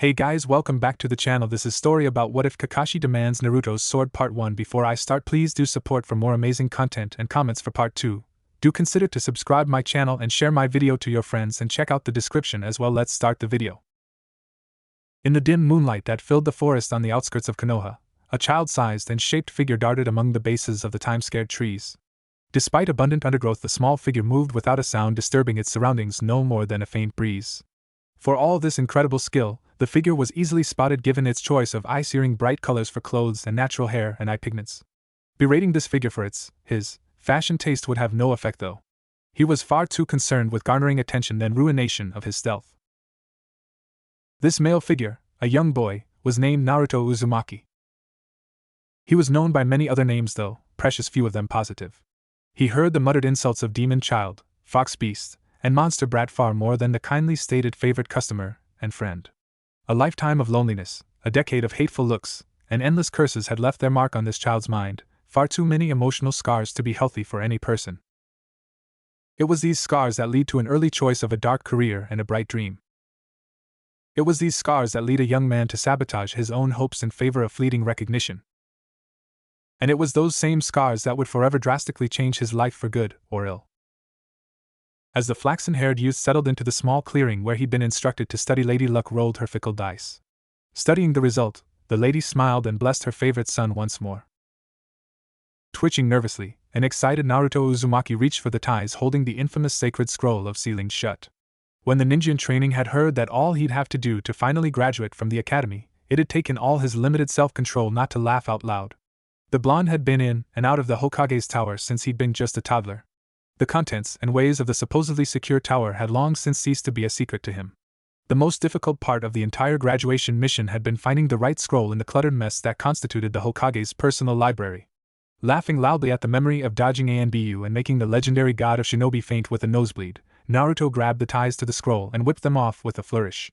Hey guys, welcome back to the channel. This is story about what if Kakashi demands Naruto's sword part 1. Before I start, please do support for more amazing content and comments for part 2. Do consider to subscribe my channel and share my video to your friends and check out the description as well. Let's start the video. In the dim moonlight that filled the forest on the outskirts of Konoha, a child-sized and shaped figure darted among the bases of the time-scared trees. Despite abundant undergrowth, the small figure moved without a sound, disturbing its surroundings no more than a faint breeze. For all this incredible skill, the figure was easily spotted given its choice of eye-searing bright colors for clothes and natural hair and eye pigments. Berating this figure for his fashion taste would have no effect though. He was far too concerned with garnering attention than ruination of his stealth. This male figure, a young boy, was named Naruto Uzumaki. He was known by many other names though, precious few of them positive. He heard the muttered insults of demon child, fox beast, and monster brat far more than the kindly stated favorite customer and friend. A lifetime of loneliness, a decade of hateful looks, and endless curses had left their mark on this child's mind, far too many emotional scars to be healthy for any person. It was these scars that lead to an early choice of a dark career and a bright dream. It was these scars that lead a young man to sabotage his own hopes in favor of fleeting recognition. And it was those same scars that would forever drastically change his life for good or ill. As the flaxen-haired youth settled into the small clearing where he'd been instructed to study, Lady Luck rolled her fickle dice. Studying the result, the lady smiled and blessed her favorite son once more. Twitching nervously, an excited Naruto Uzumaki reached for the ties holding the infamous sacred scroll of sealing shut. When the ninja in training had heard that all he'd have to do to finally graduate from the academy, it had taken all his limited self-control not to laugh out loud. The blonde had been in and out of the Hokage's tower since he'd been just a toddler. The contents and ways of the supposedly secure tower had long since ceased to be a secret to him. The most difficult part of the entire graduation mission had been finding the right scroll in the cluttered mess that constituted the Hokage's personal library. Laughing loudly at the memory of dodging Anbu and making the legendary god of shinobi faint with a nosebleed, Naruto grabbed the ties to the scroll and whipped them off with a flourish.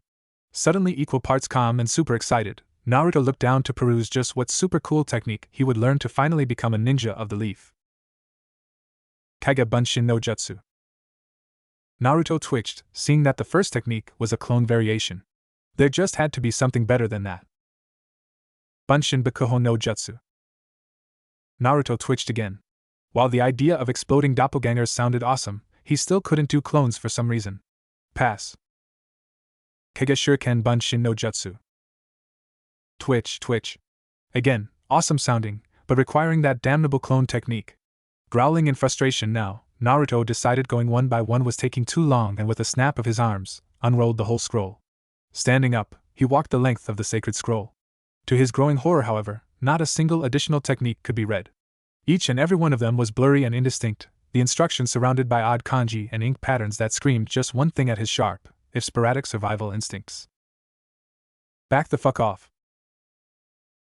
Suddenly equal parts calm and super excited, Naruto looked down to peruse just what super cool technique he would learn to finally become a ninja of the leaf. Kage Bunshin no Jutsu. Naruto twitched, seeing that the first technique was a clone variation. There just had to be something better than that. Bunshin Bakuho no Jutsu. Naruto twitched again. While the idea of exploding doppelgangers sounded awesome, he still couldn't do clones for some reason. Pass. Kage Shuriken Bunshin no Jutsu. Twitch. Again, awesome sounding, but requiring that damnable clone technique. Growling in frustration now, Naruto decided going one by one was taking too long and with a snap of his arms, unrolled the whole scroll. Standing up, he walked the length of the sacred scroll. To his growing horror, however, not a single additional technique could be read. Each and every one of them was blurry and indistinct, the instructions surrounded by odd kanji and ink patterns that screamed just one thing at his sharp, if sporadic survival instincts. Back the fuck off.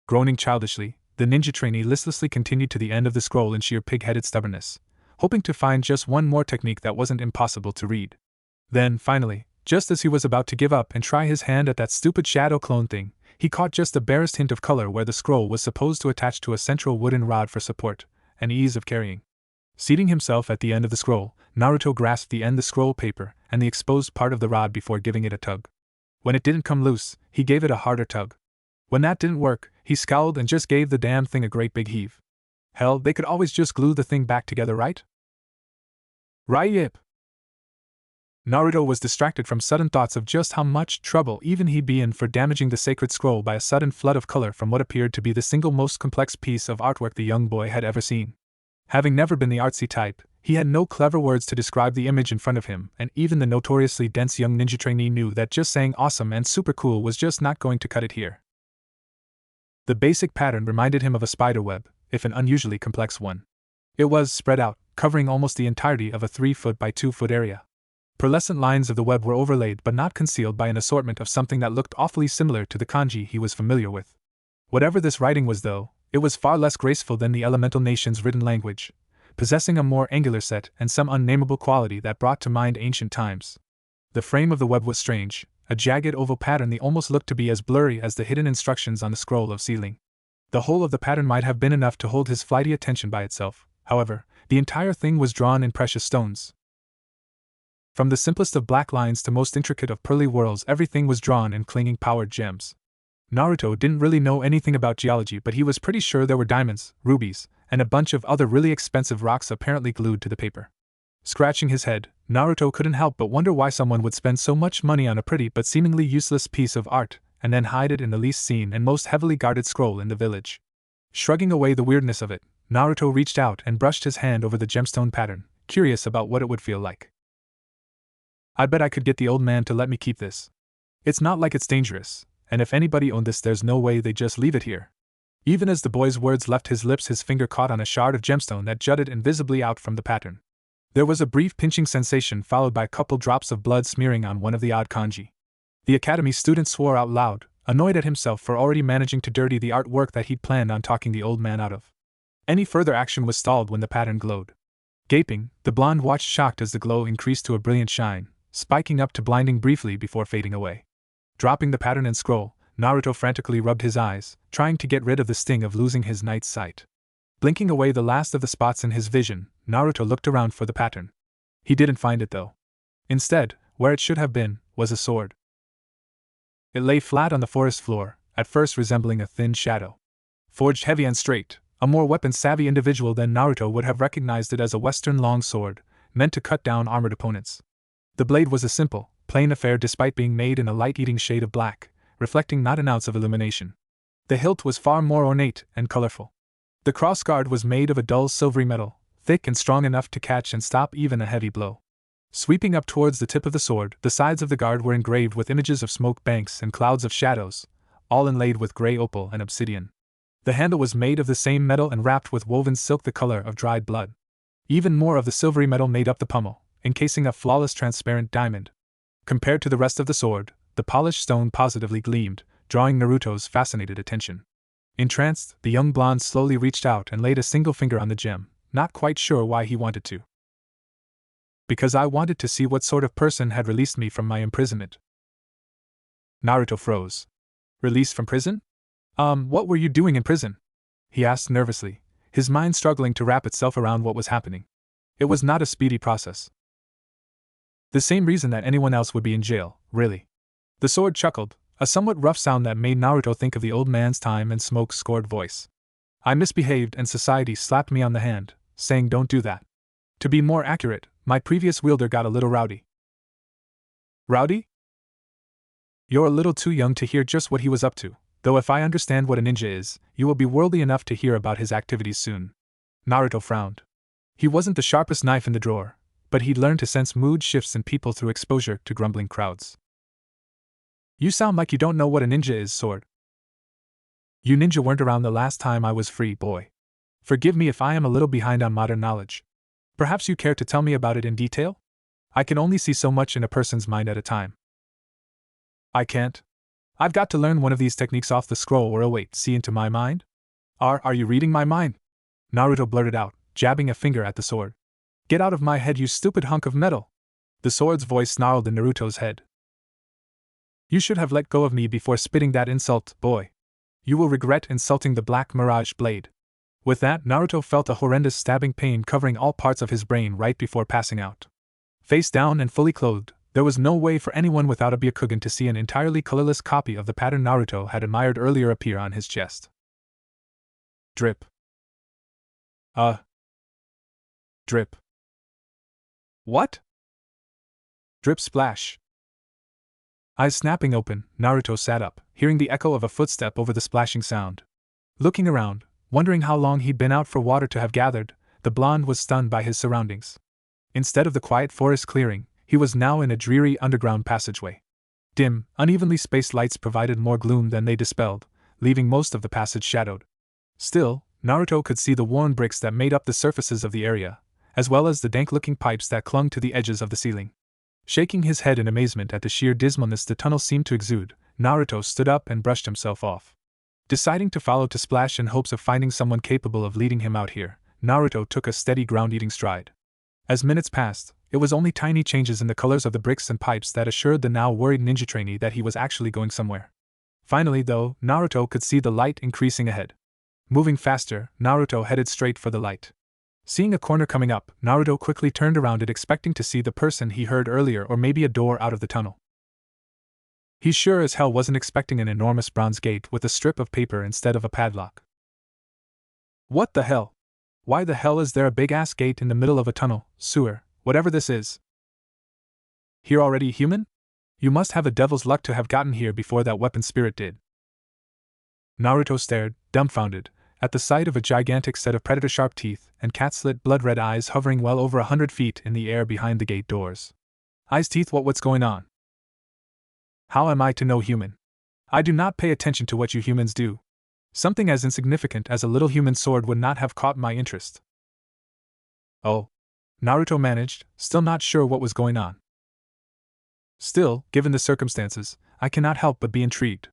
Groaning childishly, the ninja trainee listlessly continued to the end of the scroll in sheer pig-headed stubbornness, hoping to find just one more technique that wasn't impossible to read. Then, finally, just as he was about to give up and try his hand at that stupid shadow clone thing, he caught just the barest hint of color where the scroll was supposed to attach to a central wooden rod for support and ease of carrying. Seating himself at the end of the scroll, Naruto grasped the end of the scroll paper and the exposed part of the rod before giving it a tug. When it didn't come loose, he gave it a harder tug. When that didn't work, he scowled and just gave the damn thing a great big heave. Hell, they could always just glue the thing back together, right? Right. Naruto was distracted from sudden thoughts of just how much trouble even he'd be in for damaging the sacred scroll by a sudden flood of color from what appeared to be the single most complex piece of artwork the young boy had ever seen. Having never been the artsy type, he had no clever words to describe the image in front of him, and even the notoriously dense young ninja trainee knew that just saying awesome and super cool was just not going to cut it here. The basic pattern reminded him of a spider web, if an unusually complex one. It was spread out, covering almost the entirety of a 3-foot by 2-foot area. Pearlescent lines of the web were overlaid but not concealed by an assortment of something that looked awfully similar to the kanji he was familiar with. Whatever this writing was though, it was far less graceful than the elemental nation's written language, possessing a more angular set and some unnameable quality that brought to mind ancient times. The frame of the web was strange, a jagged oval pattern that almost looked to be as blurry as the hidden instructions on the scroll of sealing. The whole of the pattern might have been enough to hold his flighty attention by itself, however, the entire thing was drawn in precious stones. From the simplest of black lines to most intricate of pearly whorls, everything was drawn in clinging powered gems. Naruto didn't really know anything about geology, but he was pretty sure there were diamonds, rubies, and a bunch of other really expensive rocks apparently glued to the paper. Scratching his head, Naruto couldn't help but wonder why someone would spend so much money on a pretty but seemingly useless piece of art, and then hide it in the least seen and most heavily guarded scroll in the village. Shrugging away the weirdness of it, Naruto reached out and brushed his hand over the gemstone pattern, curious about what it would feel like. I bet I could get the old man to let me keep this. It's not like it's dangerous, and if anybody owned this, there's no way they'd just leave it here. Even as the boy's words left his lips, his finger caught on a shard of gemstone that jutted invisibly out from the pattern. There was a brief pinching sensation followed by a couple drops of blood smearing on one of the odd kanji. The academy student swore out loud, annoyed at himself for already managing to dirty the artwork that he'd planned on talking the old man out of. Any further action was stalled when the pattern glowed. Gaping, the blonde watched shocked as the glow increased to a brilliant shine, spiking up to blinding briefly before fading away. Dropping the pattern and scroll, Naruto frantically rubbed his eyes, trying to get rid of the sting of losing his night's sight. Blinking away the last of the spots in his vision, Naruto looked around for the pattern. He didn't find it though. Instead, where it should have been, was a sword. It lay flat on the forest floor, at first resembling a thin shadow. Forged heavy and straight, a more weapon-savvy individual than Naruto would have recognized it as a Western long sword, meant to cut down armored opponents. The blade was a simple, plain affair despite being made in a light-eating shade of black, reflecting not an ounce of illumination. The hilt was far more ornate and colorful. The crossguard was made of a dull silvery metal, thick and strong enough to catch and stop even a heavy blow. Sweeping up towards the tip of the sword, the sides of the guard were engraved with images of smoke banks and clouds of shadows, all inlaid with gray opal and obsidian. The handle was made of the same metal and wrapped with woven silk the color of dried blood. Even more of the silvery metal made up the pommel, encasing a flawless transparent diamond. Compared to the rest of the sword, the polished stone positively gleamed, drawing Naruto's fascinated attention. Entranced, the young blonde slowly reached out and laid a single finger on the gem, not quite sure why he wanted to. Because I wanted to see what sort of person had released me from my imprisonment. Naruto froze. Released from prison? What were you doing in prison? He asked nervously, his mind struggling to wrap itself around what was happening. It was not a speedy process. The same reason that anyone else would be in jail, really. The sword chuckled, a somewhat rough sound that made Naruto think of the old man's time and smoke-scored voice. I misbehaved and society slapped me on the hand, saying don't do that. To be more accurate, my previous wielder got a little rowdy. Rowdy? You're a little too young to hear just what he was up to, though if I understand what a ninja is, you will be worldly enough to hear about his activities soon. Naruto frowned. He wasn't the sharpest knife in the drawer, but he'd learned to sense mood shifts in people through exposure to grumbling crowds. You sound like you don't know what a ninja is, sword. You ninja weren't around the last time I was free, boy. Forgive me if I am a little behind on modern knowledge. Perhaps you care to tell me about it in detail? I can only see so much in a person's mind at a time. I can't. I've got to learn one of these techniques off the scroll or wait, see into my mind? Are you reading my mind? Naruto blurted out, jabbing a finger at the sword. Get out of my head, you stupid hunk of metal! The sword's voice snarled in Naruto's head. You should have let go of me before spitting that insult, boy. You will regret insulting the Black Mirage blade. With that, Naruto felt a horrendous stabbing pain covering all parts of his brain right before passing out. Face down and fully clothed, there was no way for anyone without a Byakugan to see an entirely colorless copy of the pattern Naruto had admired earlier appear on his chest. Drip. Drip. What? Drip splash. Eyes snapping open, Naruto sat up, hearing the echo of a footstep over the splashing sound. Looking around, wondering how long he'd been out for water to have gathered, the blonde was stunned by his surroundings. Instead of the quiet forest clearing, he was now in a dreary underground passageway. Dim, unevenly spaced lights provided more gloom than they dispelled, leaving most of the passage shadowed. Still, Naruto could see the worn bricks that made up the surfaces of the area, as well as the dank-looking pipes that clung to the edges of the ceiling. Shaking his head in amazement at the sheer dismalness the tunnel seemed to exude, Naruto stood up and brushed himself off. Deciding to follow to Splash in hopes of finding someone capable of leading him out here, Naruto took a steady ground-eating stride. As minutes passed, it was only tiny changes in the colors of the bricks and pipes that assured the now worried ninja trainee that he was actually going somewhere. Finally, though, Naruto could see the light increasing ahead. Moving faster, Naruto headed straight for the light. Seeing a corner coming up, Naruto quickly turned around it, expecting to see the person he heard earlier or maybe a door out of the tunnel. He sure as hell wasn't expecting an enormous bronze gate with a strip of paper instead of a padlock. What the hell? Why the hell is there a big-ass gate in the middle of a tunnel, sewer, whatever this is? Here already, human? You must have a devil's luck to have gotten here before that weapon spirit did. Naruto stared, dumbfounded, at the sight of a gigantic set of predator-sharp teeth and cat-slit blood-red eyes hovering well over 100 feet in the air behind the gate doors. Eyes, teeth, what's going on? How am I to know, human? I do not pay attention to what you humans do. Something as insignificant as a little human sword would not have caught my interest. Oh. Naruto managed, still not sure what was going on. Still, given the circumstances, I cannot help but be intrigued.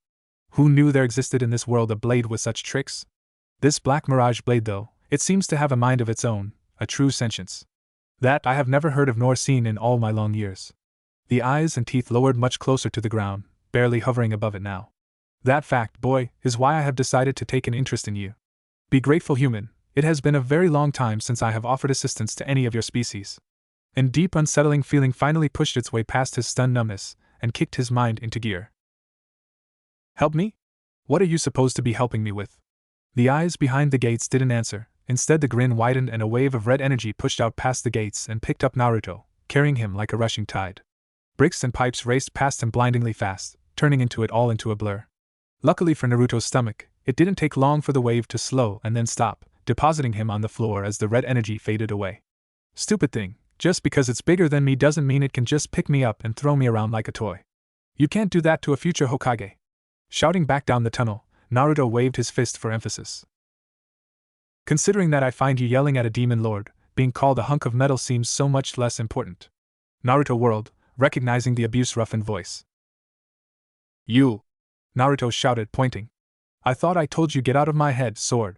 Who knew there existed in this world a blade with such tricks? This Black Mirage blade, though, it seems to have a mind of its own, a true sentience. That I have never heard of nor seen in all my long years. The eyes and teeth lowered much closer to the ground, barely hovering above it now. That fact, boy, is why I have decided to take an interest in you. Be grateful, human, it has been a very long time since I have offered assistance to any of your species. A deep, unsettling feeling finally pushed its way past his stunned numbness and kicked his mind into gear. Help me? What are you supposed to be helping me with? The eyes behind the gates didn't answer. Instead, the grin widened and a wave of red energy pushed out past the gates and picked up Naruto, carrying him like a rushing tide. Bricks and pipes raced past him blindingly fast, turning it all into a blur. Luckily for Naruto's stomach, it didn't take long for the wave to slow and then stop, depositing him on the floor as the red energy faded away. Stupid thing. Just because it's bigger than me doesn't mean it can just pick me up and throw me around like a toy. You can't do that to a future Hokage. Shouting back down the tunnel, Naruto waved his fist for emphasis. Considering that I find you yelling at a demon lord, being called a hunk of metal seems so much less important. Naruto whirled, recognizing the abuse's roughened voice. You! Naruto shouted, pointing. I thought I told you get out of my head, sword.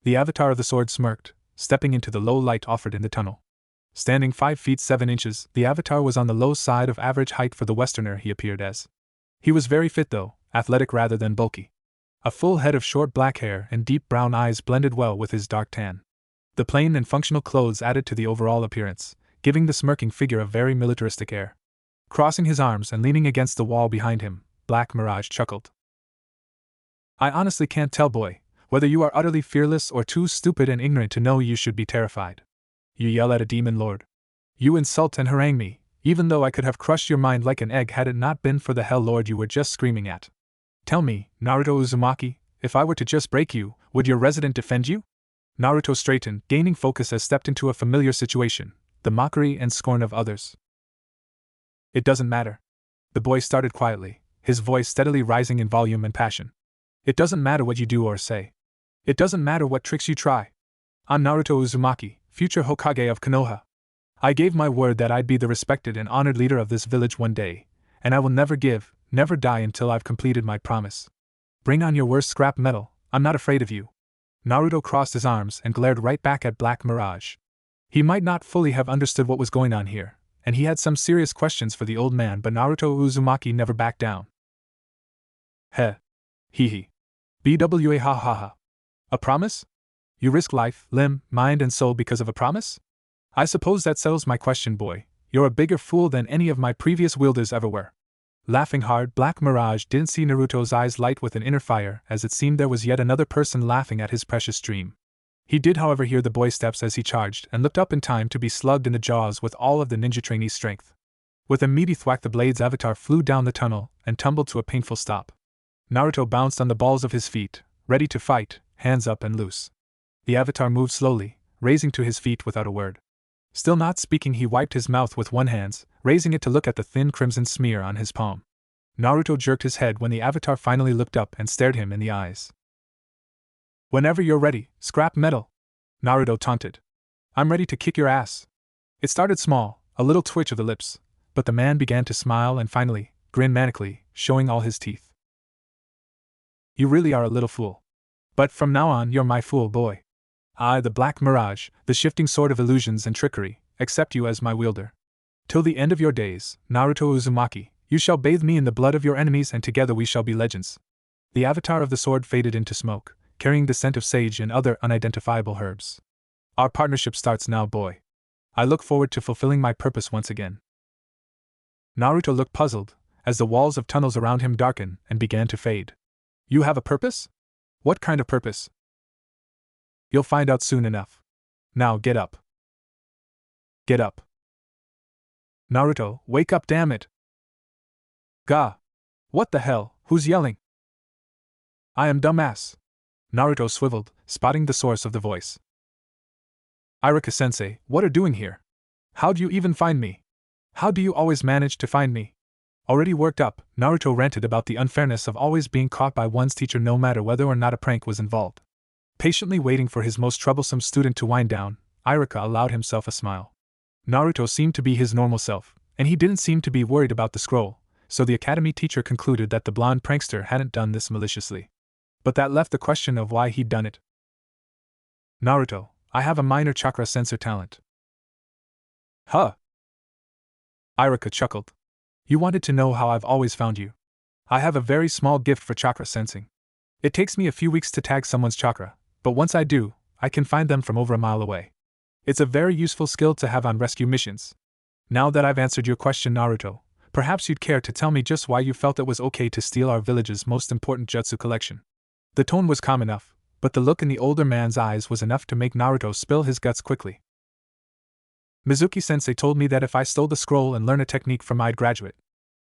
The avatar of the sword smirked, stepping into the low light offered in the tunnel. Standing 5 feet 7 inches, the avatar was on the low side of average height for the Westerner he appeared as. He was very fit though, athletic rather than bulky. A full head of short black hair and deep brown eyes blended well with his dark tan. The plain and functional clothes added to the overall appearance, giving the smirking figure a very militaristic air. Crossing his arms and leaning against the wall behind him, Black Mirage chuckled. I honestly can't tell, boy, whether you are utterly fearless or too stupid and ignorant to know you should be terrified. You yell at a demon lord. You insult and harangue me, even though I could have crushed your mind like an egg had it not been for the hell lord you were just screaming at. Tell me, Naruto Uzumaki, if I were to just break you, would your resident defend you? Naruto straightened, gaining focus as stepped into a familiar situation, the mockery and scorn of others. It doesn't matter. The boy started quietly, his voice steadily rising in volume and passion. It doesn't matter what you do or say. It doesn't matter what tricks you try. I'm Naruto Uzumaki, future Hokage of Konoha. I gave my word that I'd be the respected and honored leader of this village one day, and I will never die until I've completed my promise. Bring on your worst scrap metal, I'm not afraid of you. Naruto crossed his arms and glared right back at Black Mirage. He might not fully have understood what was going on here, and he had some serious questions for the old man, but Naruto Uzumaki never backed down. Heh. Hee hee. Bwa ha ha ha. A promise? You risk life, limb, mind and soul because of a promise? I suppose that settles my question, boy. You're a bigger fool than any of my previous wielders ever were. Laughing hard, Black Mirage didn't see Naruto's eyes light with an inner fire, as it seemed there was yet another person laughing at his precious dream. He did, however, hear the boy's steps as he charged and looked up in time to be slugged in the jaws with all of the ninja trainee's strength. With a meaty thwack, the blade's avatar flew down the tunnel and tumbled to a painful stop. Naruto bounced on the balls of his feet, ready to fight, hands up and loose. The avatar moved slowly, raising to his feet without a word. Still not speaking, he wiped his mouth with one hand, raising it to look at the thin crimson smear on his palm. Naruto jerked his head when the avatar finally looked up and stared him in the eyes. Whenever you're ready, scrap metal, Naruto taunted. I'm ready to kick your ass. It started small, a little twitch of the lips, but the man began to smile and finally grin manically, showing all his teeth. You really are a little fool. But from now on, you're my fool, boy. I, the Black Mirage, the shifting sword of illusions and trickery, accept you as my wielder. Till the end of your days, Naruto Uzumaki, you shall bathe me in the blood of your enemies and together we shall be legends. The avatar of the sword faded into smoke, carrying the scent of sage and other unidentifiable herbs. Our partnership starts now, boy. I look forward to fulfilling my purpose once again. Naruto looked puzzled, as the walls of tunnels around him darkened and began to fade. You have a purpose? What kind of purpose? You'll find out soon enough. Now get up. Get up. Naruto, wake up, damn it! Gah! What the hell, who's yelling? I am dumbass. Naruto swiveled, spotting the source of the voice. Iruka-sensei, what are you doing here? How'd you even find me? How do you always manage to find me? Already worked up, Naruto ranted about the unfairness of always being caught by one's teacher no matter whether or not a prank was involved. Patiently waiting for his most troublesome student to wind down, Iruka allowed himself a smile. Naruto seemed to be his normal self, and he didn't seem to be worried about the scroll, so the academy teacher concluded that the blonde prankster hadn't done this maliciously. But that left the question of why he'd done it. Naruto, I have a minor chakra sensor talent. Huh? Iruka chuckled. You wanted to know how I've always found you. I have a very small gift for chakra sensing. It takes me a few weeks to tag someone's chakra, but once I do, I can find them from over a mile away. It's a very useful skill to have on rescue missions. Now that I've answered your question, Naruto, perhaps you'd care to tell me just why you felt it was okay to steal our village's most important jutsu collection. The tone was calm enough, but the look in the older man's eyes was enough to make Naruto spill his guts quickly. Mizuki-sensei told me that if I stole the scroll and learned a technique from I'd graduate.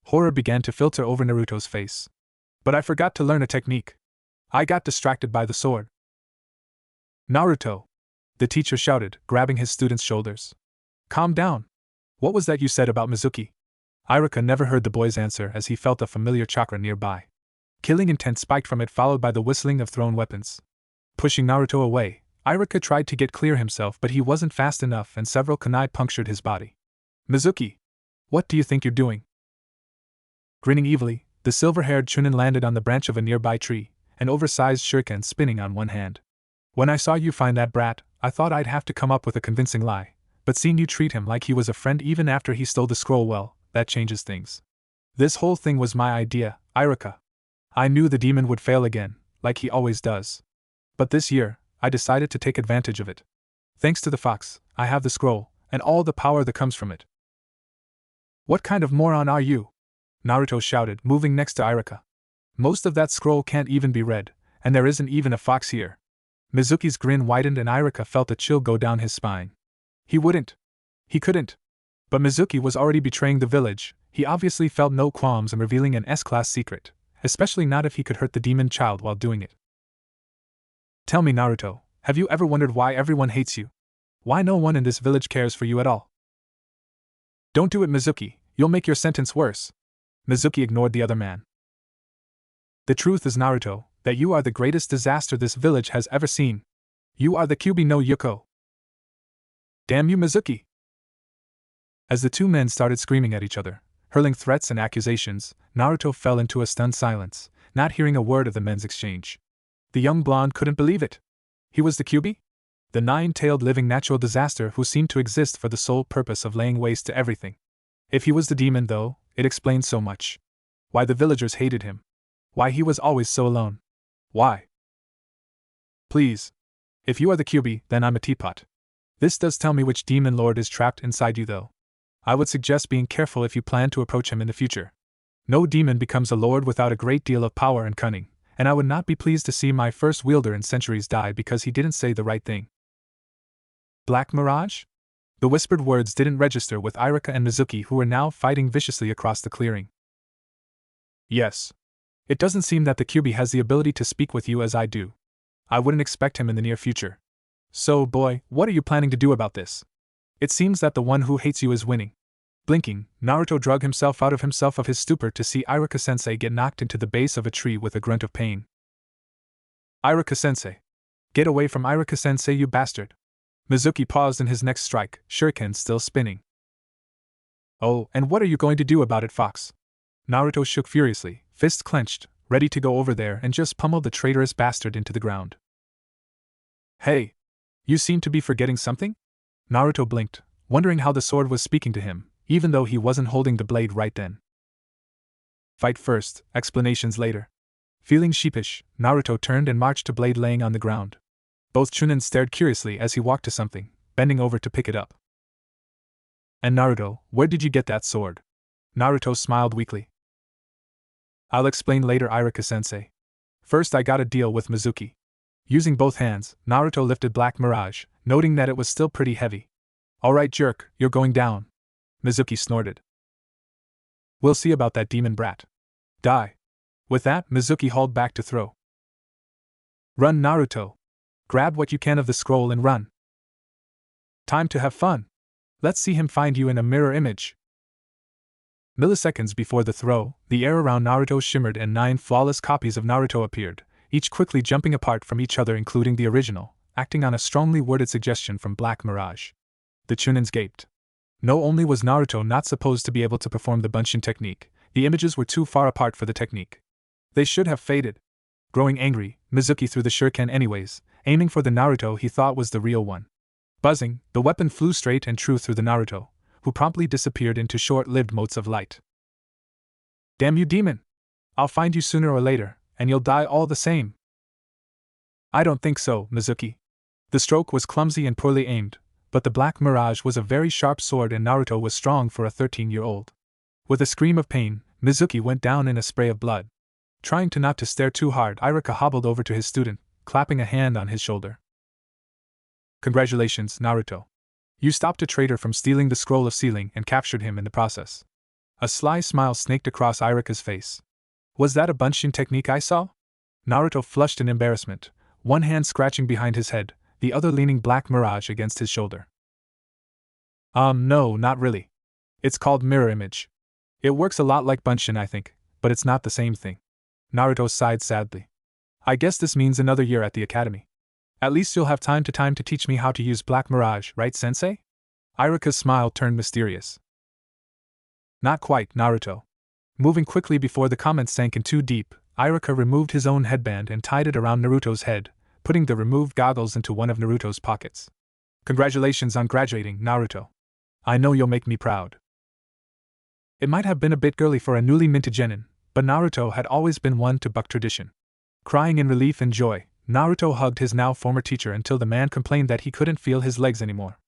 Horror began to filter over Naruto's face. But I forgot to learn a technique. I got distracted by the sword. Naruto! The teacher shouted, grabbing his student's shoulders. Calm down. What was that you said about Mizuki? Iruka never heard the boy's answer as he felt a familiar chakra nearby. Killing intent spiked from it, followed by the whistling of thrown weapons. Pushing Naruto away, Iruka tried to get clear himself, but he wasn't fast enough and several kunai punctured his body. Mizuki! What do you think you're doing? Grinning evilly, the silver-haired Chunin landed on the branch of a nearby tree, an oversized shuriken spinning on one hand. When I saw you find that brat, I thought I'd have to come up with a convincing lie, but seeing you treat him like he was a friend even after he stole the scroll, well, that changes things. This whole thing was my idea, Iruka. I knew the demon would fail again, like he always does. But this year, I decided to take advantage of it. Thanks to the fox, I have the scroll, and all the power that comes from it. What kind of moron are you? Naruto shouted, moving next to Iruka. Most of that scroll can't even be read, and there isn't even a fox here. Mizuki's grin widened and Iruka felt a chill go down his spine. He wouldn't. He couldn't. But Mizuki was already betraying the village. He obviously felt no qualms in revealing an S-class secret, especially not if he could hurt the demon child while doing it. Tell me, Naruto, have you ever wondered why everyone hates you? Why no one in this village cares for you at all? Don't do it, Mizuki, you'll make your sentence worse. Mizuki ignored the other man. The truth is, Naruto, that you are the greatest disaster this village has ever seen. You are the Kyuubi no Yuko. Damn you, Mizuki! As the two men started screaming at each other, hurling threats and accusations, Naruto fell into a stunned silence, not hearing a word of the men's exchange. The young blonde couldn't believe it. He was the Kyuubi? The nine-tailed living natural disaster who seemed to exist for the sole purpose of laying waste to everything. If he was the demon, though, it explained so much. Why the villagers hated him. Why he was always so alone. Why? Please. If you are the Kyuubi, then I'm a teapot. This does tell me which demon lord is trapped inside you, though. I would suggest being careful if you plan to approach him in the future. No demon becomes a lord without a great deal of power and cunning, and I would not be pleased to see my first wielder in centuries die because he didn't say the right thing. Black Mirage? The whispered words didn't register with Iruka and Mizuki, who were now fighting viciously across the clearing. Yes. It doesn't seem that the Kyuubi has the ability to speak with you as I do. I wouldn't expect him in the near future. So, boy, what are you planning to do about this? It seems that the one who hates you is winning. Blinking, Naruto drug himself out of his stupor to see Iruka-sensei get knocked into the base of a tree with a grunt of pain. Iruka-sensei. Get away from Iruka-sensei, you bastard. Mizuki paused in his next strike, shuriken still spinning. Oh, and what are you going to do about it, Fox? Naruto shook furiously, fists clenched, ready to go over there and just pummel the traitorous bastard into the ground. Hey! You seem to be forgetting something? Naruto blinked, wondering how the sword was speaking to him, even though he wasn't holding the blade right then. Fight first, explanations later. Feeling sheepish, Naruto turned and marched to blade laying on the ground. Both Chunin stared curiously as he walked to something, bending over to pick it up. And Naruto, where did you get that sword? Naruto smiled weakly. I'll explain later, Iruka-sensei. First I got a deal with Mizuki. Using both hands, Naruto lifted Black Mirage, noting that it was still pretty heavy. Alright jerk, you're going down. Mizuki snorted. We'll see about that demon brat. Die. With that, Mizuki hauled back to throw. Run, Naruto. Grab what you can of the scroll and run. Time to have fun. Let's see him find you in a mirror image. Milliseconds before the throw, the air around Naruto shimmered and 9 flawless copies of Naruto appeared, each quickly jumping apart from each other, including the original, acting on a strongly worded suggestion from Black Mirage. The Chunins gaped. No only was Naruto not supposed to be able to perform the Bunshin technique, the images were too far apart for the technique. They should have faded. Growing angry, Mizuki threw the shuriken anyways, aiming for the Naruto he thought was the real one. Buzzing, the weapon flew straight and true through the Naruto, who promptly disappeared into short-lived motes of light. Damn you, demon! I'll find you sooner or later, and you'll die all the same. I don't think so, Mizuki. The stroke was clumsy and poorly aimed, but the Black Mirage was a very sharp sword and Naruto was strong for a 13-year-old. With a scream of pain, Mizuki went down in a spray of blood. Trying not to stare too hard, Iruka hobbled over to his student, clapping a hand on his shoulder. Congratulations, Naruto. You stopped a traitor from stealing the scroll of sealing and captured him in the process. A sly smile snaked across Iruka's face. Was that a Bunshin technique I saw? Naruto flushed in embarrassment, one hand scratching behind his head, the other leaning Black Mirage against his shoulder. No, not really. It's called mirror image. It works a lot like Bunshin, I think, but it's not the same thing. Naruto sighed sadly. I guess this means another year at the academy. At least you'll have time to teach me how to use Black Mirage, right, sensei? Iruka's smile turned mysterious. Not quite, Naruto. Moving quickly before the comments sank in too deep, Iruka removed his own headband and tied it around Naruto's head, putting the removed goggles into one of Naruto's pockets. Congratulations on graduating, Naruto. I know you'll make me proud. It might have been a bit girly for a newly minted genin, but Naruto had always been one to buck tradition. Crying in relief and joy, Naruto hugged his now former teacher until the man complained that he couldn't feel his legs anymore.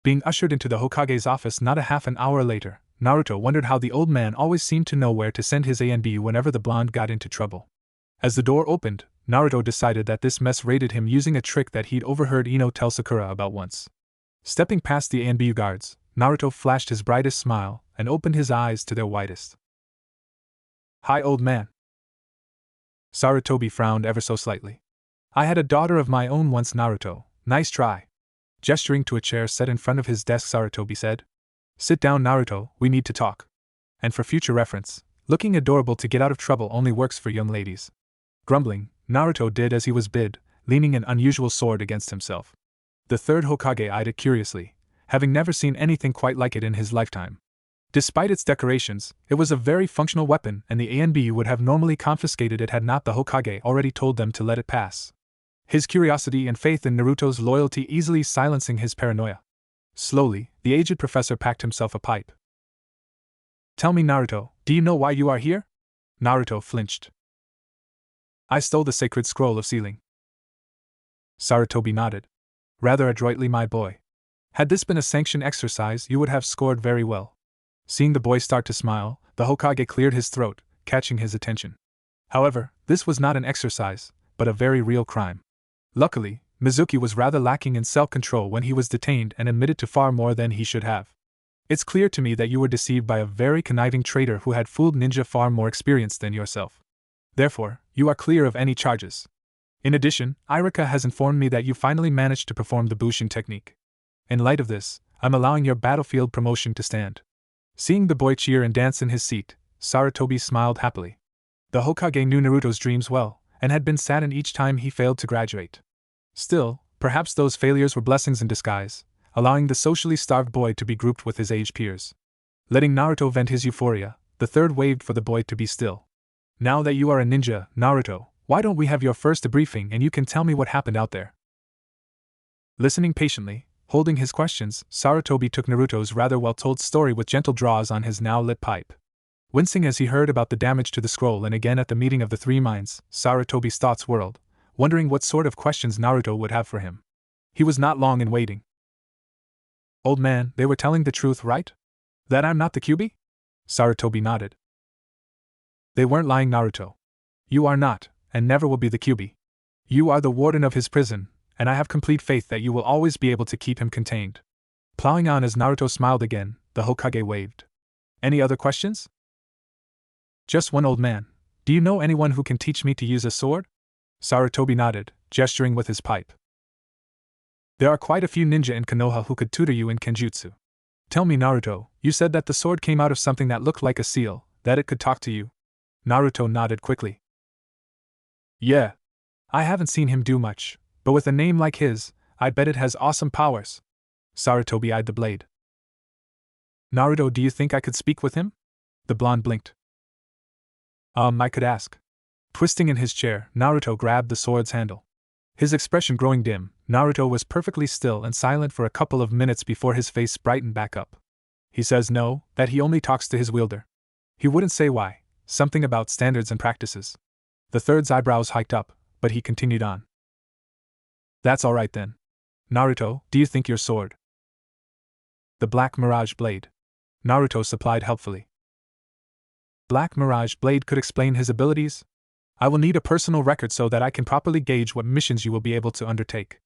Being ushered into the Hokage's office not a half an hour later, Naruto wondered how the old man always seemed to know where to send his A and B whenever the blonde got into trouble. As the door opened, Naruto decided that this mess raided him using a trick that he'd overheard Ino tell Sakura about once. Stepping past the A and B guards, Naruto flashed his brightest smile and opened his eyes to their widest. Hi, old man. Sarutobi frowned ever so slightly. I had a daughter of my own once, Naruto. Nice try. Gesturing to a chair set in front of his desk, Sarutobi said. Sit down, Naruto, we need to talk. And for future reference, looking adorable to get out of trouble only works for young ladies. Grumbling, Naruto did as he was bid, leaning an unusual sword against himself. The third Hokage eyed it curiously, having never seen anything quite like it in his lifetime. Despite its decorations, it was a very functional weapon, and the ANB would have normally confiscated it had not the Hokage already told them to let it pass. His curiosity and faith in Naruto's loyalty easily silencing his paranoia. Slowly, the aged professor packed himself a pipe. Tell me, Naruto, do you know why you are here? Naruto flinched. I stole the sacred scroll of sealing. Sarutobi nodded. Rather adroitly, my boy. Had this been a sanctioned exercise, you would have scored very well. Seeing the boy start to smile, the Hokage cleared his throat, catching his attention. However, this was not an exercise, but a very real crime. Luckily, Mizuki was rather lacking in self-control when he was detained and admitted to far more than he should have. It's clear to me that you were deceived by a very conniving traitor who had fooled ninja far more experienced than yourself. Therefore, you are clear of any charges. In addition, Iruka has informed me that you finally managed to perform the Bushin technique. In light of this, I'm allowing your battlefield promotion to stand. Seeing the boy cheer and dance in his seat, Sarutobi smiled happily. The Hokage knew Naruto's dreams well, and had been saddened each time he failed to graduate. Still, perhaps those failures were blessings in disguise, allowing the socially starved boy to be grouped with his age peers. Letting Naruto vent his euphoria, the third waved for the boy to be still. Now that you are a ninja, Naruto, why don't we have your first debriefing and you can tell me what happened out there? Listening patiently, holding his questions, Sarutobi took Naruto's rather well-told story with gentle draws on his now-lit pipe. Wincing as he heard about the damage to the scroll and again at the meeting of the three minds, Sarutobi's thoughts whirled. wondering what sort of questions Naruto would have for him. He was not long in waiting. Old man, they were telling the truth, right? That I'm not the Kyuubi? Sarutobi nodded. They weren't lying, Naruto. You are not, and never will be the Kyuubi. You are the warden of his prison, and I have complete faith that you will always be able to keep him contained. Plowing on as Naruto smiled again, the Hokage waved. Any other questions? Just one, old man. Do you know anyone who can teach me to use a sword? Sarutobi nodded, gesturing with his pipe. There are quite a few ninja in Konoha who could tutor you in kenjutsu. Tell me, Naruto, you said that the sword came out of something that looked like a seal, that it could talk to you? Naruto nodded quickly. Yeah. I haven't seen him do much, but with a name like his, I bet it has awesome powers. Sarutobi eyed the blade. Naruto, do you think I could speak with him? The blonde blinked. I could ask. Twisting in his chair, Naruto grabbed the sword's handle. His expression growing dim, Naruto was perfectly still and silent for a couple of minutes before his face brightened back up. He says no, that he only talks to his wielder. He wouldn't say why, something about standards and practices. The third's eyebrows hiked up, but he continued on. That's all right then. Naruto, do you think your sword? The Black Mirage Blade. Naruto supplied helpfully. Black Mirage Blade could explain his abilities? I will need a personal record so that I can properly gauge what missions you will be able to undertake.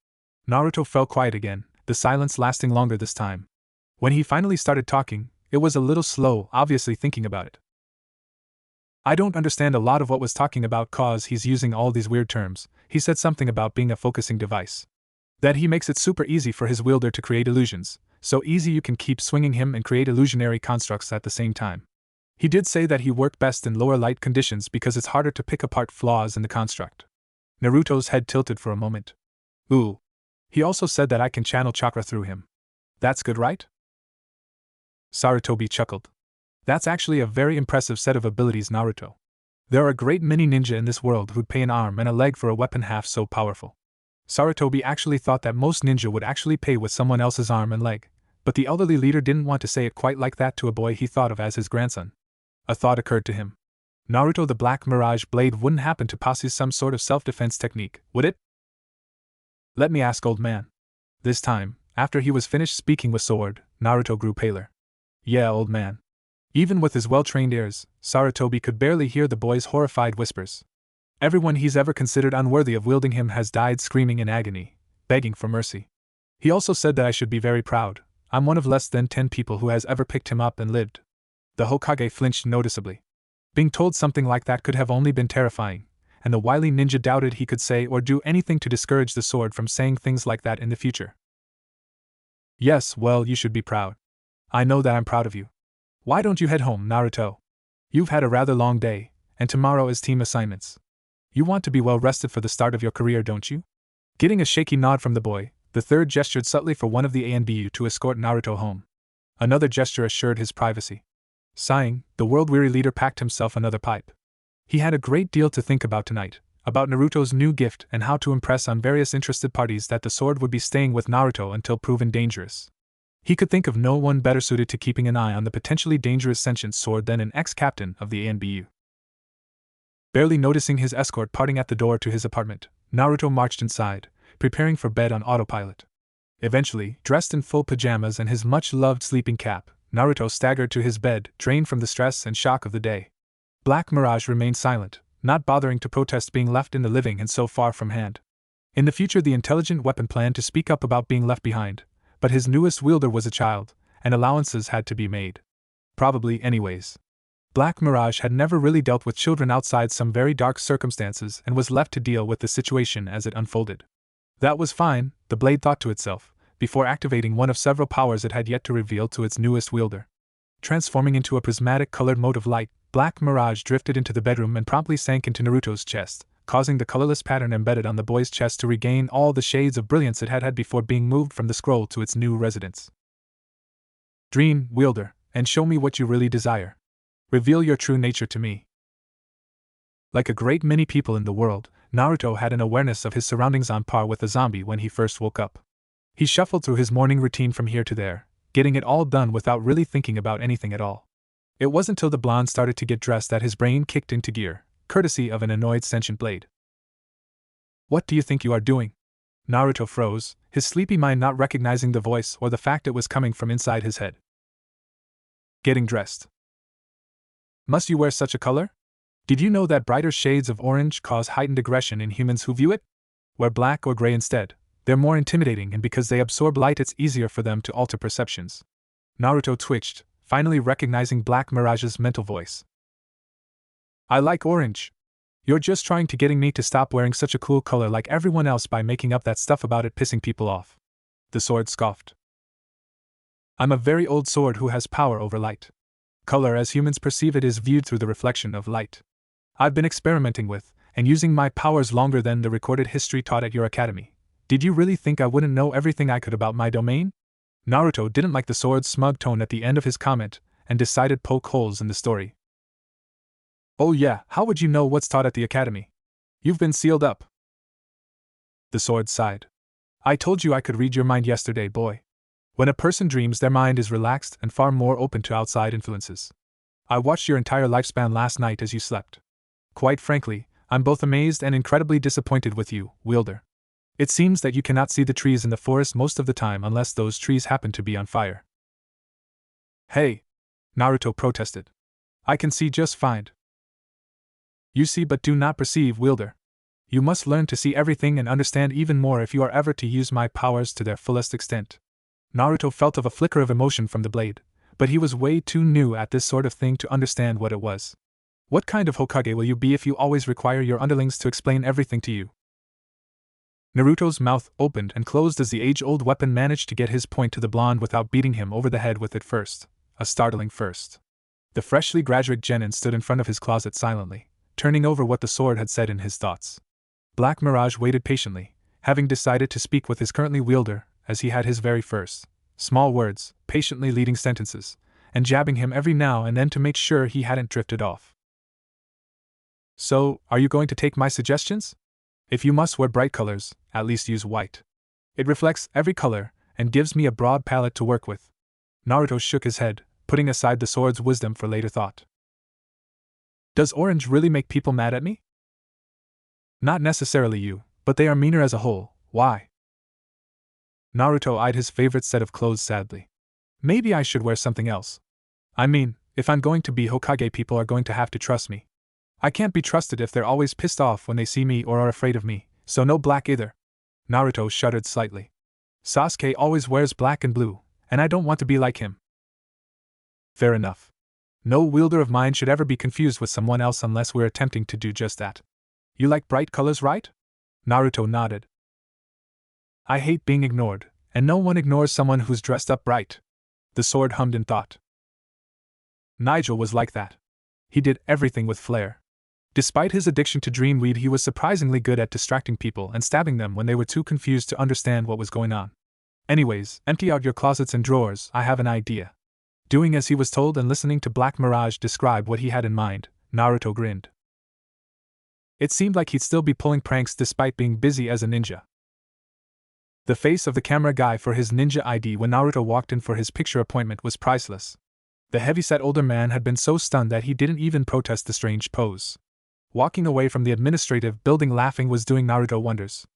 Naruto fell quiet again, the silence lasting longer this time. When he finally started talking, it was a little slow, obviously thinking about it. I don't understand a lot of what was talking about cause he's using all these weird terms. He said something about being a focusing device. That he makes it super easy for his wielder to create illusions, so easy you can keep swinging him and create illusionary constructs at the same time. He did say that he worked best in lower light conditions because it's harder to pick apart flaws in the construct. Naruto's head tilted for a moment. Ooh. He also said that I can channel chakra through him. That's good, right? Sarutobi chuckled. That's actually a very impressive set of abilities, Naruto. There are a great many ninja in this world who'd pay an arm and a leg for a weapon half so powerful. Sarutobi actually thought that most ninja would actually pay with someone else's arm and leg, but the elderly leader didn't want to say it quite like that to a boy he thought of as his grandson. A thought occurred to him. Naruto, the Black Mirage Blade wouldn't happen to possess some sort of self-defense technique, would it? Let me ask, old man. This time, after he was finished speaking with sword, Naruto grew paler. Yeah, old man. Even with his well-trained ears, Sarutobi could barely hear the boy's horrified whispers. Everyone he's ever considered unworthy of wielding him has died screaming in agony, begging for mercy. He also said that I should be very proud. I'm one of less than 10 people who has ever picked him up and lived. The Hokage flinched noticeably. Being told something like that could have only been terrifying, and the wily ninja doubted he could say or do anything to discourage the sword from saying things like that in the future. Yes, well, you should be proud. I know that I'm proud of you. Why don't you head home, Naruto? You've had a rather long day, and tomorrow is team assignments. You want to be well rested for the start of your career, don't you? Getting a shaky nod from the boy, the third gestured subtly for one of the ANBU to escort Naruto home. Another gesture assured his privacy. Sighing, the world-weary leader packed himself another pipe. He had a great deal to think about tonight, about Naruto's new gift and how to impress on various interested parties that the sword would be staying with Naruto until proven dangerous. He could think of no one better suited to keeping an eye on the potentially dangerous sentient sword than an ex-captain of the ANBU. Barely noticing his escort parting at the door to his apartment, Naruto marched inside, preparing for bed on autopilot. Eventually, dressed in full pajamas and his much-loved sleeping cap, Naruto staggered to his bed, drained from the stress and shock of the day. Black Mirage remained silent, not bothering to protest being left in the living and so far from hand. In the future, the intelligent weapon planned to speak up about being left behind, but his newest wielder was a child, and allowances had to be made. Probably anyways. Black Mirage had never really dealt with children outside some very dark circumstances and was left to deal with the situation as it unfolded. That was fine, the blade thought to itself, before activating one of several powers it had yet to reveal to its newest wielder. Transforming into a prismatic colored mote of light, Black Mirage drifted into the bedroom and promptly sank into Naruto's chest, causing the colorless pattern embedded on the boy's chest to regain all the shades of brilliance it had had before being moved from the scroll to its new residence. Dream, wielder, and show me what you really desire. Reveal your true nature to me. Like a great many people in the world, Naruto had an awareness of his surroundings on par with a zombie when he first woke up. He shuffled through his morning routine from here to there, getting it all done without really thinking about anything at all. It wasn't till the blonde started to get dressed that his brain kicked into gear, courtesy of an annoyed sentient blade. What do you think you are doing? Naruto froze, his sleepy mind not recognizing the voice or the fact it was coming from inside his head. Getting dressed. Must you wear such a color? Did you know that brighter shades of orange cause heightened aggression in humans who view it? Wear black or gray instead. They're more intimidating, and because they absorb light, it's easier for them to alter perceptions. Naruto twitched, finally recognizing Black Mirage's mental voice. I like orange. You're just trying to getting me to stop wearing such a cool color like everyone else by making up that stuff about it pissing people off. The sword scoffed. I'm a very old sword who has power over light. Color as humans perceive it is viewed through the reflection of light. I've been experimenting with and using my powers longer than the recorded history taught at your academy. Did you really think I wouldn't know everything I could about my domain? Naruto didn't like the sword's smug tone at the end of his comment and decided to poke holes in the story. Oh yeah, how would you know what's taught at the academy? You've been sealed up. The sword sighed. I told you I could read your mind yesterday, boy. When a person dreams, their mind is relaxed and far more open to outside influences. I watched your entire lifespan last night as you slept. Quite frankly, I'm both amazed and incredibly disappointed with you, Wielder. It seems that you cannot see the trees in the forest most of the time unless those trees happen to be on fire. Hey! Naruto protested. I can see just fine. You see but do not perceive, Wielder. You must learn to see everything and understand even more if you are ever to use my powers to their fullest extent. Naruto felt of a flicker of emotion from the blade, but he was way too new at this sort of thing to understand what it was. What kind of Hokage will you be if you always require your underlings to explain everything to you? Naruto's mouth opened and closed as the age-old weapon managed to get his point to the blonde without beating him over the head with it first. A startling first. The freshly graduate genin stood in front of his closet silently, turning over what the sword had said in his thoughts. Black Mirage waited patiently, having decided to speak with his currently wielder, as he had his very first. Small words, patiently leading sentences, and jabbing him every now and then to make sure he hadn't drifted off. So, are you going to take my suggestions? If you must wear bright colors, at least use white. It reflects every color, and gives me a broad palette to work with. Naruto shook his head, putting aside the sword's wisdom for later thought. Does orange really make people mad at me? Not necessarily you, but they are meaner as a whole. Why? Naruto eyed his favorite set of clothes sadly. Maybe I should wear something else. I mean, if I'm going to be Hokage, people are going to have to trust me. I can't be trusted if they're always pissed off when they see me or are afraid of me, so no black either. Naruto shuddered slightly. Sasuke always wears black and blue, and I don't want to be like him. Fair enough. No wielder of mine should ever be confused with someone else unless we're attempting to do just that. You like bright colors, right? Naruto nodded. I hate being ignored, and no one ignores someone who's dressed up bright. The sword hummed in thought. Nigel was like that. He did everything with flair. Despite his addiction to dreamweed, he was surprisingly good at distracting people and stabbing them when they were too confused to understand what was going on. Anyways, empty out your closets and drawers, I have an idea. Doing as he was told and listening to Black Mirage describe what he had in mind, Naruto grinned. It seemed like he'd still be pulling pranks despite being busy as a ninja. The face of the camera guy for his ninja ID when Naruto walked in for his picture appointment was priceless. The heavyset older man had been so stunned that he didn't even protest the strange pose. Walking away from the administrative building laughing was doing Naruto wonders.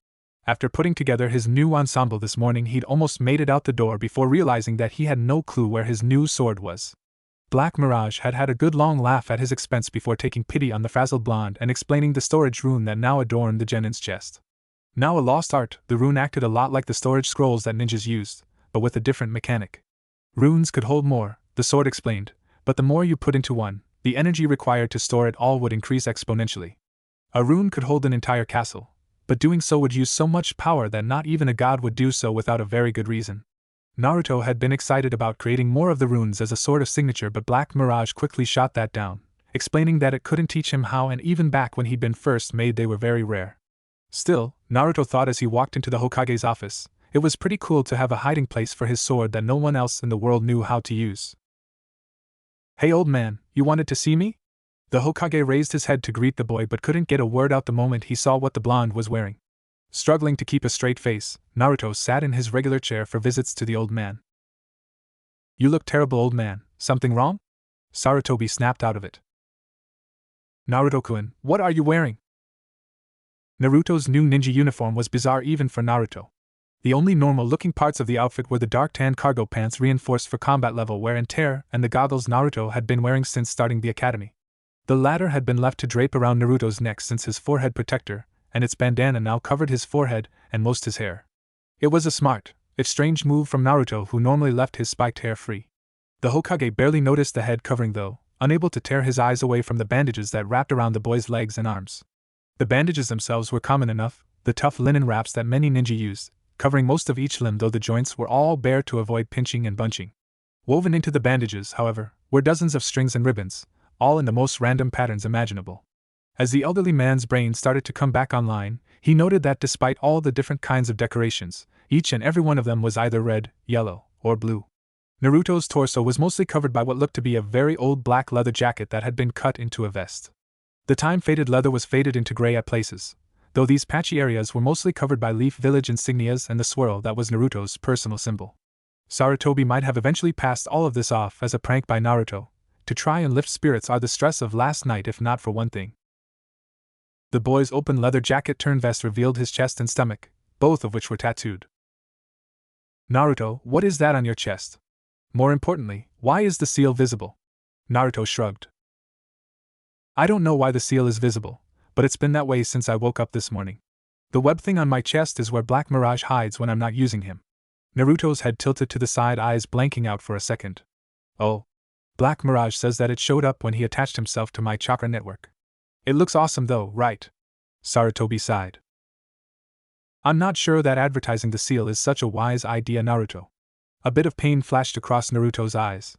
After putting together his new ensemble this morning, he'd almost made it out the door before realizing that he had no clue where his new sword was. Black Mirage had had a good long laugh at his expense before taking pity on the frazzled blonde and explaining the storage rune that now adorned the genin's chest. Now a lost art, the rune acted a lot like the storage scrolls that ninjas used, but with a different mechanic. Runes could hold more, the sword explained, but the more you put into one, the energy required to store it all would increase exponentially. A rune could hold an entire castle, but doing so would use so much power that not even a god would do so without a very good reason. Naruto had been excited about creating more of the runes as a sort of signature, but Black Mirage quickly shot that down, explaining that it couldn't teach him how, and even back when he'd been first made they were very rare. Still, Naruto thought as he walked into the Hokage's office, it was pretty cool to have a hiding place for his sword that no one else in the world knew how to use. Hey old man, you wanted to see me? The Hokage raised his head to greet the boy but couldn't get a word out the moment he saw what the blonde was wearing. Struggling to keep a straight face, Naruto sat in his regular chair for visits to the old man. You look terrible, old man. Something wrong? Sarutobi snapped out of it. Naruto-kun, what are you wearing? Naruto's new ninja uniform was bizarre even for Naruto. The only normal-looking parts of the outfit were the dark tan cargo pants reinforced for combat level wear and tear and the goggles Naruto had been wearing since starting the academy. The latter had been left to drape around Naruto's neck since his forehead protector, and its bandana now covered his forehead and most his hair. It was a smart, if strange move from Naruto, who normally left his spiked hair free. The Hokage barely noticed the head covering though, unable to tear his eyes away from the bandages that wrapped around the boy's legs and arms. The bandages themselves were common enough, the tough linen wraps that many ninja used, covering most of each limb though the joints were all bare to avoid pinching and bunching. Woven into the bandages, however, were dozens of strings and ribbons, all in the most random patterns imaginable. As the elderly man's brain started to come back online, he noted that despite all the different kinds of decorations, each and every one of them was either red, yellow, or blue. Naruto's torso was mostly covered by what looked to be a very old black leather jacket that had been cut into a vest. The time-faded leather was faded into gray at places, though these patchy areas were mostly covered by Leaf Village insignias and the swirl that was Naruto's personal symbol. Sarutobi might have eventually passed all of this off as a prank by Naruto, to try and lift spirits or the stress of last night if not for one thing. The boy's open leather jacket turned vest revealed his chest and stomach, both of which were tattooed. Naruto, what is that on your chest? More importantly, why is the seal visible? Naruto shrugged. I don't know why the seal is visible, but it's been that way since I woke up this morning. The web thing on my chest is where Black Mirage hides when I'm not using him. Naruto's head tilted to the side, eyes blanking out for a second. Oh. Black Mirage says that it showed up when he attached himself to my chakra network. It looks awesome though, right? Sarutobi sighed. I'm not sure that advertising the seal is such a wise idea, Naruto. A bit of pain flashed across Naruto's eyes.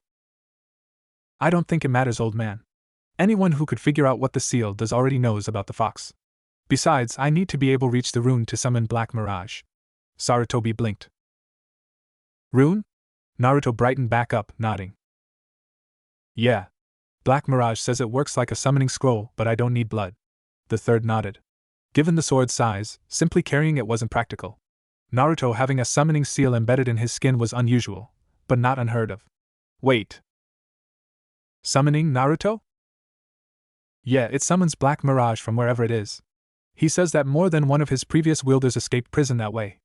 I don't think it matters, old man. Anyone who could figure out what the seal does already knows about the fox. Besides, I need to be able to reach the rune to summon Black Mirage. Sarutobi blinked. Rune? Naruto brightened back up, nodding. Yeah. Black Mirage says it works like a summoning scroll, but I don't need blood. The third nodded. Given the sword's size, simply carrying it wasn't practical. Naruto having a summoning seal embedded in his skin was unusual, but not unheard of. Wait. Summoning Naruto? Yeah, it summons Black Mirage from wherever it is. He says that more than one of his previous wielders escaped prison that way.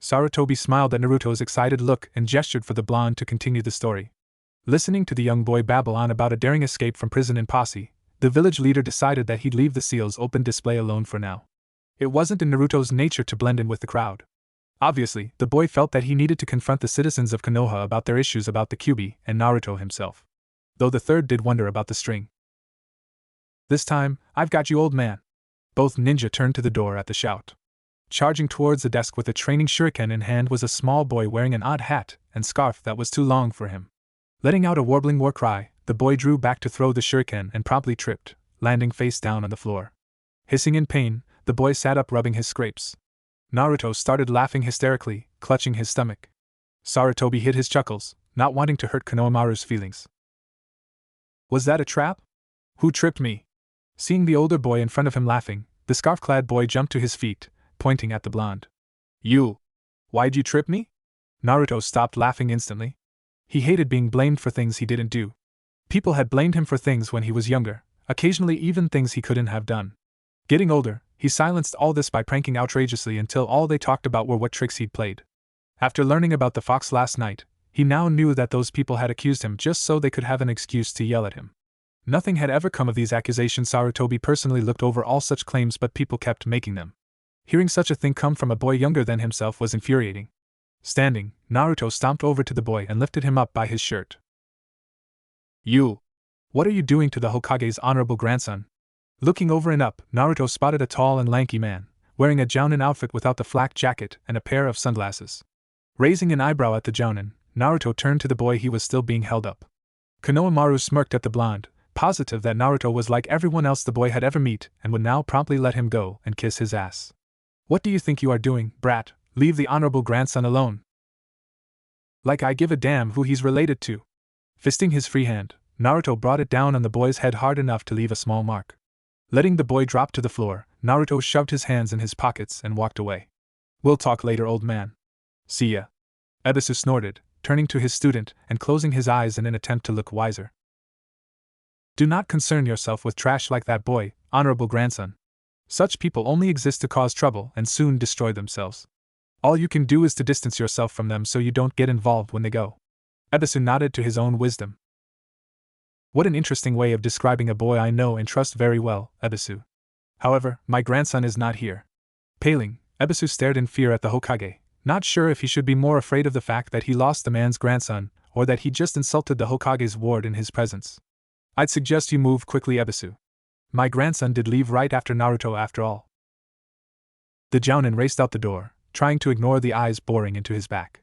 Sarutobi smiled at Naruto's excited look and gestured for the blonde to continue the story. Listening to the young boy babble on about a daring escape from prison in Posse, the village leader decided that he'd leave the seal's open display alone for now. It wasn't in Naruto's nature to blend in with the crowd. Obviously, the boy felt that he needed to confront the citizens of Konoha about their issues about the Kyuubi and Naruto himself. Though the third did wonder about the string. This time, I've got you, old man. Both ninja turned to the door at the shout. Charging towards the desk with a training shuriken in hand was a small boy wearing an odd hat and scarf that was too long for him. Letting out a warbling war cry, the boy drew back to throw the shuriken and promptly tripped, landing face down on the floor. Hissing in pain, the boy sat up, rubbing his scrapes. Naruto started laughing hysterically, clutching his stomach. Sarutobi hid his chuckles, not wanting to hurt Konohamaru's feelings. Was that a trap? Who tripped me? Seeing the older boy in front of him laughing, the scarf-clad boy jumped to his feet, pointing at the blonde. You! Why'd you trip me? Naruto stopped laughing instantly. He hated being blamed for things he didn't do. People had blamed him for things when he was younger, occasionally even things he couldn't have done. Getting older, he silenced all this by pranking outrageously until all they talked about were what tricks he'd played. After learning about the fox last night, he now knew that those people had accused him just so they could have an excuse to yell at him. Nothing had ever come of these accusations. Sarutobi personally looked over all such claims, but people kept making them. Hearing such a thing come from a boy younger than himself was infuriating. Standing, Naruto stomped over to the boy and lifted him up by his shirt. You! What are you doing to the Hokage's honorable grandson? Looking over and up, Naruto spotted a tall and lanky man, wearing a jounin outfit without the flak jacket and a pair of sunglasses. Raising an eyebrow at the jounin, Naruto turned to the boy. He was still being held up. Konohamaru smirked at the blonde, positive that Naruto was like everyone else the boy had ever met and would now promptly let him go and kiss his ass. What do you think you are doing, brat? Leave the honorable grandson alone. Like I give a damn who he's related to. Fisting his free hand, Naruto brought it down on the boy's head hard enough to leave a small mark. Letting the boy drop to the floor, Naruto shoved his hands in his pockets and walked away. We'll talk later, old man. See ya. Ebisu snorted, turning to his student and closing his eyes in an attempt to look wiser. Do not concern yourself with trash like that, boy, honorable grandson. Such people only exist to cause trouble and soon destroy themselves. All you can do is to distance yourself from them so you don't get involved when they go. Ebisu nodded to his own wisdom. What an interesting way of describing a boy I know and trust very well, Ebisu. However, my grandson is not here. Paling, Ebisu stared in fear at the Hokage, not sure if he should be more afraid of the fact that he lost the man's grandson, or that he just insulted the Hokage's ward in his presence. I'd suggest you move quickly, Ebisu. My grandson did leave right after Naruto after all. The Jounin raced out the door, trying to ignore the eyes boring into his back.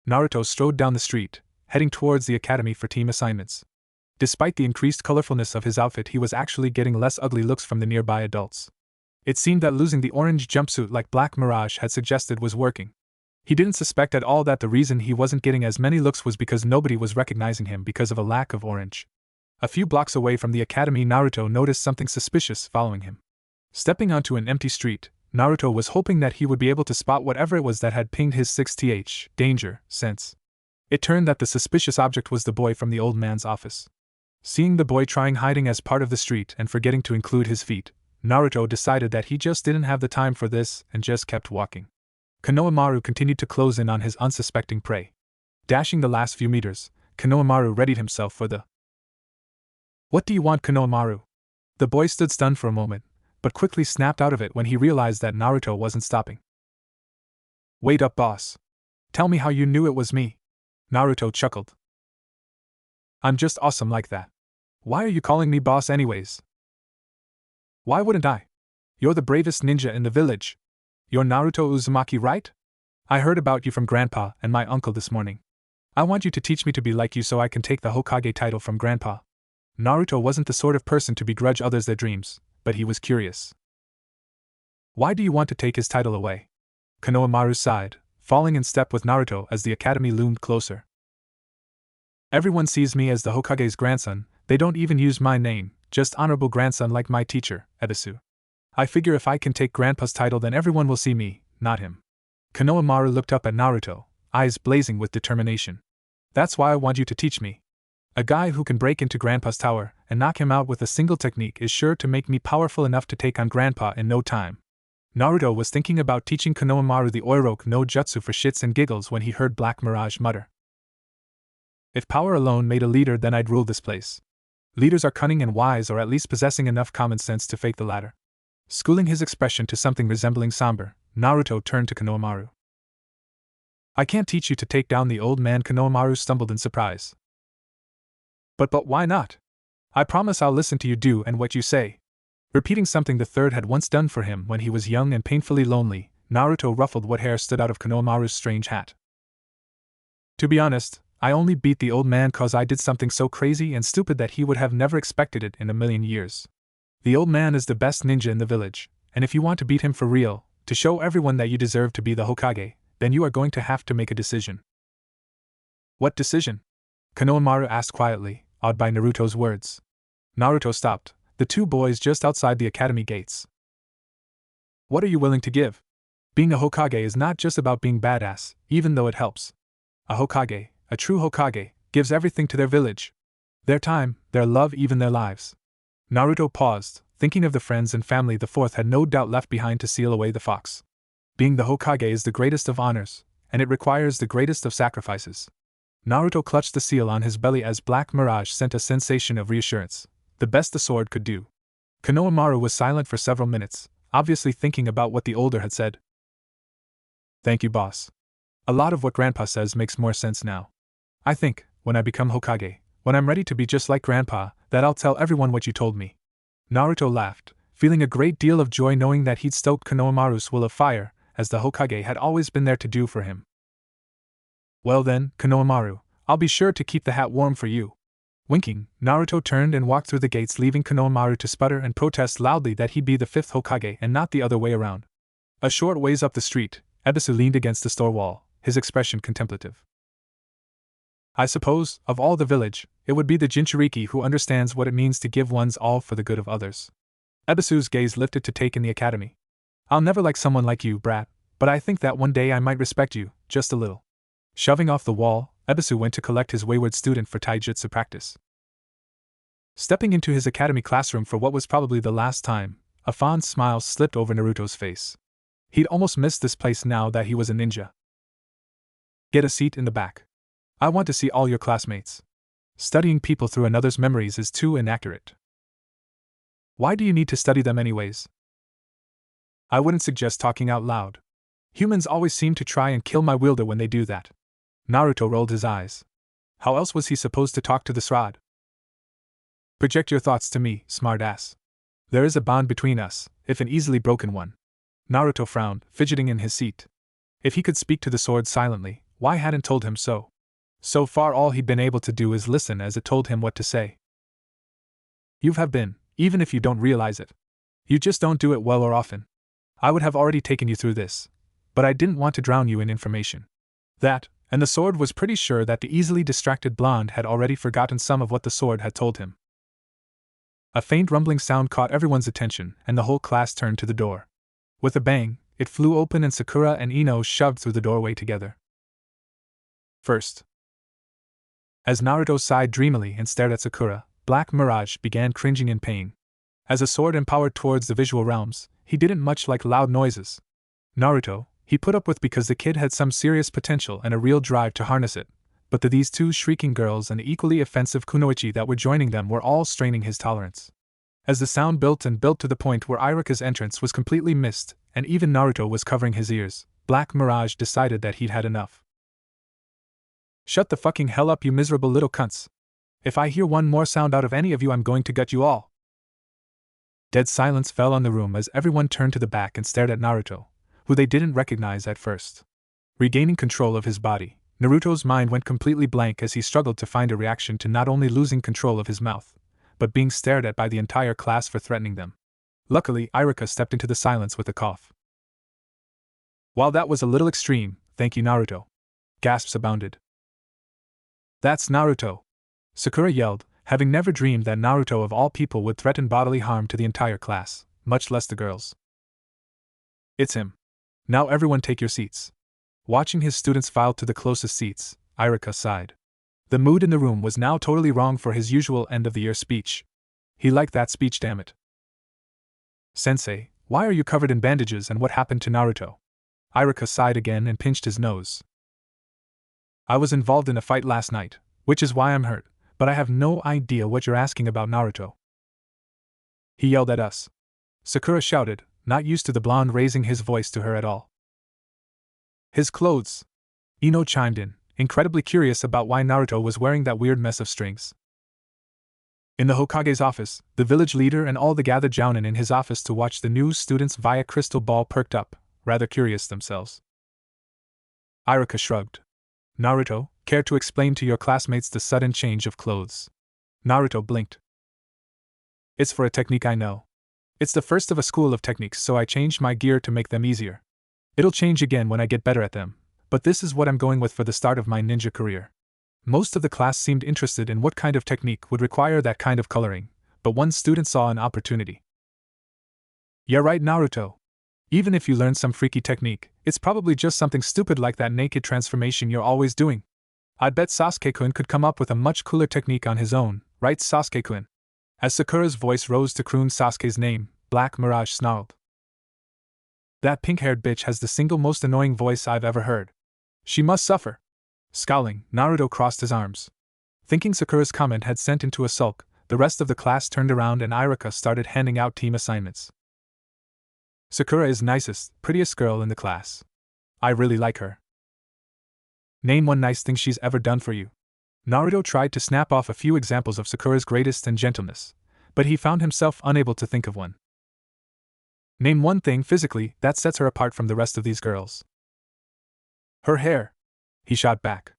Naruto strode down the street, heading towards the academy for team assignments. Despite the increased colorfulness of his outfit, he was actually getting less ugly looks from the nearby adults. It seemed that losing the orange jumpsuit like Black Mirage had suggested was working. He didn't suspect at all that the reason he wasn't getting as many looks was because nobody was recognizing him because of a lack of orange. A few blocks away from the academy, Naruto noticed something suspicious following him. Stepping onto an empty street, Naruto was hoping that he would be able to spot whatever it was that had pinged his 6th danger sense. It turned that the suspicious object was the boy from the old man's office. Seeing the boy trying hiding as part of the street and forgetting to include his feet, Naruto decided that he just didn't have the time for this and just kept walking. Konohamaru continued to close in on his unsuspecting prey. Dashing the last few meters, Konohamaru readied himself for the "What do you want, Konohamaru?" The boy stood stunned for a moment, but quickly snapped out of it when he realized that Naruto wasn't stopping. "Wait up, boss. Tell me how you knew it was me." Naruto chuckled. "I'm just awesome like that. Why are you calling me boss anyways?" "Why wouldn't I? You're the bravest ninja in the village. You're Naruto Uzumaki, right? I heard about you from Grandpa and my uncle this morning. I want you to teach me to be like you so I can take the Hokage title from Grandpa." Naruto wasn't the sort of person to begrudge others their dreams, but he was curious. "Why do you want to take his title away?" Konohamaru sighed, falling in step with Naruto as the academy loomed closer. "Everyone sees me as the Hokage's grandson, they don't even use my name, just honorable grandson like my teacher, Ebisu. I figure if I can take Grandpa's title then everyone will see me, not him." Konohamaru looked up at Naruto, eyes blazing with determination. "That's why I want you to teach me. A guy who can break into Grandpa's tower and knock him out with a single technique is sure to make me powerful enough to take on Grandpa in no time." Naruto was thinking about teaching Konohamaru the Oiroku no Jutsu for shits and giggles when he heard Black Mirage mutter, "If power alone made a leader, then I'd rule this place. Leaders are cunning and wise, or at least possessing enough common sense to fake the latter." Schooling his expression to something resembling somber, Naruto turned to Konohamaru. "I can't teach you to take down the old man." Konohamaru stumbled in surprise. But why not? I promise I'll listen to you do and what you say." Repeating something the third had once done for him when he was young and painfully lonely, Naruto ruffled what hair stood out of Konohamaru's strange hat. "To be honest, I only beat the old man cause I did something so crazy and stupid that he would have never expected it in a million years. The old man is the best ninja in the village, and if you want to beat him for real, to show everyone that you deserve to be the Hokage, then you are going to have to make a decision." "What decision?" Konohamaru asked quietly, awed by Naruto's words. Naruto stopped, the two boys just outside the academy gates. "What are you willing to give? Being a Hokage is not just about being badass, even though it helps. A Hokage, a true Hokage, gives everything to their village. Their time, their love, even their lives." Naruto paused, thinking of the friends and family the fourth had no doubt left behind to seal away the fox. Being the Hokage is the greatest of honors, and it requires the greatest of sacrifices. Naruto clutched the seal on his belly as Black Mirage sent a sensation of reassurance, the best the sword could do. Konohamaru was silent for several minutes, obviously thinking about what the older had said. "Thank you, boss. A lot of what Grandpa says makes more sense now. I think, when I become Hokage, when I'm ready to be just like Grandpa, that I'll tell everyone what you told me." Naruto laughed, feeling a great deal of joy knowing that he'd stoked Konohamaru's will of fire, as the Hokage had always been there to do for him. "Well then, Konohamaru, I'll be sure to keep the hat warm for you." Winking, Naruto turned and walked through the gates, leaving Konohamaru to sputter and protest loudly that he'd be the fifth Hokage and not the other way around. A short ways up the street, Ebisu leaned against the store wall, his expression contemplative. "I suppose, of all the village, it would be the Jinchuriki who understands what it means to give one's all for the good of others." Ebisu's gaze lifted to take in the academy. "I'll never like someone like you, brat, but I think that one day I might respect you, just a little." Shoving off the wall, Ebisu went to collect his wayward student for taijutsu practice. Stepping into his academy classroom for what was probably the last time, A fond smile slipped over Naruto's face. He'd almost missed this place now that he was a ninja. Get a seat in the back. I want to see all your classmates. Studying people through another's memories is too inaccurate. Why do you need to study them anyways? I wouldn't suggest talking out loud. Humans always seem to try and kill my wielder when they do that. Naruto rolled his eyes. How else was he supposed to talk to this rod? Project your thoughts to me, smartass. There is a bond between us, if an easily broken one. Naruto frowned, fidgeting in his seat. If he could speak to the sword silently, why hadn't told him so? So far all he'd been able to do is listen as it told him what to say. You have been, even if you don't realize it. You just don't do it well or often. I would have already taken you through this, but I didn't want to drown you in information. That, and the sword was pretty sure that the easily distracted blonde had already forgotten some of what the sword had told him. A faint rumbling sound caught everyone's attention, and the whole class turned to the door. With a bang, it flew open and Sakura and Ino shoved through the doorway together. First. As Naruto sighed dreamily and stared at Sakura, Black Mirage began cringing in pain. As a sword empowered towards the visual realms, he didn't much like loud noises. Naruto, he put up with because the kid had some serious potential and a real drive to harness it, but these two shrieking girls and the equally offensive kunoichi that were joining them were all straining his tolerance. As the sound built and built to the point where Iruka's entrance was completely missed, and even Naruto was covering his ears, Black Mirage decided that he'd had enough. Shut the fucking hell up, you miserable little cunts. If I hear one more sound out of any of you, I'm going to gut you all. Dead silence fell on the room as everyone turned to the back and stared at Naruto, who they didn't recognize at first. Regaining control of his body, Naruto's mind went completely blank as he struggled to find a reaction to not only losing control of his mouth, but being stared at by the entire class for threatening them. Luckily, Iruka stepped into the silence with a cough. While that was a little extreme, thank you, Naruto. Gasps abounded. That's Naruto! Sakura yelled, having never dreamed that Naruto of all people would threaten bodily harm to the entire class, much less the girls. It's him. Now everyone take your seats. Watching his students file to the closest seats, Iruka sighed. The mood in the room was now totally wrong for his usual end-of-the-year speech. He liked that speech, damn it. Sensei, why are you covered in bandages and what happened to Naruto? Iruka sighed again and pinched his nose. I was involved in a fight last night, which is why I'm hurt, but I have no idea what you're asking about Naruto. He yelled at us. Sakura shouted, not used to the blonde raising his voice to her at all. His clothes. Ino chimed in, incredibly curious about why Naruto was wearing that weird mess of strings. In the Hokage's office, the village leader and all the gathered jounin in his office to watch the new students via crystal ball perked up, rather curious themselves. Iruka shrugged. Naruto, care to explain to your classmates the sudden change of clothes? Naruto blinked. It's for a technique I know. It's the first of a school of techniques, so I changed my gear to make them easier. It'll change again when I get better at them, but this is what I'm going with for the start of my ninja career. Most of the class seemed interested in what kind of technique would require that kind of coloring, but one student saw an opportunity. Yeah, right, Naruto. Even if you learn some freaky technique, it's probably just something stupid like that naked transformation you're always doing. I'd bet Sasuke-kun could come up with a much cooler technique on his own, right, Sasuke-kun? As Sakura's voice rose to croon Sasuke's name, Black Mirage snarled. That pink-haired bitch has the single most annoying voice I've ever heard. She must suffer. Scowling, Naruto crossed his arms. Thinking Sakura's comment had sent into a sulk, the rest of the class turned around and Iruka started handing out team assignments. Sakura is nicest, prettiest girl in the class. I really like her. Name one nice thing she's ever done for you. Naruto tried to snap off a few examples of Sakura's greatness and gentleness, but he found himself unable to think of one. Name one thing physically that sets her apart from the rest of these girls. Her hair. He shot back.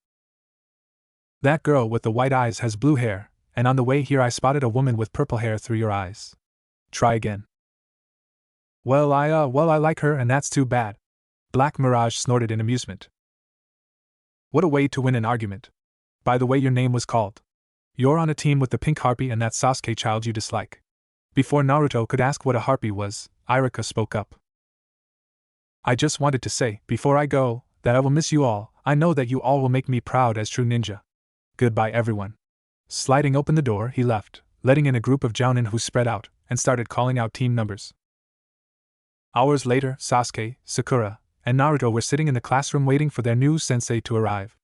That girl with the white eyes has blue hair, and on the way here I spotted a woman with purple hair through your eyes. Try again. Well, I like her and that's too bad. Black Mirage snorted in amusement. What a way to win an argument. By the way your name was called. You're on a team with the pink harpy and that Sasuke child you dislike. Before Naruto could ask what a harpy was, Iruka spoke up. I just wanted to say, before I go, that I will miss you all. I know that you all will make me proud as true ninja. Goodbye, everyone. Sliding open the door, he left, letting in a group of jounin who spread out and started calling out team numbers. Hours later, Sasuke, Sakura, and Naruto were sitting in the classroom waiting for their new sensei to arrive.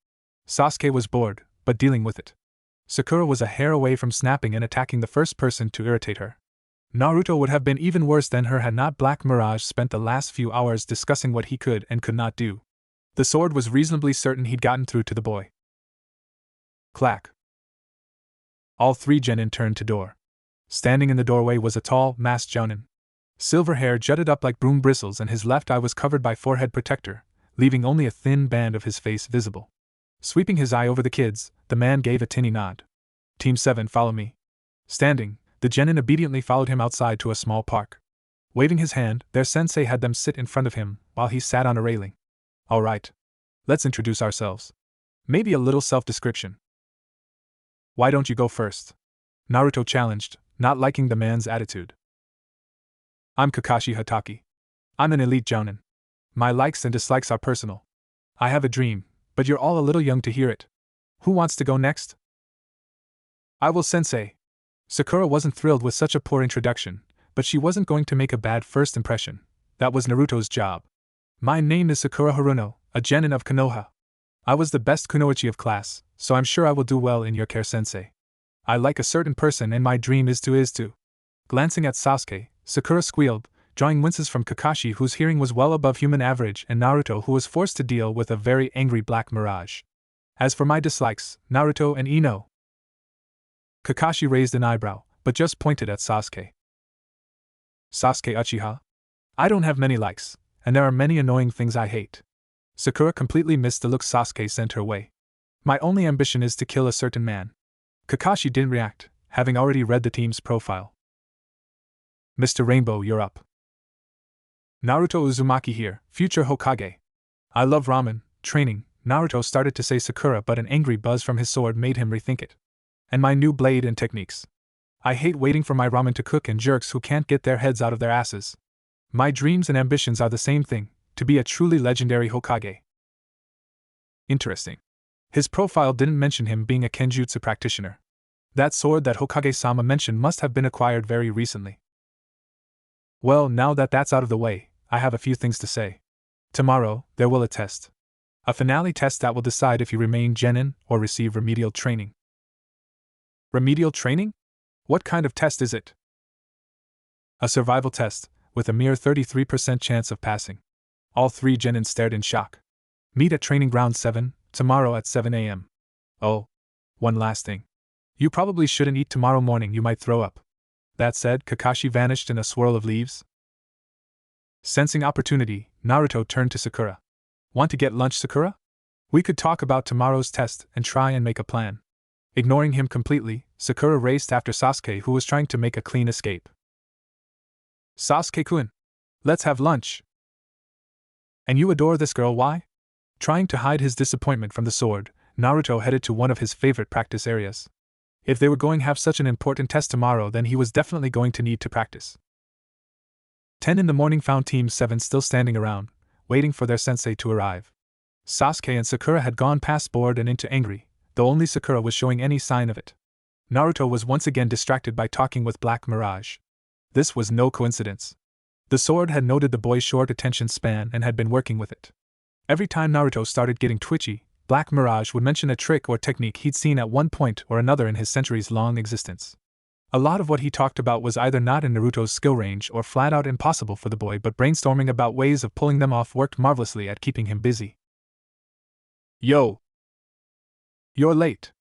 Sasuke was bored, but dealing with it. Sakura was a hair away from snapping and attacking the first person to irritate her. Naruto would have been even worse than her had not Black Mirage spent the last few hours discussing what he could and could not do. The sword was reasonably certain he'd gotten through to the boy. Clack. All three genin turned to door. Standing in the doorway was a tall, masked jounin. Silver hair jutted up like broom bristles and his left eye was covered by forehead protector, leaving only a thin band of his face visible. Sweeping his eye over the kids, the man gave a tinny nod. Team 7, follow me. Standing, the genin obediently followed him outside to a small park. Waving his hand, their sensei had them sit in front of him while he sat on a railing. All right. Let's introduce ourselves. Maybe a little self-description. Why don't you go first? Naruto challenged, not liking the man's attitude. I'm Kakashi Hatake. I'm an elite jounin. My likes and dislikes are personal. I have a dream, but you're all a little young to hear it. Who wants to go next? I will, sensei. Sakura wasn't thrilled with such a poor introduction, but she wasn't going to make a bad first impression. That was Naruto's job. My name is Sakura Haruno, a genin of Konoha. I was the best kunoichi of class, so I'm sure I will do well in your care, sensei. I like a certain person and my dream is to. Glancing at Sasuke, Sakura squealed, drawing winces from Kakashi whose hearing was well above human average and Naruto who was forced to deal with a very angry Black Mirage. As for my dislikes, Naruto and Ino. Kakashi raised an eyebrow, but just pointed at Sasuke. Sasuke Uchiha? I don't have many likes, and there are many annoying things I hate. Sakura completely missed the look Sasuke sent her way. My only ambition is to kill a certain man. Kakashi didn't react, having already read the team's profile. Mr. Rainbow, you're up. Naruto Uzumaki here, future Hokage. I love ramen, training, Naruto started to say Sakura, but an angry buzz from his sword made him rethink it. And my new blade and techniques. I hate waiting for my ramen to cook and jerks who can't get their heads out of their asses. My dreams and ambitions are the same thing, to be a truly legendary Hokage. Interesting. His profile didn't mention him being a Kenjutsu practitioner. That sword that Hokage-sama mentioned must have been acquired very recently. Well, now that that's out of the way, I have a few things to say. Tomorrow, there will a test. A finale test that will decide if you remain genin or receive remedial training. Remedial training? What kind of test is it? A survival test, with a mere 33% chance of passing. All three genin stared in shock. Meet at Training Ground 7, tomorrow at 7 a.m. Oh. One last thing. You probably shouldn't eat tomorrow morning, you might throw up. That said, Kakashi vanished in a swirl of leaves. Sensing opportunity, Naruto turned to Sakura. Want to get lunch, Sakura? We could talk about tomorrow's test and try and make a plan. Ignoring him completely, Sakura raced after Sasuke who was trying to make a clean escape. Sasuke-kun! Let's have lunch! And you adore this girl, why? Trying to hide his disappointment from the sword, Naruto headed to one of his favorite practice areas. If they were going to have such an important test tomorrow, then he was definitely going to need to practice. 10 in the morning found Team 7 still standing around, waiting for their sensei to arrive. Sasuke and Sakura had gone past bored and into angry, though only Sakura was showing any sign of it. Naruto was once again distracted by talking with Black Mirage. This was no coincidence. The sword had noted the boy's short attention span and had been working with it. Every time Naruto started getting twitchy, Black Mirage would mention a trick or technique he'd seen at one point or another in his centuries-long existence. A lot of what he talked about was either not in Naruto's skill range or flat out impossible for the boy, but brainstorming about ways of pulling them off worked marvelously at keeping him busy. Yo! You're late.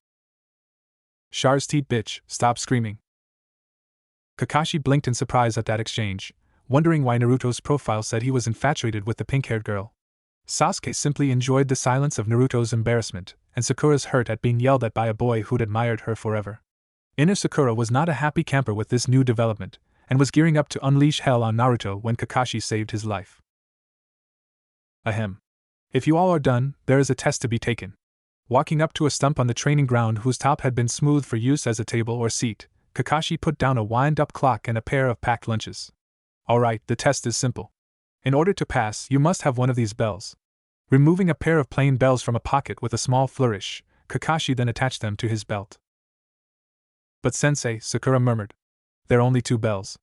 Char's teat bitch, stop screaming. Kakashi blinked in surprise at that exchange, wondering why Naruto's profile said he was infatuated with the pink-haired girl. Sasuke simply enjoyed the silence of Naruto's embarrassment, and Sakura's hurt at being yelled at by a boy who'd admired her forever. Inner Sakura was not a happy camper with this new development, and was gearing up to unleash hell on Naruto when Kakashi saved his life. Ahem. If you all are done, there is a test to be taken. Walking up to a stump on the training ground whose top had been smoothed for use as a table or seat, Kakashi put down a wind-up clock and a pair of packed lunches. Alright, the test is simple. In order to pass, you must have one of these bells. Removing a pair of plain bells from a pocket with a small flourish, Kakashi then attached them to his belt. But sensei, Sakura murmured. There are only 2 bells.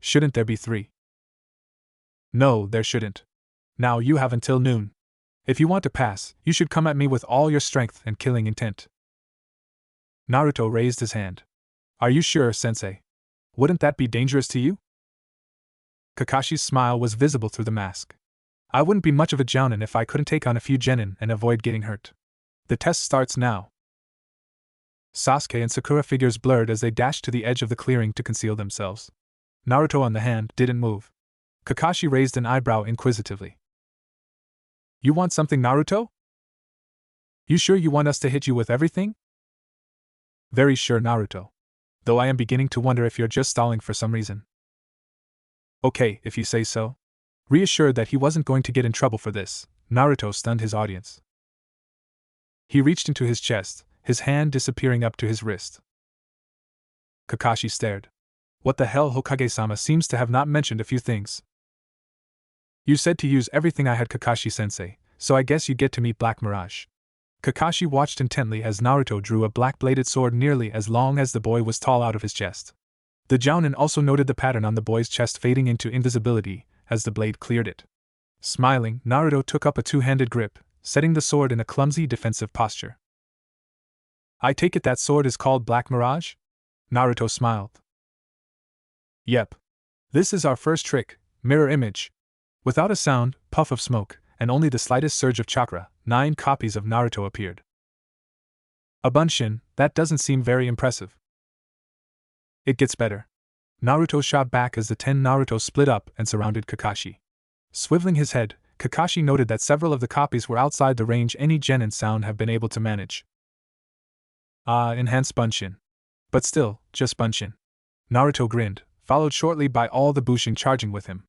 Shouldn't there be 3? No, there shouldn't. Now you have until noon. If you want to pass, you should come at me with all your strength and killing intent. Naruto raised his hand. Are you sure, sensei? Wouldn't that be dangerous to you? Kakashi's smile was visible through the mask. I wouldn't be much of a jounin if I couldn't take on a few genin and avoid getting hurt. The test starts now. Sasuke and Sakura figures blurred as they dashed to the edge of the clearing to conceal themselves. Naruto, on the hand, didn't move. Kakashi raised an eyebrow inquisitively. You want something, Naruto? You sure you want us to hit you with everything? Very sure, Naruto. Though I am beginning to wonder if you're just stalling for some reason. Okay, if you say so. Reassured that he wasn't going to get in trouble for this, Naruto stunned his audience. He reached into his chest, his hand disappearing up to his wrist. Kakashi stared. What the hell, Hokage-sama seems to have not mentioned a few things. You said to use everything I had, Kakashi-sensei, so I guess you get to meet Black Mirage. Kakashi watched intently as Naruto drew a black-bladed sword nearly as long as the boy was tall out of his chest. The jounin also noted the pattern on the boy's chest fading into invisibility as the blade cleared it. Smiling, Naruto took up a two-handed grip, setting the sword in a clumsy defensive posture. I take it that sword is called Black Mirage? Naruto smiled. Yep. This is our first trick, mirror image. Without a sound, puff of smoke, and only the slightest surge of chakra, 9 copies of Naruto appeared. A bunshin, that doesn't seem very impressive. It gets better. Naruto shot back as the 10 Naruto split up and surrounded Kakashi. Swiveling his head, Kakashi noted that several of the copies were outside the range any genin sound have been able to manage. Enhanced bunshin. But still, just bunshin. Naruto grinned, followed shortly by all the bushin charging with him.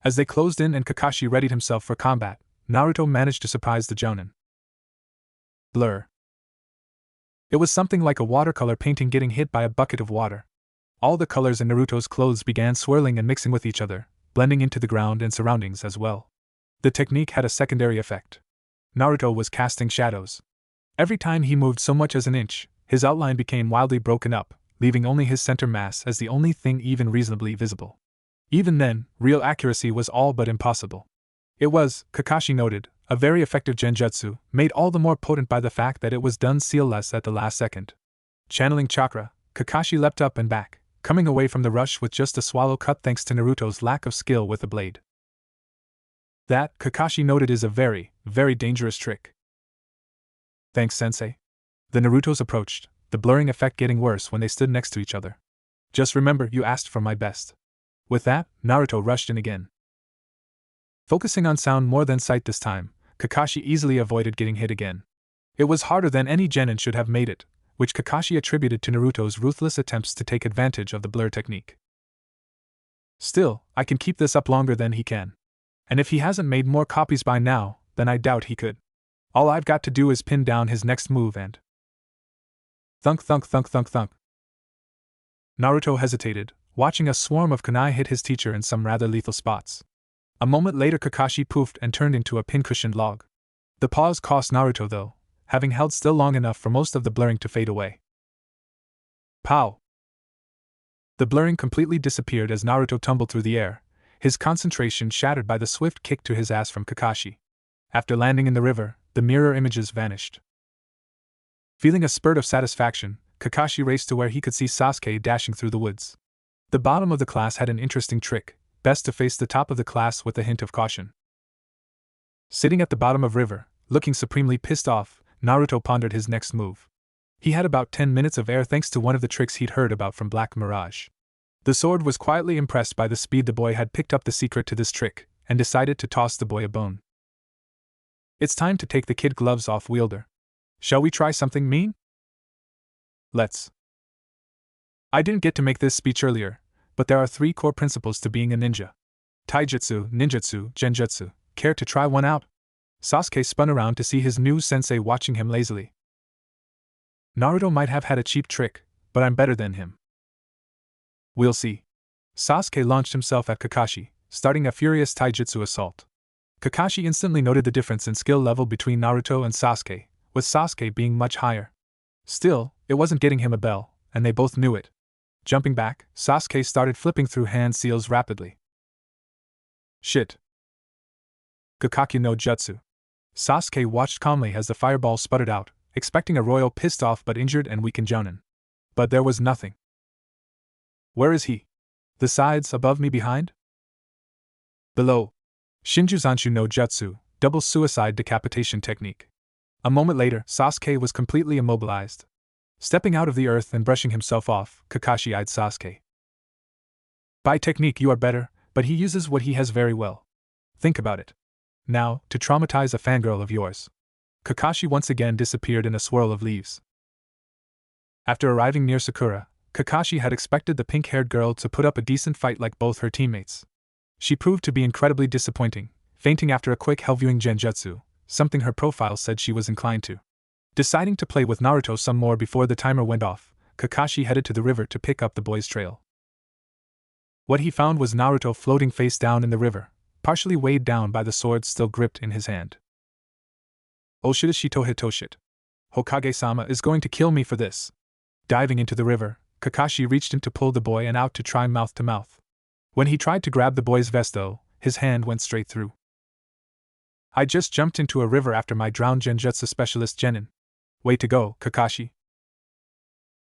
As they closed in and Kakashi readied himself for combat, Naruto managed to surprise the jounin. Blur. It was something like a watercolor painting getting hit by a bucket of water. All the colors in Naruto's clothes began swirling and mixing with each other, blending into the ground and surroundings as well. The technique had a secondary effect. Naruto was casting shadows. Every time he moved so much as an inch, his outline became wildly broken up, leaving only his center mass as the only thing even reasonably visible. Even then, real accuracy was all but impossible. It was, Kakashi noted, a very effective genjutsu, made all the more potent by the fact that it was done seamless at the last second. Channeling chakra, Kakashi leapt up and back, coming away from the rush with just a swallow cut thanks to Naruto's lack of skill with the blade. That, Kakashi noted, is a very, very dangerous trick. Thanks, sensei. The Narutos approached, the blurring effect getting worse when they stood next to each other. Just remember, you asked for my best. With that, Naruto rushed in again. Focusing on sound more than sight this time, Kakashi easily avoided getting hit again. It was harder than any genin should have made it, which Kakashi attributed to Naruto's ruthless attempts to take advantage of the blur technique. Still, I can keep this up longer than he can. And if he hasn't made more copies by now, then I doubt he could. All I've got to do is pin down his next move and... Thunk thunk thunk thunk thunk. Naruto hesitated, watching a swarm of kunai hit his teacher in some rather lethal spots. A moment later Kakashi poofed and turned into a pincushioned log. The pause cost Naruto though, having held still long enough for most of the blurring to fade away. Pow! The blurring completely disappeared as Naruto tumbled through the air, his concentration shattered by the swift kick to his ass from Kakashi. After landing in the river, the mirror images vanished. Feeling a spurt of satisfaction, Kakashi raced to where he could see Sasuke dashing through the woods. The bottom of the class had an interesting trick, best to face the top of the class with a hint of caution. Sitting at the bottom of river, looking supremely pissed off, Naruto pondered his next move. He had about 10 minutes of air thanks to one of the tricks he'd heard about from Black Mirage. The sword was quietly impressed by the speed the boy had picked up the secret to this trick, and decided to toss the boy a bone. It's time to take the kid gloves off, wielder. Shall we try something mean? Let's. I didn't get to make this speech earlier, but there are 3 core principles to being a ninja. Taijutsu, ninjutsu, genjutsu. Care to try one out? Sasuke spun around to see his new sensei watching him lazily. Naruto might have had a cheap trick, but I'm better than him. We'll see. Sasuke launched himself at Kakashi, starting a furious taijutsu assault. Kakashi instantly noted the difference in skill level between Naruto and Sasuke, with Sasuke being much higher. Still, it wasn't getting him a bell, and they both knew it. Jumping back, Sasuke started flipping through hand seals rapidly. Shit, Gakakyu no Jutsu. Sasuke watched calmly as the fireball sputtered out, expecting a royal pissed off but injured and weakened Jounin. But there was nothing. Where is he? The sides, above me, behind? Below. Shinjuzanshu no Jutsu, double suicide decapitation technique. A moment later, Sasuke was completely immobilized. Stepping out of the earth and brushing himself off, Kakashi eyed Sasuke. By technique you are better, but he uses what he has very well. Think about it. Now, to traumatize a fangirl of yours. Kakashi once again disappeared in a swirl of leaves. After arriving near Sakura, Kakashi had expected the pink-haired girl to put up a decent fight like both her teammates. She proved to be incredibly disappointing, fainting after a quick hell-viewing genjutsu, something her profile said she was inclined to. Deciding to play with Naruto some more before the timer went off, Kakashi headed to the river to pick up the boy's trail. What he found was Naruto floating face down in the river, partially weighed down by the sword still gripped in his hand. Oshidashito Hitoshit. Hokage-sama is going to kill me for this. Diving into the river, Kakashi reached in to pull the boy and out to try mouth to mouth. When he tried to grab the boy's vest though, his hand went straight through. I just jumped into a river after my drowned genjutsu specialist Genin. Way to go, Kakashi.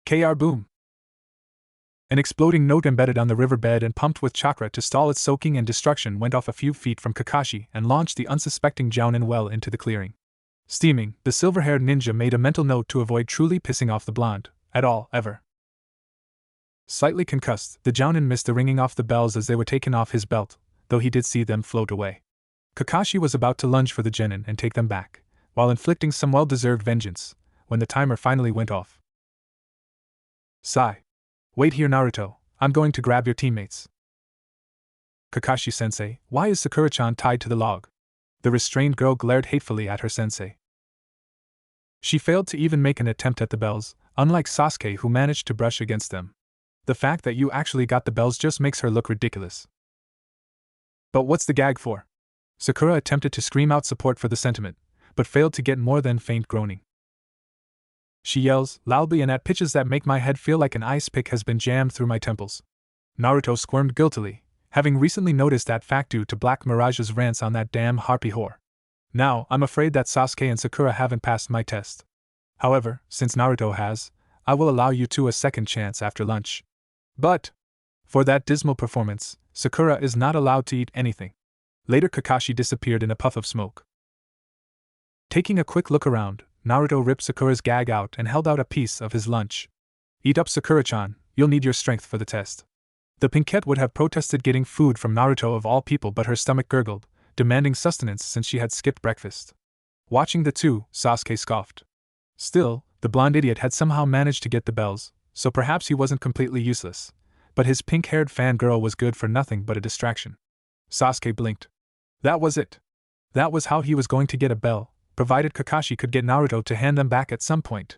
KR boom. An exploding note embedded on the riverbed and pumped with chakra to stall its soaking and destruction went off a few feet from Kakashi and launched the unsuspecting Jounin well into the clearing. Steaming, the silver-haired ninja made a mental note to avoid truly pissing off the blonde, at all, ever. Slightly concussed, the Jounin missed the ringing off the bells as they were taken off his belt, though he did see them float away. Kakashi was about to lunge for the genin and take them back, while inflicting some well-deserved vengeance, when the timer finally went off. Sigh. Wait here, Naruto, I'm going to grab your teammates. Kakashi-sensei, why is Sakura-chan tied to the log? The restrained girl glared hatefully at her sensei. She failed to even make an attempt at the bells, unlike Sasuke who managed to brush against them. The fact that you actually got the bells just makes her look ridiculous. But what's the gag for? Sakura attempted to scream out support for the sentiment, but failed to get more than faint groaning. She yells, loudly and at pitches that make my head feel like an ice pick has been jammed through my temples. Naruto squirmed guiltily, having recently noticed that fact due to Black Mirage's rants on that damn harpy whore. Now, I'm afraid that Sasuke and Sakura haven't passed my test. However, since Naruto has, I will allow you two a second chance after lunch. But, for that dismal performance, Sakura is not allowed to eat anything. Later Kakashi disappeared in a puff of smoke. Taking a quick look around, Naruto ripped Sakura's gag out and held out a piece of his lunch. Eat up, Sakura-chan, you'll need your strength for the test. The pinkette would have protested getting food from Naruto of all people, but her stomach gurgled, demanding sustenance since she had skipped breakfast. Watching the two, Sasuke scoffed. Still, the blonde idiot had somehow managed to get the bells, so perhaps he wasn't completely useless. But his pink-haired fangirl was good for nothing but a distraction. Sasuke blinked. That was it. That was how he was going to get a bell, provided Kakashi could get Naruto to hand them back at some point.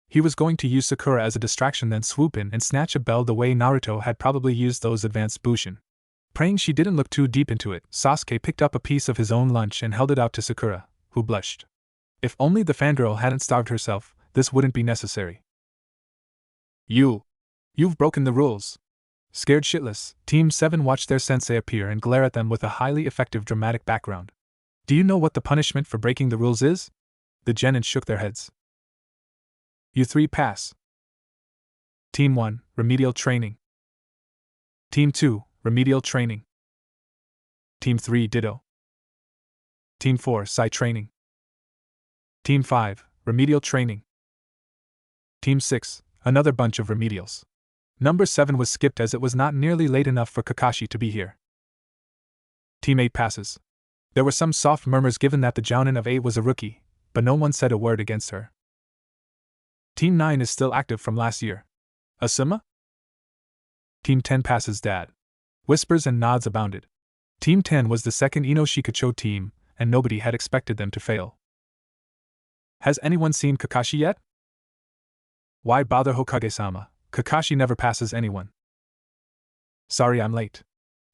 He was going to use Sakura as a distraction, then swoop in and snatch a bell the way Naruto had probably used those advanced Bushin. Praying she didn't look too deep into it, Sasuke picked up a piece of his own lunch and held it out to Sakura, who blushed. If only the fangirl hadn't starved herself, this wouldn't be necessary. You've broken the rules. Scared shitless, Team 7 watched their sensei appear and glare at them with a highly effective dramatic background. Do you know what the punishment for breaking the rules is? The genin shook their heads. You three pass. Team 1, remedial training. Team 2, remedial training. Team 3, ditto. Team 4, psi training. Team 5, remedial training. Team 6, another bunch of remedials. Number 7 was skipped as it was not nearly late enough for Kakashi to be here. Team 8 passes. There were some soft murmurs given that the Jounin of 8 was a rookie, but no one said a word against her. Team 9 is still active from last year. Asuma? Team 10 passes, Dad. Whispers and nods abounded. Team 10 was the second Ino Shikacho team, and nobody had expected them to fail. Has anyone seen Kakashi yet? Why bother, Hokage-sama? Kakashi never passes anyone. Sorry I'm late.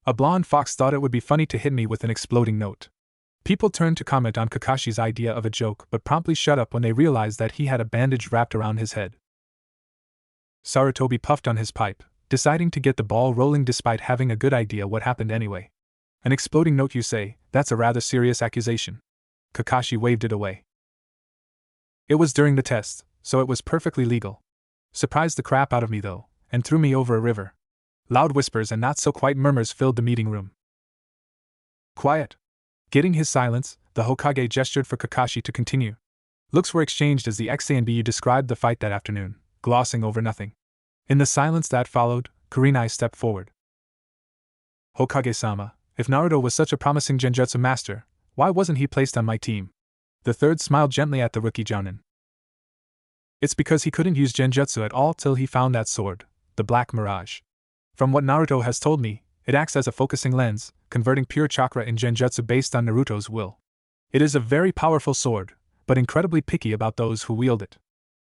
A blonde fox thought it would be funny to hit me with an exploding note. People turned to comment on Kakashi's idea of a joke but promptly shut up when they realized that he had a bandage wrapped around his head. Sarutobi puffed on his pipe, deciding to get the ball rolling despite having a good idea what happened anyway. An exploding note, you say? That's a rather serious accusation. Kakashi waved it away. It was during the test, so it was perfectly legal. Surprised the crap out of me though, and threw me over a river. Loud whispers and not-so-quiet murmurs filled the meeting room. Quiet. Getting his silence, the Hokage gestured for Kakashi to continue. Looks were exchanged as the XANBU described the fight that afternoon, glossing over nothing. In the silence that followed, Kurenai stepped forward. Hokage-sama, if Naruto was such a promising genjutsu master, why wasn't he placed on my team? The third smiled gently at the rookie Jounin. It's because he couldn't use genjutsu at all till he found that sword, the Black Mirage. From what Naruto has told me, it acts as a focusing lens, converting pure chakra in genjutsu based on Naruto's will. It is a very powerful sword, but incredibly picky about those who wield it.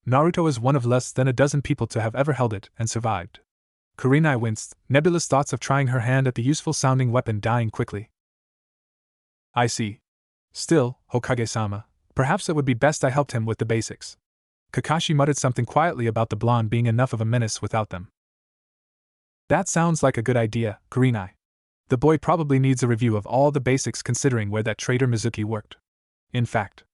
Naruto is one of less than a dozen people to have ever held it and survived. Kurenai winced, nebulous thoughts of trying her hand at the useful-sounding weapon dying quickly. I see. Still, Hokage-sama, perhaps it would be best I helped him with the basics. Kakashi muttered something quietly about the blonde being enough of a menace without them. That sounds like a good idea, Kurenai. The boy probably needs a review of all the basics considering where that traitor Mizuki worked. In fact,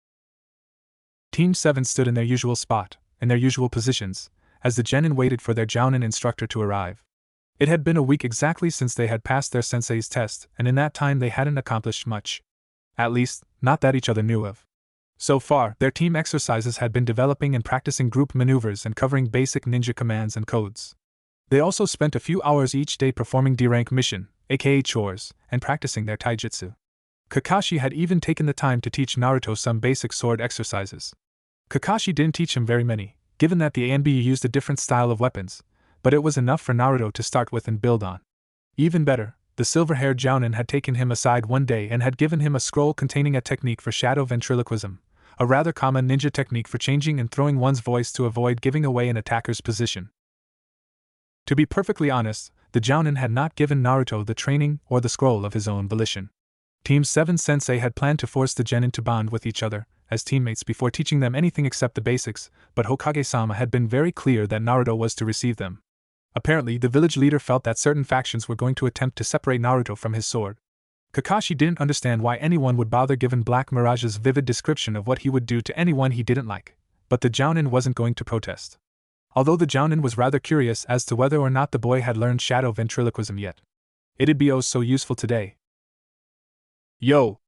Team 7 stood in their usual spot, in their usual positions, as the genin waited for their Jounin instructor to arrive. It had been a week exactly since they had passed their sensei's test, and in that time they hadn't accomplished much. At least, not that each other knew of. So far, their team exercises had been developing and practicing group maneuvers and covering basic ninja commands and codes. They also spent a few hours each day performing D-rank mission, aka chores, and practicing their taijutsu. Kakashi had even taken the time to teach Naruto some basic sword exercises. Kakashi didn't teach him very many, given that the ANBU used a different style of weapons, but it was enough for Naruto to start with and build on. Even better, the silver-haired Jounin had taken him aside one day and had given him a scroll containing a technique for shadow ventriloquism, a rather common ninja technique for changing and throwing one's voice to avoid giving away an attacker's position. To be perfectly honest, the Jounin had not given Naruto the training or the scroll of his own volition. Team 7 sensei had planned to force the genin to bond with each other as teammates before teaching them anything except the basics, but Hokage-sama had been very clear that Naruto was to receive them. Apparently, the village leader felt that certain factions were going to attempt to separate Naruto from his sword. Kakashi didn't understand why anyone would bother given Black Mirage's vivid description of what he would do to anyone he didn't like, but the Jounin wasn't going to protest. Although the Jounin was rather curious as to whether or not the boy had learned shadow ventriloquism yet. It'd be oh so useful today. Yo!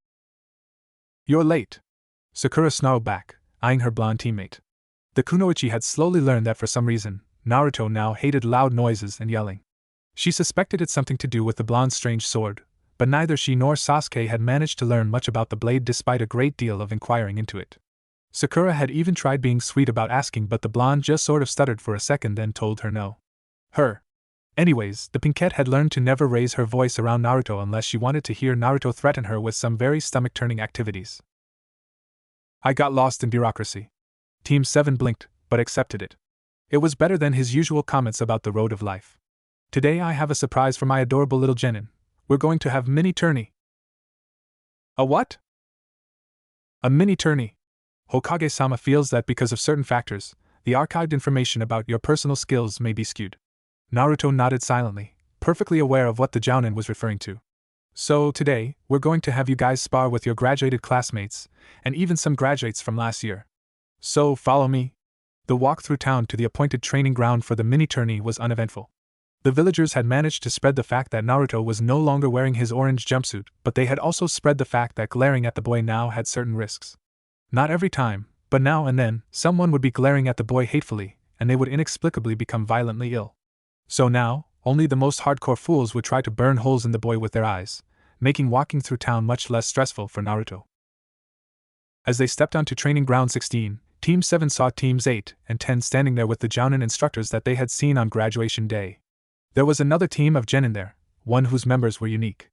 You're late. Sakura snarled back, eyeing her blonde teammate. The kunoichi had slowly learned that for some reason, Naruto now hated loud noises and yelling. She suspected it something to do with the blonde's strange sword, but neither she nor Sasuke had managed to learn much about the blade despite a great deal of inquiring into it. Sakura had even tried being sweet about asking, but the blonde just sort of stuttered for a second then told her no. Anyways, the pinkette had learned to never raise her voice around Naruto unless she wanted to hear Naruto threaten her with some very stomach-turning activities. I got lost in bureaucracy. Team 7 blinked, but accepted it. It was better than his usual comments about the road of life. Today I have a surprise for my adorable little genin. We're going to have mini tourney. A what? A mini tourney. Hokage-sama feels that because of certain factors, the archived information about your personal skills may be skewed. Naruto nodded silently, perfectly aware of what the Jounin was referring to. So today, we're going to have you guys spar with your graduated classmates, and even some graduates from last year. So follow me. The walk through town to the appointed training ground for the mini tourney was uneventful. The villagers had managed to spread the fact that Naruto was no longer wearing his orange jumpsuit, but they had also spread the fact that glaring at the boy now had certain risks. Not every time, but now and then, someone would be glaring at the boy hatefully, and they would inexplicably become violently ill. So now, only the most hardcore fools would try to burn holes in the boy with their eyes, making walking through town much less stressful for Naruto. As they stepped onto Training Ground 16, Team 7 saw Teams 8 and 10 standing there with the Jounin instructors that they had seen on graduation day. There was another team of genin there, one whose members were unique.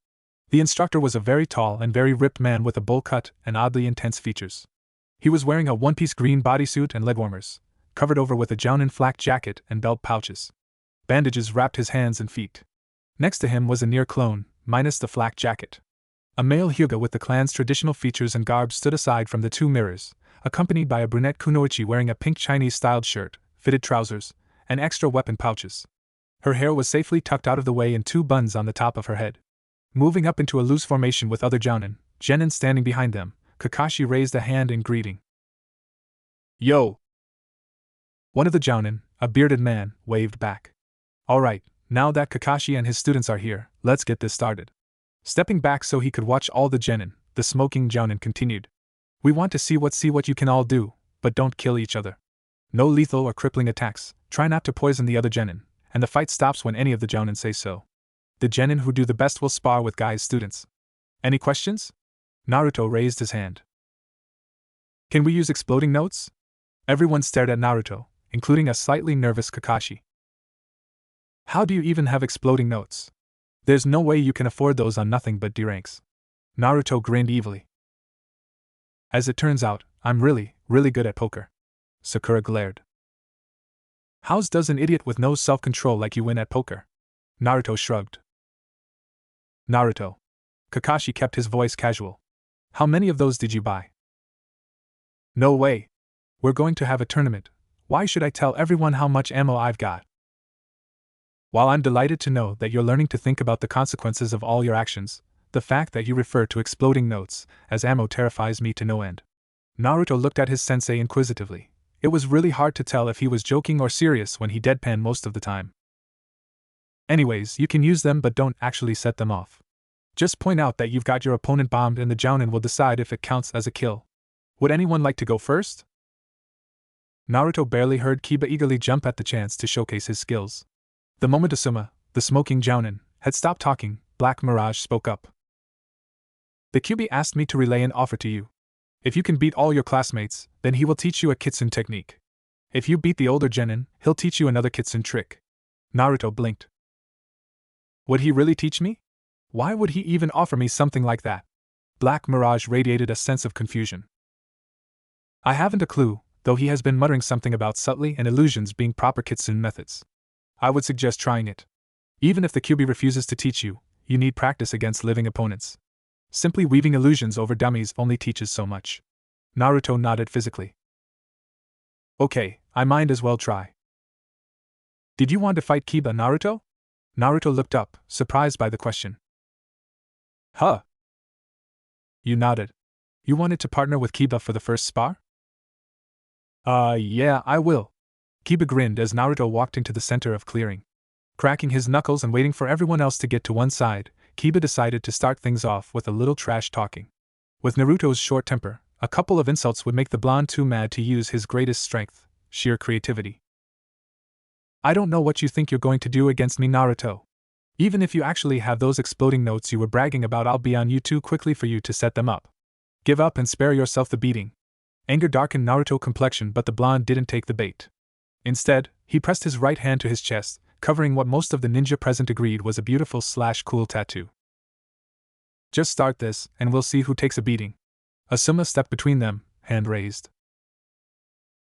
The instructor was a very tall and very ripped man with a bowl cut and oddly intense features. He was wearing a one-piece green bodysuit and leg warmers, covered over with a Jounin flak jacket and belt pouches. Bandages wrapped his hands and feet. Next to him was a near clone, minus the flak jacket. A male Hyuga with the clan's traditional features and garb stood aside from the two mirrors, accompanied by a brunette kunoichi wearing a pink Chinese-styled shirt, fitted trousers, and extra weapon pouches. Her hair was safely tucked out of the way in two buns on the top of her head. Moving up into a loose formation with other Genin standing behind them, Kakashi raised a hand in greeting. Yo! One of the Jounin, a bearded man, waved back. Alright, now that Kakashi and his students are here, let's get this started. Stepping back so he could watch all the Genin, the smoking Jounin continued. We want to see what you can all do, but don't kill each other. No lethal or crippling attacks, try not to poison the other Genin, and the fight stops when any of the Jounin say so. The Genin who do the best will spar with Guy's students. Any questions? Naruto raised his hand. Can we use exploding notes? Everyone stared at Naruto, including a slightly nervous Kakashi. How do you even have exploding notes? There's no way you can afford those on nothing but D ranks. Naruto grinned evilly. As it turns out, I'm really good at poker. Sakura glared. How's does an idiot with no self-control like you win at poker? Naruto shrugged. Naruto. Kakashi kept his voice casual. How many of those did you buy? No way. We're going to have a tournament. Why should I tell everyone how much ammo I've got? While I'm delighted to know that you're learning to think about the consequences of all your actions, the fact that you refer to exploding notes as ammo terrifies me to no end. Naruto looked at his sensei inquisitively. It was really hard to tell if he was joking or serious when he deadpanned most of the time. Anyways, you can use them but don't actually set them off. Just point out that you've got your opponent bombed and the Jounin will decide if it counts as a kill. Would anyone like to go first? Naruto barely heard Kiba eagerly jump at the chance to showcase his skills. The moment Asuma, the smoking Jounin, had stopped talking, Black Mirage spoke up. The Kyuubi asked me to relay an offer to you. If you can beat all your classmates, then he will teach you a Kitsune technique. If you beat the older Genin, he'll teach you another Kitsune trick. Naruto blinked. Would he really teach me? Why would he even offer me something like that? Black Mirage radiated a sense of confusion. I haven't a clue, though he has been muttering something about subtly and illusions being proper Kitsune methods. I would suggest trying it. Even if the Kyuubi refuses to teach you, you need practice against living opponents. Simply weaving illusions over dummies only teaches so much. Naruto nodded physically. Okay, I might as well try. Did you want to fight Kiba, Naruto? Naruto looked up, surprised by the question. Huh? You nodded. You wanted to partner with Kiba for the first spar? Yeah, I will. Kiba grinned as Naruto walked into the center of clearing. Cracking his knuckles and waiting for everyone else to get to one side, Kiba decided to start things off with a little trash talking. With Naruto's short temper, a couple of insults would make the blonde too mad to use his greatest strength, sheer creativity. I don't know what you think you're going to do against me, Naruto. Even if you actually have those exploding notes you were bragging about, I'll be on you too quickly for you to set them up. Give up and spare yourself the beating. Anger darkened Naruto's complexion, but the blonde didn't take the bait. Instead, he pressed his right hand to his chest, covering what most of the ninja present agreed was a beautiful/cool tattoo. Just start this, and we'll see who takes a beating. Asuma stepped between them, hand raised.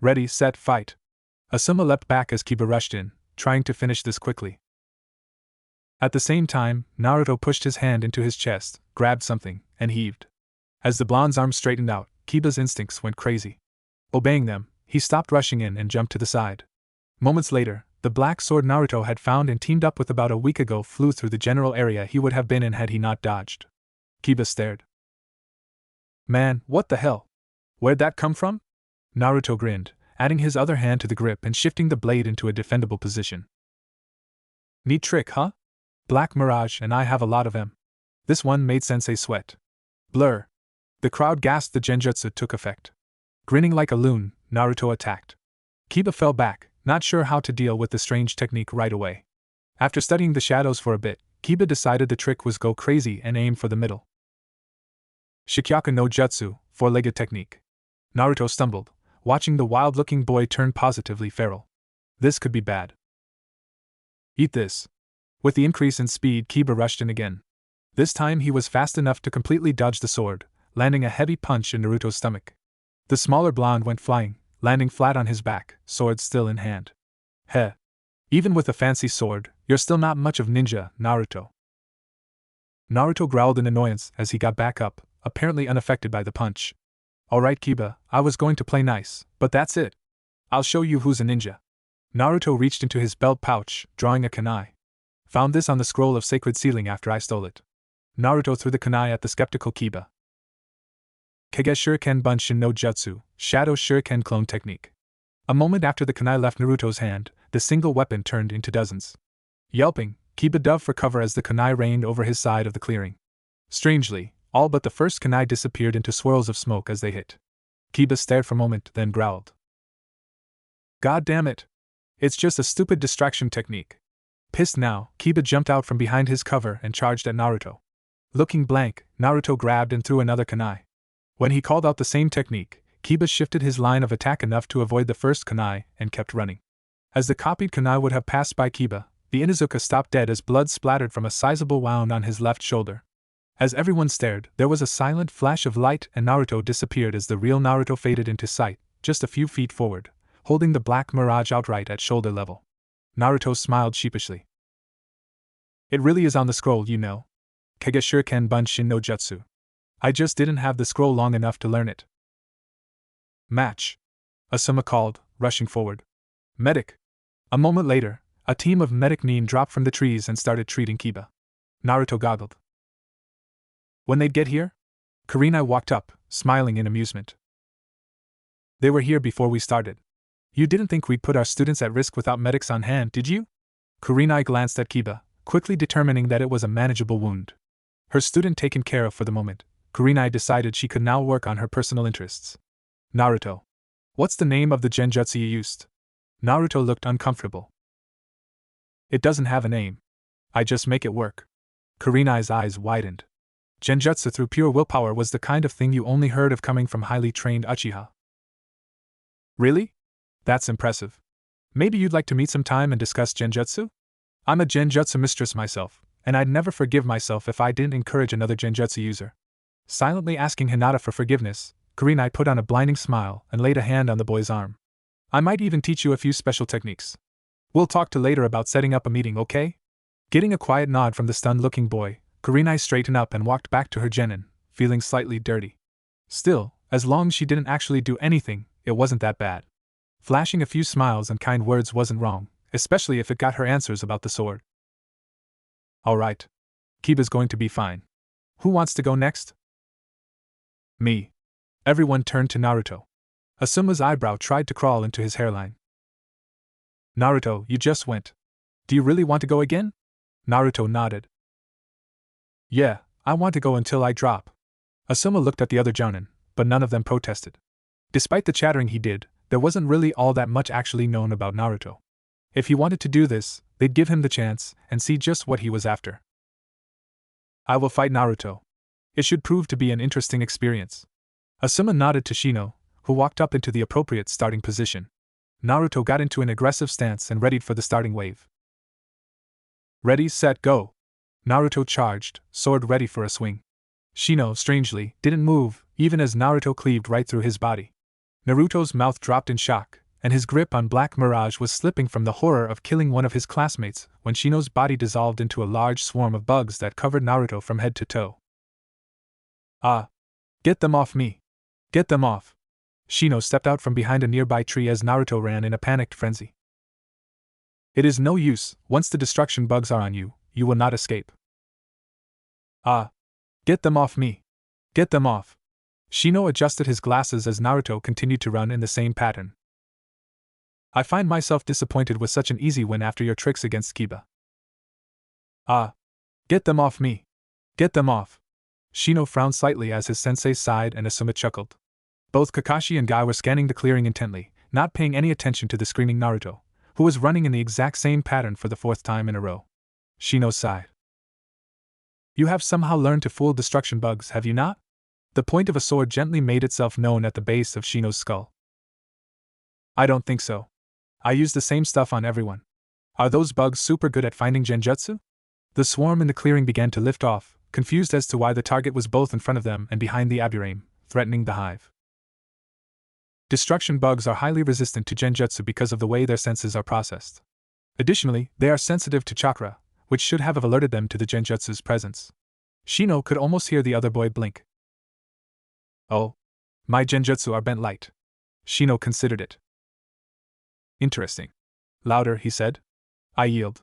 Ready, set, fight. Asuma leapt back as Kiba rushed in, trying to finish this quickly. At the same time, Naruto pushed his hand into his chest, grabbed something, and heaved. As the blonde's arm straightened out, Kiba's instincts went crazy. Obeying them, he stopped rushing in and jumped to the side. Moments later, the black sword Naruto had found and teamed up with about a week ago flew through the general area he would have been in had he not dodged. Kiba stared. Man, what the hell? Where'd that come from? Naruto grinned, adding his other hand to the grip and shifting the blade into a defendable position. Neat trick, huh? Black Mirage and I have a lot of them. This one made Sensei sweat. Blur. The crowd gasped. The genjutsu took effect. Grinning like a loon, Naruto attacked. Kiba fell back, not sure how to deal with the strange technique right away. After studying the shadows for a bit, Kiba decided the trick was go crazy and aim for the middle. Shikyaku no Jutsu, four-legged technique. Naruto stumbled, watching the wild-looking boy turn positively feral. This could be bad. Eat this. With the increase in speed, Kiba rushed in again. This time he was fast enough to completely dodge the sword, landing a heavy punch in Naruto's stomach. The smaller blonde went flying, landing flat on his back, sword still in hand. Heh. Even with a fancy sword, you're still not much of ninja, Naruto. Naruto growled in annoyance as he got back up, apparently unaffected by the punch. Alright Kiba, I was going to play nice, but that's it. I'll show you who's a ninja. Naruto reached into his belt pouch, drawing a kunai. Found this on the scroll of sacred sealing after I stole it. Naruto threw the kunai at the skeptical Kiba. Kage Shuriken Bunshin no Jutsu, Shadow Shuriken Clone Technique. A moment after the kunai left Naruto's hand, the single weapon turned into dozens. Yelping, Kiba dove for cover as the kunai rained over his side of the clearing. Strangely, all but the first kunai disappeared into swirls of smoke as they hit. Kiba stared for a moment, then growled. God damn it! It's just a stupid distraction technique. Pissed now, Kiba jumped out from behind his cover and charged at Naruto. Looking blank, Naruto grabbed and threw another kunai. When he called out the same technique, Kiba shifted his line of attack enough to avoid the first kunai and kept running. As the copied kunai would have passed by Kiba, the Inuzuka stopped dead as blood splattered from a sizable wound on his left shoulder. As everyone stared, there was a silent flash of light and Naruto disappeared as the real Naruto faded into sight, just a few feet forward, holding the black mirage outright at shoulder level. Naruto smiled sheepishly. It really is on the scroll, you know. Kage Shuriken Bunshin no Jutsu. I just didn't have the scroll long enough to learn it. Match. Asuma called, rushing forward. Medic. A moment later, a team of medic nin dropped from the trees and started treating Kiba. Naruto goggled. When they'd get here? Kurenai walked up, smiling in amusement. They were here before we started. You didn't think we'd put our students at risk without medics on hand, did you? Kurenai glanced at Kiba, quickly determining that it was a manageable wound. Her student taken care of for the moment, Kurenai decided she could now work on her personal interests. Naruto. What's the name of the genjutsu you used? Naruto looked uncomfortable. It doesn't have a name. I just make it work. Kurenai's eyes widened. Genjutsu through pure willpower was the kind of thing you only heard of coming from highly trained Uchiha. Really? That's impressive. Maybe you'd like to meet sometime and discuss genjutsu? I'm a genjutsu mistress myself, and I'd never forgive myself if I didn't encourage another genjutsu user. Silently asking Hinata for forgiveness, Kurenai put on a blinding smile and laid a hand on the boy's arm. I might even teach you a few special techniques. We'll talk to later about setting up a meeting, okay? Getting a quiet nod from the stunned-looking boy, Kurenai straightened up and walked back to her genin, feeling slightly dirty. Still, as long as she didn't actually do anything, it wasn't that bad. Flashing a few smiles and kind words wasn't wrong, especially if it got her answers about the sword. Alright. Kiba's going to be fine. Who wants to go next? Me. Everyone turned to Naruto. Asuma's eyebrow tried to crawl into his hairline. Naruto, you just went. Do you really want to go again? Naruto nodded. Yeah, I want to go until I drop. Asuma looked at the other jounin, but none of them protested. Despite the chattering he did, there wasn't really all that much actually known about Naruto. If he wanted to do this, they'd give him the chance and see just what he was after. I will fight Naruto. It should prove to be an interesting experience. Asuma nodded to Shino, who walked up into the appropriate starting position. Naruto got into an aggressive stance and readied for the starting wave. Ready, set, go. Naruto charged, sword ready for a swing. Shino, strangely, didn't move, even as Naruto cleaved right through his body. Naruto's mouth dropped in shock, and his grip on Black Mirage was slipping from the horror of killing one of his classmates when Shino's body dissolved into a large swarm of bugs that covered Naruto from head to toe. Ah! Get them off me! Get them off! Shino stepped out from behind a nearby tree as Naruto ran in a panicked frenzy. It is no use, once the destruction bugs are on you, you will not escape. Ah! Get them off me! Get them off! Shino adjusted his glasses as Naruto continued to run in the same pattern. I find myself disappointed with such an easy win after your tricks against Kiba. Ah! Get them off me! Get them off! Shino frowned slightly as his sensei sighed and Asuma chuckled. Both Kakashi and Guy were scanning the clearing intently, not paying any attention to the screaming Naruto, who was running in the exact same pattern for the fourth time in a row. Shino sighed. You have somehow learned to fool destruction bugs, have you not? The point of a sword gently made itself known at the base of Shino's skull. I don't think so. I use the same stuff on everyone. Are those bugs super good at finding genjutsu? The swarm in the clearing began to lift off, confused as to why the target was both in front of them and behind the aburame, threatening the hive. Destruction bugs are highly resistant to genjutsu because of the way their senses are processed. Additionally, they are sensitive to chakra, which should have alerted them to the genjutsu's presence. Shino could almost hear the other boy blink. Oh. My genjutsu are bent light. Shino considered it. Interesting. Louder, he said. I yield.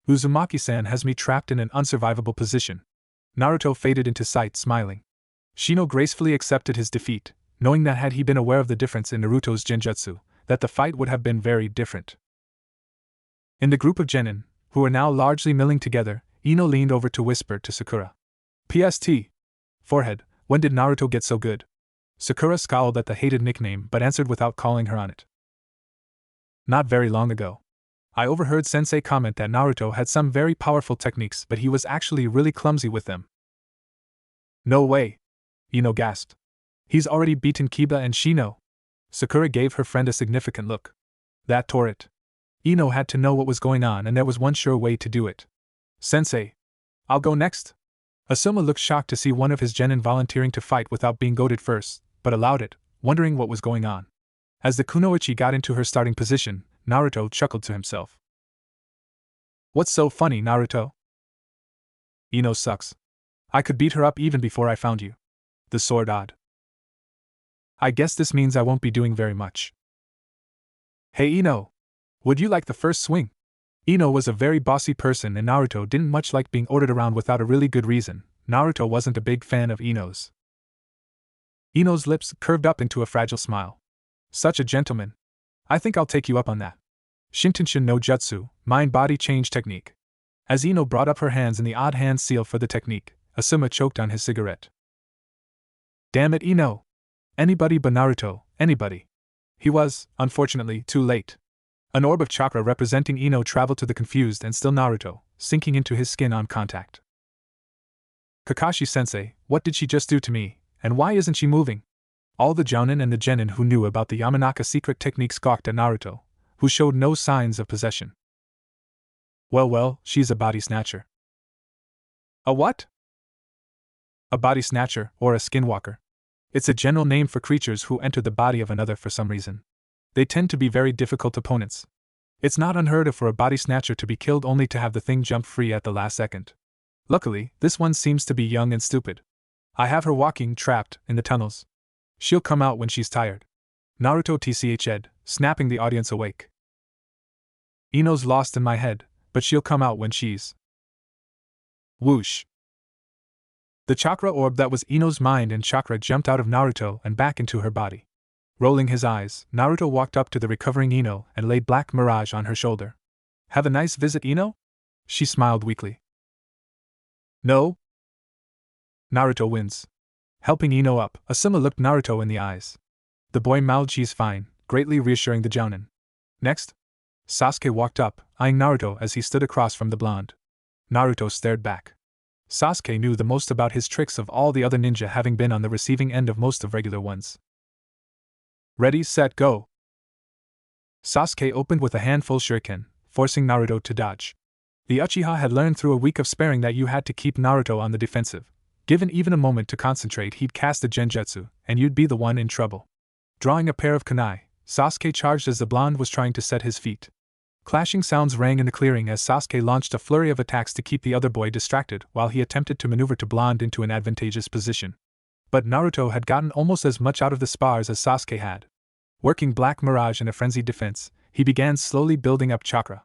Uzumaki-san has me trapped in an unsurvivable position. Naruto faded into sight, smiling. Shino gracefully accepted his defeat, knowing that had he been aware of the difference in Naruto's genjutsu, that the fight would have been very different. In the group of genin, who were now largely milling together, Ino leaned over to whisper to Sakura. PST. Forehead, when did Naruto get so good? Sakura scowled at the hated nickname but answered without calling her on it. Not very long ago. I overheard Sensei comment that Naruto had some very powerful techniques but he was actually really clumsy with them. No way. Ino gasped. He's already beaten Kiba and Shino. Sakura gave her friend a significant look. That tore it. Ino had to know what was going on and there was one sure way to do it. Sensei. I'll go next. Asuma looked shocked to see one of his genin volunteering to fight without being goaded first, but allowed it, wondering what was going on. As the kunoichi got into her starting position, Naruto chuckled to himself. What's so funny, Naruto? Ino sucks. I could beat her up even before I found you. The sword odd. I guess this means I won't be doing very much. Hey Ino! Would you like the first swing? Ino was a very bossy person and Naruto didn't much like being ordered around without a really good reason. Naruto wasn't a big fan of Ino's. Ino's lips curved up into a fragile smile. Such a gentleman. I think I'll take you up on that. Shintenshin no Jutsu, mind-body change technique. As Ino brought up her hands in the odd hand seal for the technique, Asuma choked on his cigarette. Damn it, Ino! Anybody but Naruto, anybody. He was, unfortunately, too late. An orb of chakra representing Ino traveled to the confused and still Naruto, sinking into his skin on contact. Kakashi-sensei, what did she just do to me, and why isn't she moving? All the jounin and the genin who knew about the Yamanaka secret techniques gawked at Naruto, who showed no signs of possession. Well, she's a body snatcher. A what? A body snatcher, or a skinwalker. It's a general name for creatures who enter the body of another for some reason. They tend to be very difficult opponents. It's not unheard of for a body snatcher to be killed only to have the thing jump free at the last second. Luckily, this one seems to be young and stupid. I have her walking, trapped, in the tunnels. She'll come out when she's tired. Naruto tched, snapping the audience awake. Ino's lost in my head, but she'll come out when she's... Whoosh. The chakra orb that was Ino's mind and chakra jumped out of Naruto and back into her body. Rolling his eyes, Naruto walked up to the recovering Ino and laid Black Mirage on her shoulder. Have a nice visit, Ino? She smiled weakly. No? Naruto wins. Helping Ino up, Asuma looked Naruto in the eyes. The boy mouthed she's fine, greatly reassuring the jounin. Next? Sasuke walked up, eyeing Naruto as he stood across from the blonde. Naruto stared back. Sasuke knew the most about his tricks of all the other ninja, having been on the receiving end of most of regular ones. Ready, set, go! Sasuke opened with a handful shuriken, forcing Naruto to dodge. The Uchiha had learned through a week of sparring that you had to keep Naruto on the defensive. Given even a moment to concentrate, he'd cast a genjutsu, and you'd be the one in trouble. Drawing a pair of kunai, Sasuke charged as the blonde was trying to set his feet. Clashing sounds rang in the clearing as Sasuke launched a flurry of attacks to keep the other boy distracted while he attempted to maneuver to blonde into an advantageous position. But Naruto had gotten almost as much out of the spars as Sasuke had. Working Black Mirage in a frenzied defense, he began slowly building up chakra.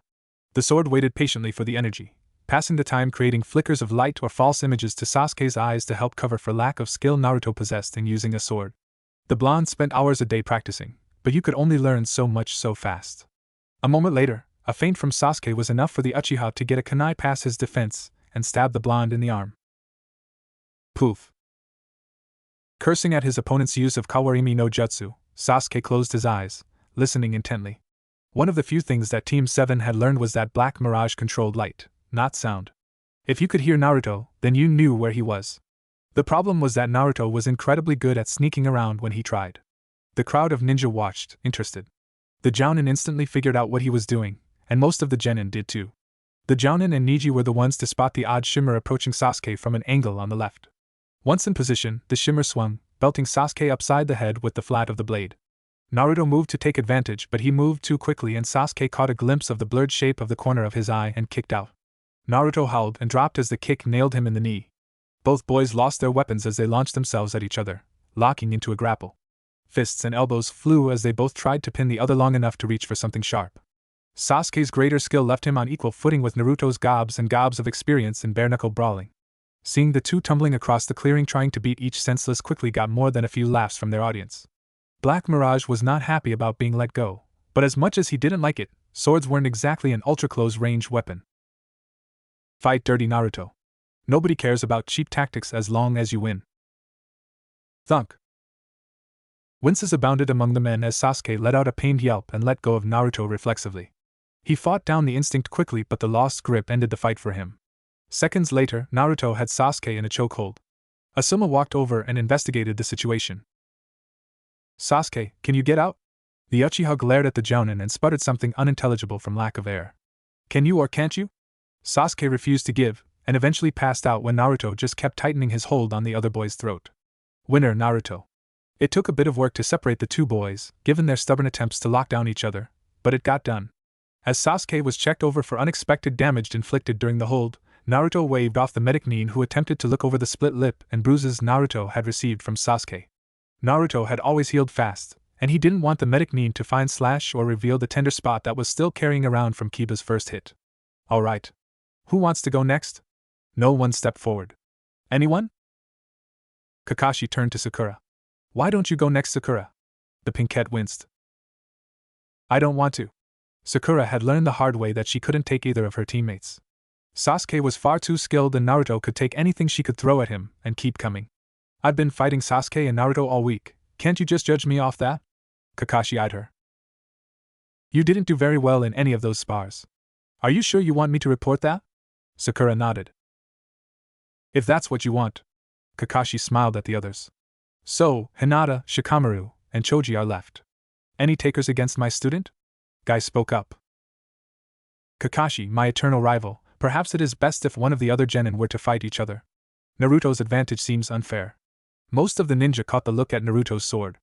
The sword waited patiently for the energy, passing the time creating flickers of light or false images to Sasuke's eyes to help cover for lack of skill Naruto possessed in using a sword. The blonde spent hours a day practicing, but you could only learn so much so fast. A moment later, a feint from Sasuke was enough for the Uchiha to get a kunai past his defense and stab the blonde in the arm. Poof. Cursing at his opponent's use of Kawarimi no Jutsu, Sasuke closed his eyes, listening intently. One of the few things that Team 7 had learned was that Black Mirage controlled light, not sound. If you could hear Naruto, then you knew where he was. The problem was that Naruto was incredibly good at sneaking around when he tried. The crowd of ninja watched, interested. The jounin instantly figured out what he was doing, and most of the genin did too. The jounin and Niji were the ones to spot the odd shimmer approaching Sasuke from an angle on the left. Once in position, the shimmer swung, belting Sasuke upside the head with the flat of the blade. Naruto moved to take advantage, but he moved too quickly and Sasuke caught a glimpse of the blurred shape of the corner of his eye and kicked out. Naruto howled and dropped as the kick nailed him in the knee. Both boys lost their weapons as they launched themselves at each other, locking into a grapple. Fists and elbows flew as they both tried to pin the other long enough to reach for something sharp. Sasuke's greater skill left him on equal footing with Naruto's gobs and gobs of experience in bare-knuckle brawling. Seeing the two tumbling across the clearing trying to beat each senseless quickly got more than a few laughs from their audience. Black Mirage was not happy about being let go, but as much as he didn't like it, swords weren't exactly an ultra-close range weapon. Fight dirty Naruto. Nobody cares about cheap tactics as long as you win. Thunk. Winces abounded among the men as Sasuke let out a pained yelp and let go of Naruto reflexively. He fought down the instinct quickly, but the lost grip ended the fight for him. Seconds later, Naruto had Sasuke in a chokehold. Asuma walked over and investigated the situation. Sasuke, can you get out? The Uchiha glared at the Jounin and sputtered something unintelligible from lack of air. Can you or can't you? Sasuke refused to give, and eventually passed out when Naruto just kept tightening his hold on the other boy's throat. Winner Naruto. It took a bit of work to separate the two boys, given their stubborn attempts to lock down each other, but it got done. As Sasuke was checked over for unexpected damage inflicted during the hold, Naruto waved off the medic Nin who attempted to look over the split lip and bruises Naruto had received from Sasuke. Naruto had always healed fast, and he didn't want the medic Nin to find slash or reveal the tender spot that was still carrying around from Kiba's first hit. Alright. Who wants to go next? No one stepped forward. Anyone? Kakashi turned to Sakura. Why don't you go next, Sakura? The pinkette winced. I don't want to. Sakura had learned the hard way that she couldn't take either of her teammates. Sasuke was far too skilled and Naruto could take anything she could throw at him and keep coming. I've been fighting Sasuke and Naruto all week, can't you just judge me off that? Kakashi eyed her. You didn't do very well in any of those spars. Are you sure you want me to report that? Sakura nodded. If that's what you want. Kakashi smiled at the others. So, Hinata, Shikamaru, and Choji are left. Any takers against my student? Guy spoke up. Kakashi, my eternal rival, perhaps it is best if one of the other genin were to fight each other. Naruto's advantage seems unfair. Most of the ninja caught the look at Naruto's sword.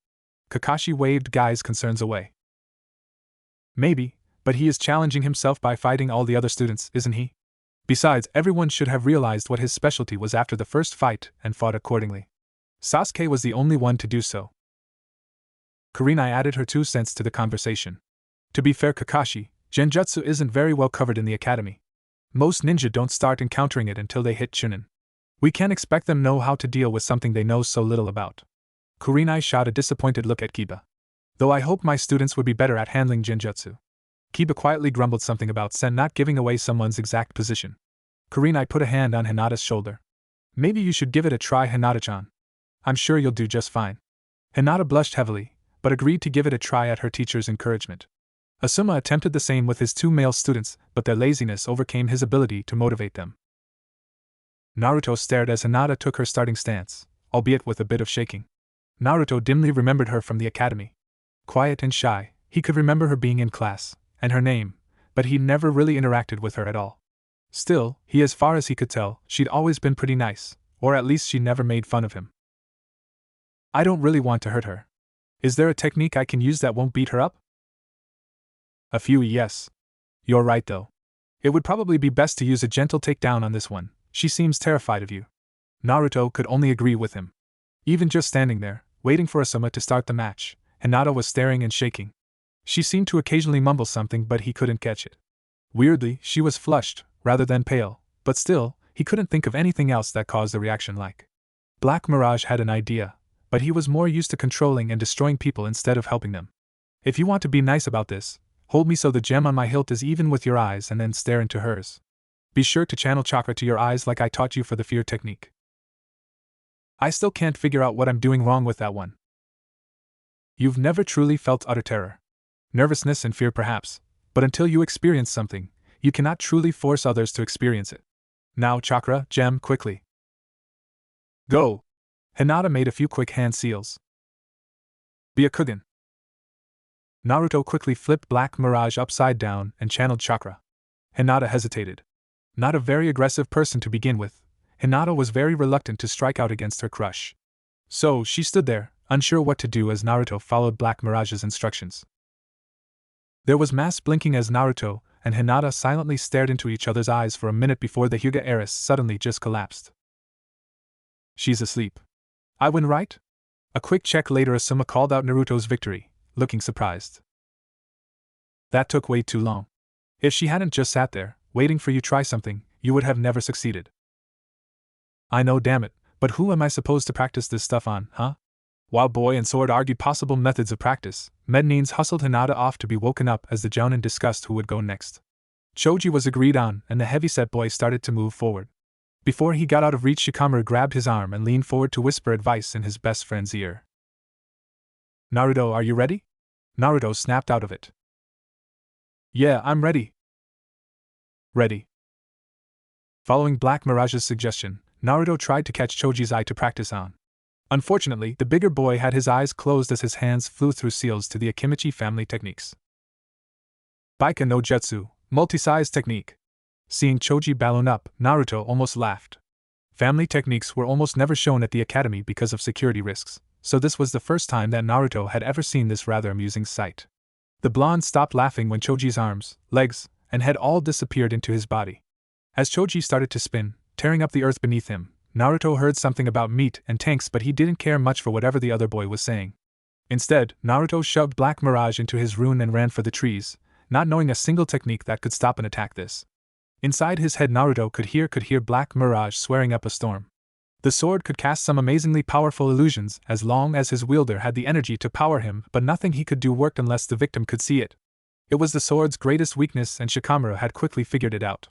Kakashi waved Guy's concerns away. Maybe, but he is challenging himself by fighting all the other students, isn't he? Besides, everyone should have realized what his specialty was after the first fight and fought accordingly. Sasuke was the only one to do so. Kurenai added her 2 cents to the conversation. To be fair, Kakashi, genjutsu isn't very well covered in the academy. Most ninja don't start encountering it until they hit Chunin. We can't expect them know how to deal with something they know so little about. Kurenai shot a disappointed look at Kiba. Though I hope my students would be better at handling genjutsu. Kiba quietly grumbled something about Sen not giving away someone's exact position. Kurenai put a hand on Hinata's shoulder. Maybe you should give it a try, Hinata-chan. I'm sure you'll do just fine. Hinata blushed heavily, but agreed to give it a try at her teacher's encouragement. Asuma attempted the same with his 2 male students, but their laziness overcame his ability to motivate them. Naruto stared as Hinata took her starting stance, albeit with a bit of shaking. Naruto dimly remembered her from the academy. Quiet and shy, he could remember her being in class, and her name, but he never really interacted with her at all. Still, as far as he could tell, she'd always been pretty nice, or at least she never made fun of him. I don't really want to hurt her. Is there a technique I can use that won't beat her up? A few, yes. You're right though. It would probably be best to use a gentle takedown on this one, she seems terrified of you. Naruto could only agree with him. Even just standing there, waiting for Asuma to start the match, Hinata was staring and shaking. She seemed to occasionally mumble something but he couldn't catch it. Weirdly, she was flushed, rather than pale, but still, he couldn't think of anything else that caused the reaction like. Black Mirage had an idea, but he was more used to controlling and destroying people instead of helping them. If you want to be nice about this, hold me so the gem on my hilt is even with your eyes and then stare into hers. Be sure to channel chakra to your eyes like I taught you for the fear technique. I still can't figure out what I'm doing wrong with that one. You've never truly felt utter terror. Nervousness and fear perhaps, but until you experience something, you cannot truly force others to experience it. Now chakra, gem, quickly. Go! Hinata made a few quick hand seals. Byakugan. Naruto quickly flipped Black Mirage upside down and channeled chakra. Hinata hesitated. Not a very aggressive person to begin with, Hinata was very reluctant to strike out against her crush. So she stood there, unsure what to do as Naruto followed Black Mirage's instructions. There was mass blinking as Naruto and Hinata silently stared into each other's eyes for a minute before the Hyuga heiress suddenly just collapsed. She's asleep. I win, right? A quick check later, Asuma called out Naruto's victory, looking surprised. That took way too long. If she hadn't just sat there, waiting for you to try something, you would have never succeeded. I know, damn it, but who am I supposed to practice this stuff on, huh? While Boy and Sword argued possible methods of practice, Medneens hustled Hinata off to be woken up as the Jounin discussed who would go next. Choji was agreed on, and the heavyset boy started to move forward. Before he got out of reach, Shikamaru grabbed his arm and leaned forward to whisper advice in his best friend's ear. Naruto, are you ready? Naruto snapped out of it. Yeah, I'm ready. Ready. Following Black Mirage's suggestion, Naruto tried to catch Choji's eye to practice on. Unfortunately, the bigger boy had his eyes closed as his hands flew through seals to the Akimichi family techniques. Baika no Jutsu, multi-size technique. Seeing Choji balloon up, Naruto almost laughed. Family techniques were almost never shown at the academy because of security risks, so this was the first time that Naruto had ever seen this rather amusing sight. The blonde stopped laughing when Choji's arms, legs, and head all disappeared into his body. As Choji started to spin, tearing up the earth beneath him, Naruto heard something about meat and tanks, but he didn't care much for whatever the other boy was saying. Instead, Naruto shoved Black Mirage into his rune and ran for the trees, not knowing a single technique that could stop an attack this. Inside his head, Naruto could hear Black Mirage swearing up a storm. The sword could cast some amazingly powerful illusions as long as his wielder had the energy to power him, but nothing he could do worked unless the victim could see it. It was the sword's greatest weakness, and Shikamaru had quickly figured it out.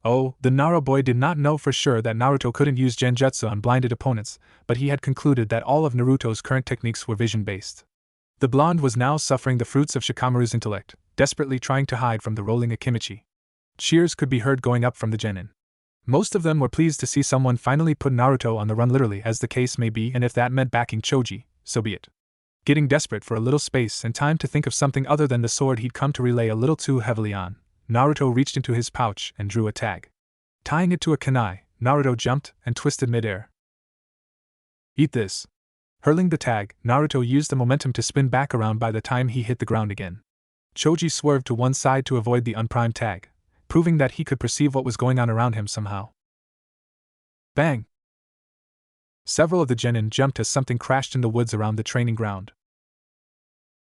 Oh, the Naruto boy did not know for sure that Naruto couldn't use genjutsu on blinded opponents, but he had concluded that all of Naruto's current techniques were vision-based. The blonde was now suffering the fruits of Shikamaru's intellect, desperately trying to hide from the rolling Akimichi. Cheers could be heard going up from the genin. Most of them were pleased to see someone finally put Naruto on the run, literally, as the case may be, and if that meant backing Choji, so be it. Getting desperate for a little space and time to think of something other than the sword he'd come to rely a little too heavily on, Naruto reached into his pouch and drew a tag. Tying it to a kunai, Naruto jumped and twisted midair. Eat this. Hurling the tag, Naruto used the momentum to spin back around by the time he hit the ground again. Choji swerved to one side to avoid the unprimed tag, proving that he could perceive what was going on around him somehow. Bang! Several of the genin jumped as something crashed in the woods around the training ground.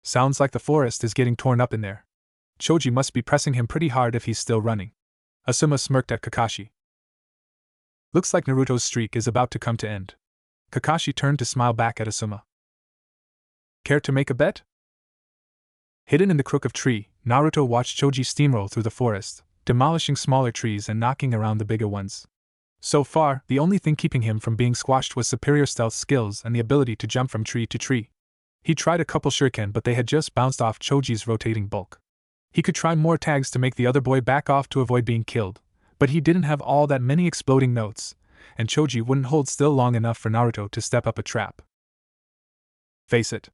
Sounds like the forest is getting torn up in there. Choji must be pressing him pretty hard if he's still running. Asuma smirked at Kakashi. Looks like Naruto's streak is about to come to end. Kakashi turned to smile back at Asuma. Care to make a bet? Hidden in the crook of tree, Naruto watched Choji steamroll through the forest, demolishing smaller trees and knocking around the bigger ones. So far, the only thing keeping him from being squashed was superior stealth skills and the ability to jump from tree to tree. He tried a couple shuriken, but they had just bounced off Choji's rotating bulk. He could try more tags to make the other boy back off to avoid being killed, but he didn't have all that many exploding notes, and Choji wouldn't hold still long enough for Naruto to step up a trap. Face it.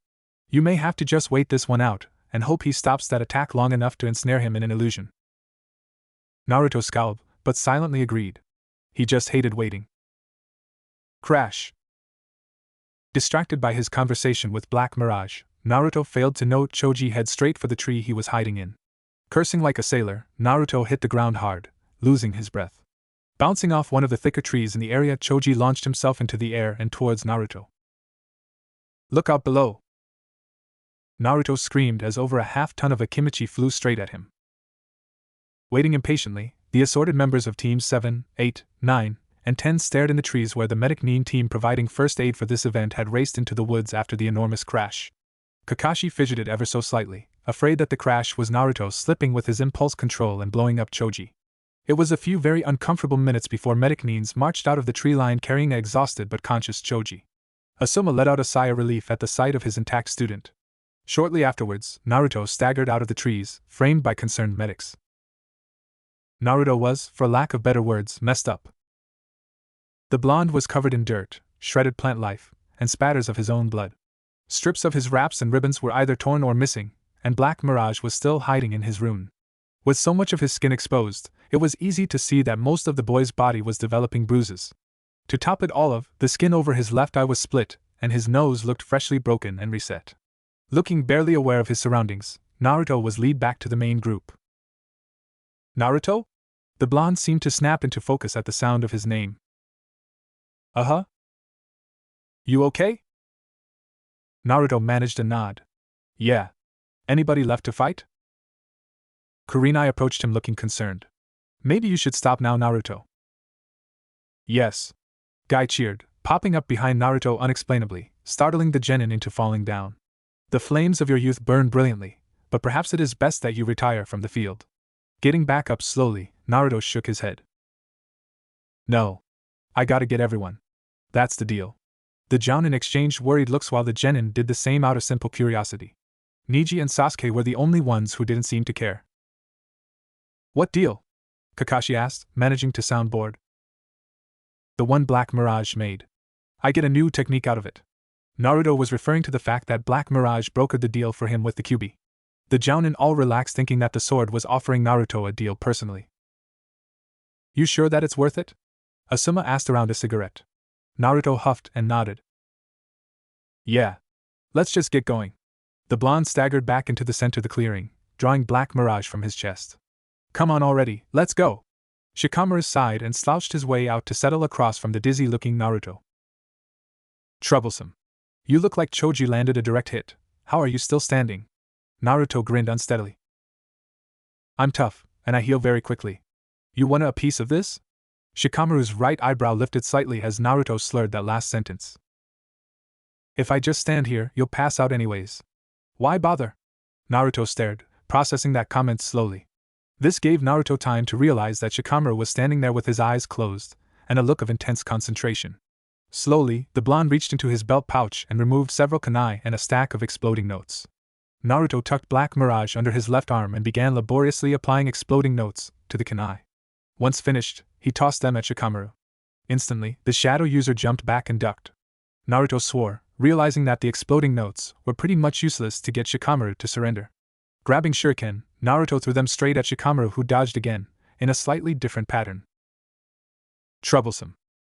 You may have to just wait this one out, and hope he stops that attack long enough to ensnare him in an illusion. Naruto scowled, but silently agreed. He just hated waiting. Crash. Distracted by his conversation with Black Mirage, Naruto failed to note Choji head straight for the tree he was hiding in. Cursing like a sailor, Naruto hit the ground hard, losing his breath. Bouncing off one of the thicker trees in the area, Choji launched himself into the air and towards Naruto. Look out below! Naruto screamed as over a half-ton of Akimichi flew straight at him. Waiting impatiently, the assorted members of Teams 7, 8, 9, and 10 stared in the trees where the medic Nin team providing first aid for this event had raced into the woods after the enormous crash. Kakashi fidgeted ever so slightly, afraid that the crash was Naruto slipping with his impulse control and blowing up Choji. It was a few very uncomfortable minutes before medic Nins marched out of the tree line carrying an exhausted but conscious Choji. Asuma let out a sigh of relief at the sight of his intact student. Shortly afterwards, Naruto staggered out of the trees, framed by concerned medics. Naruto was, for lack of better words, messed up. The blonde was covered in dirt, shredded plant life, and spatters of his own blood. Strips of his wraps and ribbons were either torn or missing, and Black Mirage was still hiding in his rune. With so much of his skin exposed, it was easy to see that most of the boy's body was developing bruises. To top it all the skin over his left eye was split, and his nose looked freshly broken and reset. Looking barely aware of his surroundings, Naruto was led back to the main group. Naruto? The blonde seemed to snap into focus at the sound of his name. Uh-huh. You okay? Naruto managed a nod. Yeah. Anybody left to fight? Kurenai approached him looking concerned. Maybe you should stop now, Naruto. Yes. Guy cheered, popping up behind Naruto unexplainably, startling the genin into falling down. The flames of your youth burn brilliantly, but perhaps it is best that you retire from the field. Getting back up slowly, Naruto shook his head. No. I gotta get everyone. That's the deal. The Jounin exchanged worried looks while the genin did the same out of simple curiosity. Neji and Sasuke were the only ones who didn't seem to care. What deal? Kakashi asked, managing to sound bored. The one Black Mirage made. I get a new technique out of it. Naruto was referring to the fact that Black Mirage brokered the deal for him with the Kyuubi. The Jounin all relaxed, thinking that the sword was offering Naruto a deal personally. You sure that it's worth it? Asuma asked around a cigarette. Naruto huffed and nodded. Yeah. Let's just get going. The blonde staggered back into the center of the clearing, drawing Black Mirage from his chest. Come on already, let's go! Shikamaru sighed and slouched his way out to settle across from the dizzy-looking Naruto. Troublesome. You look like Choji landed a direct hit. How are you still standing? Naruto grinned unsteadily. I'm tough, and I heal very quickly. You want a piece of this? Shikamaru's right eyebrow lifted slightly as Naruto slurred that last sentence. If I just stand here, you'll pass out anyways. Why bother? Naruto stared, processing that comment slowly. This gave Naruto time to realize that Shikamaru was standing there with his eyes closed, and a look of intense concentration. Slowly, the blonde reached into his belt pouch and removed several kunai and a stack of exploding notes. Naruto tucked Black Mirage under his left arm and began laboriously applying exploding notes to the kunai. Once finished, he tossed them at Shikamaru. Instantly, the shadow user jumped back and ducked. Naruto swore, realizing that the exploding notes were pretty much useless to get Shikamaru to surrender. Grabbing shuriken, Naruto threw them straight at Shikamaru, who dodged again, in a slightly different pattern. Troublesome.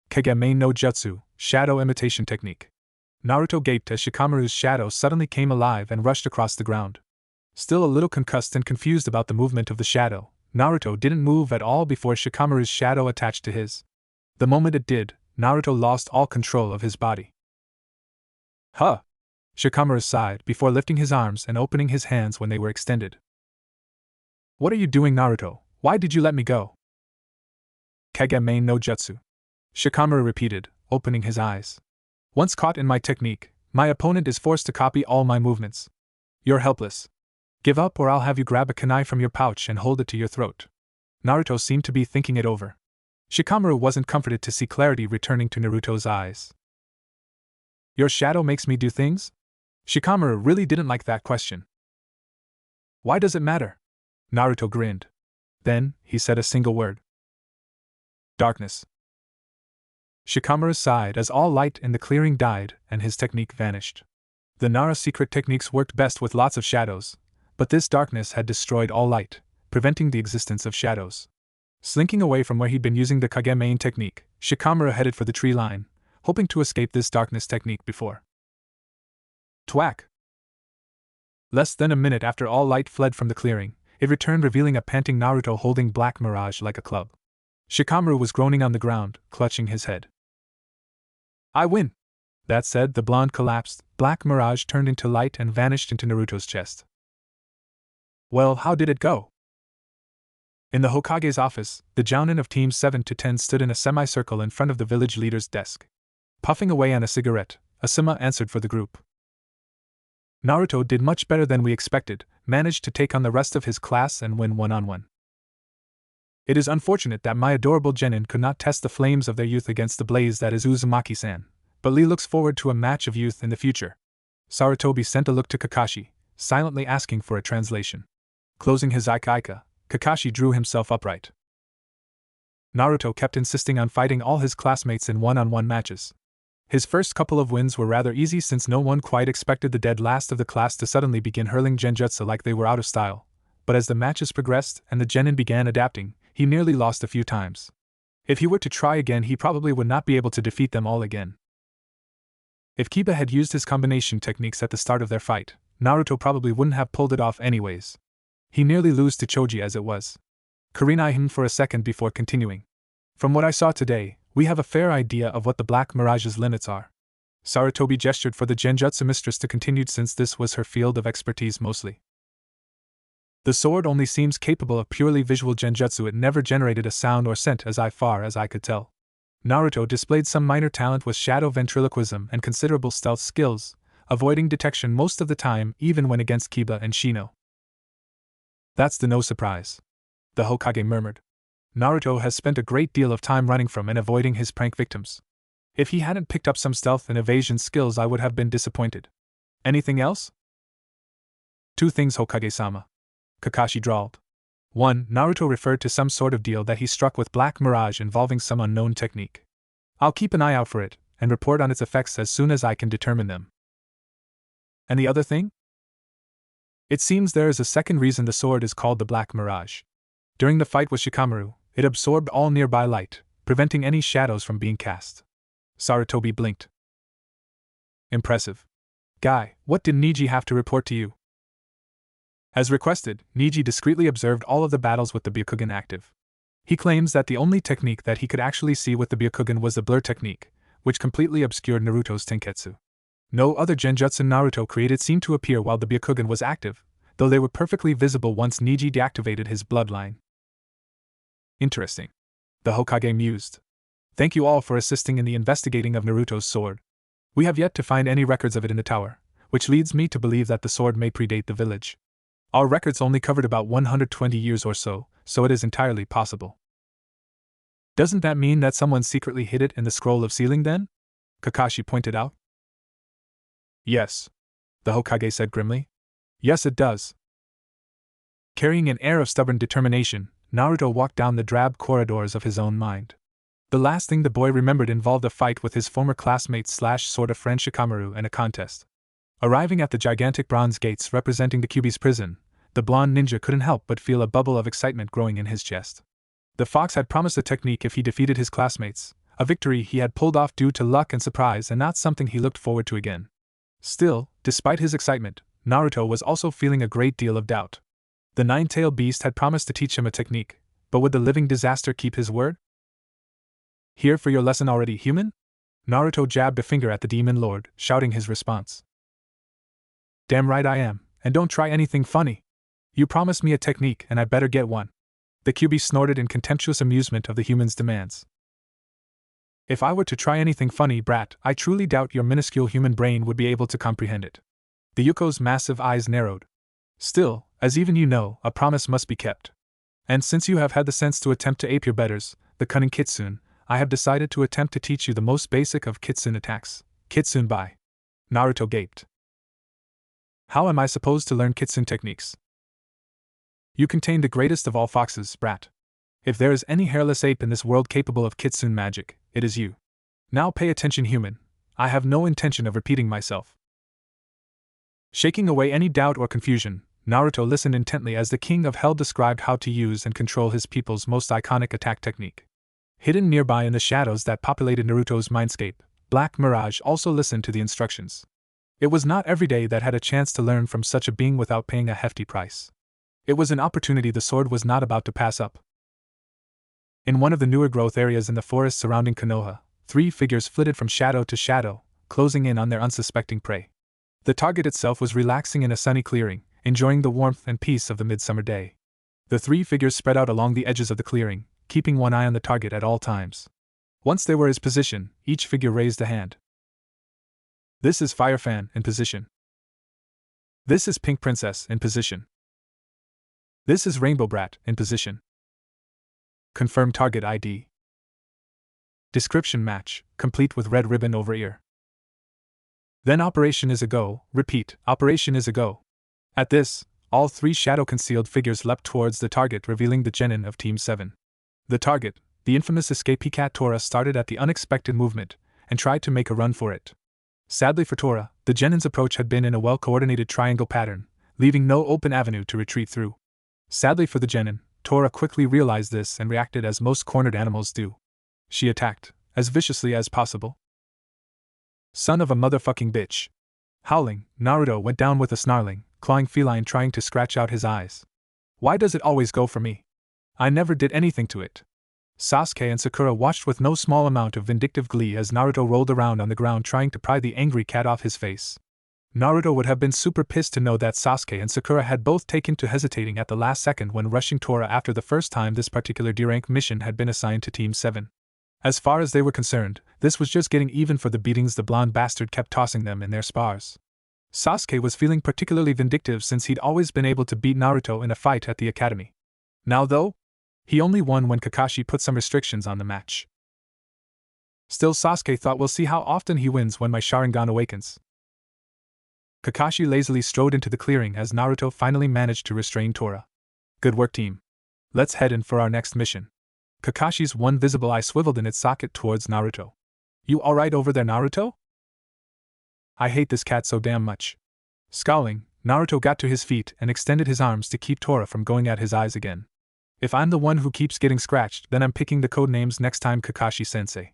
Kagame no Jutsu, Shadow Imitation Technique. Naruto gaped as Shikamaru's shadow suddenly came alive and rushed across the ground. Still a little concussed and confused about the movement of the shadow, Naruto didn't move at all before Shikamaru's shadow attached to his. The moment it did, Naruto lost all control of his body. Huh! Shikamaru sighed before lifting his arms and opening his hands when they were extended. What are you doing, Naruto? Why did you let me go? Kagame no Jutsu. Shikamaru repeated, opening his eyes. Once caught in my technique, my opponent is forced to copy all my movements. You're helpless. Give up or I'll have you grab a kunai from your pouch and hold it to your throat. Naruto seemed to be thinking it over. Shikamaru wasn't comforted to see clarity returning to Naruto's eyes. Your shadow makes me do things? Shikamaru really didn't like that question. Why does it matter? Naruto grinned. Then, he said a single word. Darkness. Shikamaru sighed as all light in the clearing died and his technique vanished. The Nara secret techniques worked best with lots of shadows, but this darkness had destroyed all light, preventing the existence of shadows. Slinking away from where he'd been using the Kagame technique, Shikamaru headed for the tree line, hoping to escape this darkness technique before. Twack! Less than a minute after all light fled from the clearing, it returned, revealing a panting Naruto holding Black Mirage like a club. Shikamaru was groaning on the ground, clutching his head. I win! That said, the blonde collapsed, Black Mirage turned into light and vanished into Naruto's chest. Well, how did it go? In the Hokage's office, the Jounin of Teams 7 to 10 stood in a semicircle in front of the village leader's desk. Puffing away on a cigarette, Asuma answered for the group. Naruto did much better than we expected, managed to take on the rest of his class and win one-on-one. It is unfortunate that my adorable genin could not test the flames of their youth against the blaze that is Uzumaki-san, but Lee looks forward to a match of youth in the future. Sarutobi sent a look to Kakashi, silently asking for a translation. Closing his ika, Kakashi drew himself upright. Naruto kept insisting on fighting all his classmates in one-on-one matches. His first couple of wins were rather easy since no one quite expected the dead last of the class to suddenly begin hurling genjutsu like they were out of style, but as the matches progressed and the genin began adapting, he nearly lost a few times. If he were to try again, he probably would not be able to defeat them all again. If Kiba had used his combination techniques at the start of their fight, Naruto probably wouldn't have pulled it off anyways. He nearly lost to Choji as it was. Karina eyed him for a second before continuing. From what I saw today, we have a fair idea of what the Black Mirage's limits are. Sarutobi gestured for the genjutsu mistress to continue since this was her field of expertise mostly. The sword only seems capable of purely visual genjutsu. It never generated a sound or scent as far as I could tell. Naruto displayed some minor talent with shadow ventriloquism and considerable stealth skills, avoiding detection most of the time even when against Kiba and Shino. That's no surprise, the Hokage murmured. Naruto has spent a great deal of time running from and avoiding his prank victims. If he hadn't picked up some stealth and evasion skills, I would have been disappointed. Anything else? Two things, Hokage-sama, Kakashi drawled. 1. Naruto referred to some sort of deal that he struck with Black Mirage involving some unknown technique. I'll keep an eye out for it, and report on its effects as soon as I can determine them. And the other thing? It seems there is a second reason the sword is called the Black Mirage. During the fight with Shikamaru, it absorbed all nearby light, preventing any shadows from being cast. Sarutobi blinked. Impressive. Guy, what did Neji have to report to you? As requested, Neji discreetly observed all of the battles with the Byakugan active. He claims that the only technique that he could actually see with the Byakugan was the blur technique, which completely obscured Naruto's Tenketsu. No other genjutsu Naruto created seemed to appear while the Byakugan was active, though they were perfectly visible once Neji deactivated his bloodline. Interesting. The Hokage mused. Thank you all for assisting in the investigating of Naruto's sword. We have yet to find any records of it in the tower, which leads me to believe that the sword may predate the village. Our records only covered about 120 years or so it is entirely possible. Doesn't that mean that someone secretly hid it in the scroll of sealing then? Kakashi pointed out. Yes, the Hokage said grimly. Yes, it does. Carrying an air of stubborn determination, Naruto walked down the drab corridors of his own mind. The last thing the boy remembered involved a fight with his former classmate / sort of friend Shikamaru and a contest. Arriving at the gigantic bronze gates representing the Kyuubi's prison, the blonde ninja couldn't help but feel a bubble of excitement growing in his chest. The fox had promised a technique if he defeated his classmates, a victory he had pulled off due to luck and surprise and not something he looked forward to again. Still, despite his excitement, Naruto was also feeling a great deal of doubt. The nine-tailed beast had promised to teach him a technique, but would the living disaster keep his word? Here for your lesson already, human? Naruto jabbed a finger at the demon lord, shouting his response. Damn right I am, and don't try anything funny. You promised me a technique and I better get one. The Kyuubi snorted in contemptuous amusement of the human's demands. If I were to try anything funny, brat, I truly doubt your minuscule human brain would be able to comprehend it. The Yuko's massive eyes narrowed. Still, as even you know, a promise must be kept. And since you have had the sense to attempt to ape your betters, the cunning Kitsune, I have decided to attempt to teach you the most basic of Kitsune attacks. Kitsune Bai. Naruto gaped. How am I supposed to learn Kitsune techniques? You contain the greatest of all foxes, brat. If there is any hairless ape in this world capable of Kitsune magic, it is you. Now pay attention, human. I have no intention of repeating myself. Shaking away any doubt or confusion, Naruto listened intently as the King of Hell described how to use and control his people's most iconic attack technique. Hidden nearby in the shadows that populated Naruto's mindscape, Black Mirage also listened to the instructions. It was not every day that had a chance to learn from such a being without paying a hefty price. It was an opportunity the sword was not about to pass up. In one of the newer growth areas in the forest surrounding Konoha, three figures flitted from shadow to shadow, closing in on their unsuspecting prey. The target itself was relaxing in a sunny clearing, enjoying the warmth and peace of the midsummer day. The three figures spread out along the edges of the clearing, keeping one eye on the target at all times. Once they were in position, each figure raised a hand. This is Fire Fan in position. This is Pink Princess in position. This is Rainbow Brat in position. Confirm target ID. Description match, complete with red ribbon over ear. Then operation is a go, repeat, operation is a go. At this, all three shadow-concealed figures leapt towards the target, revealing the genin of Team 7. The target, the infamous escapee cat Tora, started at the unexpected movement, and tried to make a run for it. Sadly for Tora, the genin's approach had been in a well-coordinated triangle pattern, leaving no open avenue to retreat through. Sadly for the genin, Tora quickly realized this and reacted as most cornered animals do. She attacked, as viciously as possible. Son of a motherfucking bitch. Howling, Naruto went down with a snarling, clawing feline trying to scratch out his eyes. Why does it always go for me? I never did anything to it. Sasuke and Sakura watched with no small amount of vindictive glee as Naruto rolled around on the ground trying to pry the angry cat off his face. Naruto would have been super pissed to know that Sasuke and Sakura had both taken to hesitating at the last second when rushing Tora after the first time this particular D-rank mission had been assigned to Team 7. As far as they were concerned, this was just getting even for the beatings the blonde bastard kept tossing them in their spars. Sasuke was feeling particularly vindictive since he'd always been able to beat Naruto in a fight at the academy. Now though, he only won when Kakashi put some restrictions on the match. Still, Sasuke thought, we'll see how often he wins when my Sharingan awakens. Kakashi lazily strode into the clearing as Naruto finally managed to restrain Tora. Good work, team. Let's head in for our next mission. Kakashi's one visible eye swiveled in its socket towards Naruto. You alright over there, Naruto? I hate this cat so damn much. Scowling, Naruto got to his feet and extended his arms to keep Tora from going at his eyes again. If I'm the one who keeps getting scratched, then I'm picking the code names next time, Kakashi-sensei.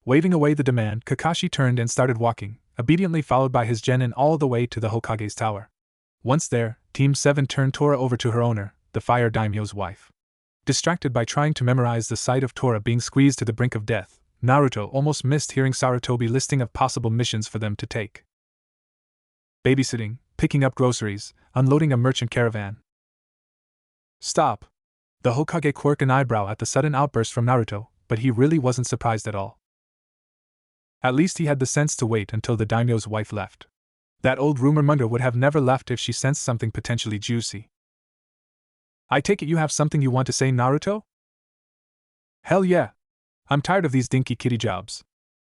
Waving away the demand, Kakashi turned and started walking, obediently followed by his genin all the way to the Hokage's tower. Once there, Team 7 turned Tora over to her owner, the Fire Daimyo's wife. Distracted by trying to memorize the sight of Tora being squeezed to the brink of death, Naruto almost missed hearing Sarutobi listing of possible missions for them to take. Babysitting, picking up groceries, unloading a merchant caravan. Stop! The Hokage quirked an eyebrow at the sudden outburst from Naruto, but he really wasn't surprised at all. At least he had the sense to wait until the daimyo's wife left. That old rumor monger would have never left if she sensed something potentially juicy. I take it you have something you want to say, Naruto? Hell yeah! I'm tired of these dinky kitty jobs.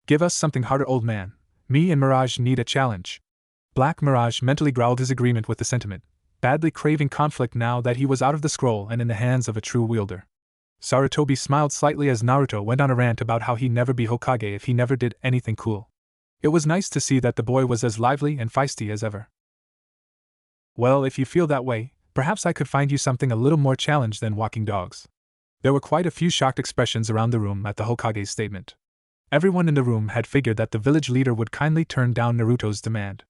Give us something harder, old man. Me and Mirage need a challenge. Black Mirage mentally growled his agreement with the sentiment, badly craving conflict now that he was out of the scroll and in the hands of a true wielder. Sarutobi smiled slightly as Naruto went on a rant about how he'd never be Hokage if he never did anything cool. It was nice to see that the boy was as lively and feisty as ever. Well, if you feel that way, perhaps I could find you something a little more challenged than walking dogs. There were quite a few shocked expressions around the room at the Hokage's statement. Everyone in the room had figured that the village leader would kindly turn down Naruto's demand.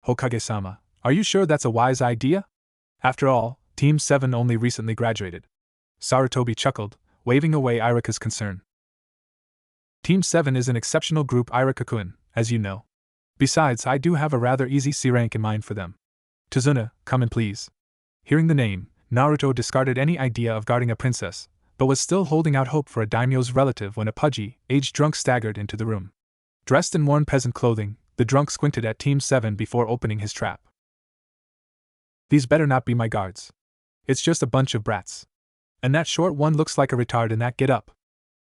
Hokage-sama, are you sure that's a wise idea? After all, Team 7 only recently graduated. Sarutobi chuckled, waving away Irika's concern. Team 7 is an exceptional group, Irika-kun, as you know. Besides, I do have a rather easy C rank in mind for them. Tazuna, come in please. Hearing the name, Naruto discarded any idea of guarding a princess, but was still holding out hope for a daimyo's relative when a pudgy, aged drunk staggered into the room. Dressed in worn peasant clothing, the drunk squinted at Team 7 before opening his trap. These better not be my guards. It's just a bunch of brats. And that short one looks like a retard in that get-up.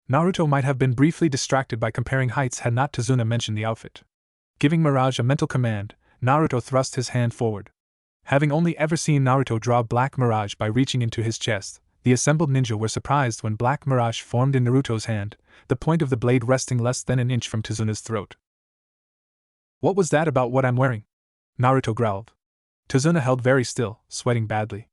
Naruto might have been briefly distracted by comparing heights had not Tazuna mentioned the outfit. Giving Mirage a mental command, Naruto thrust his hand forward. Having only ever seen Naruto draw Black Mirage by reaching into his chest, the assembled ninja were surprised when Black Mirage formed in Naruto's hand, the point of the blade resting less than an inch from Tazuna's throat. What was that about what I'm wearing? Naruto growled. Tazuna held very still, sweating badly.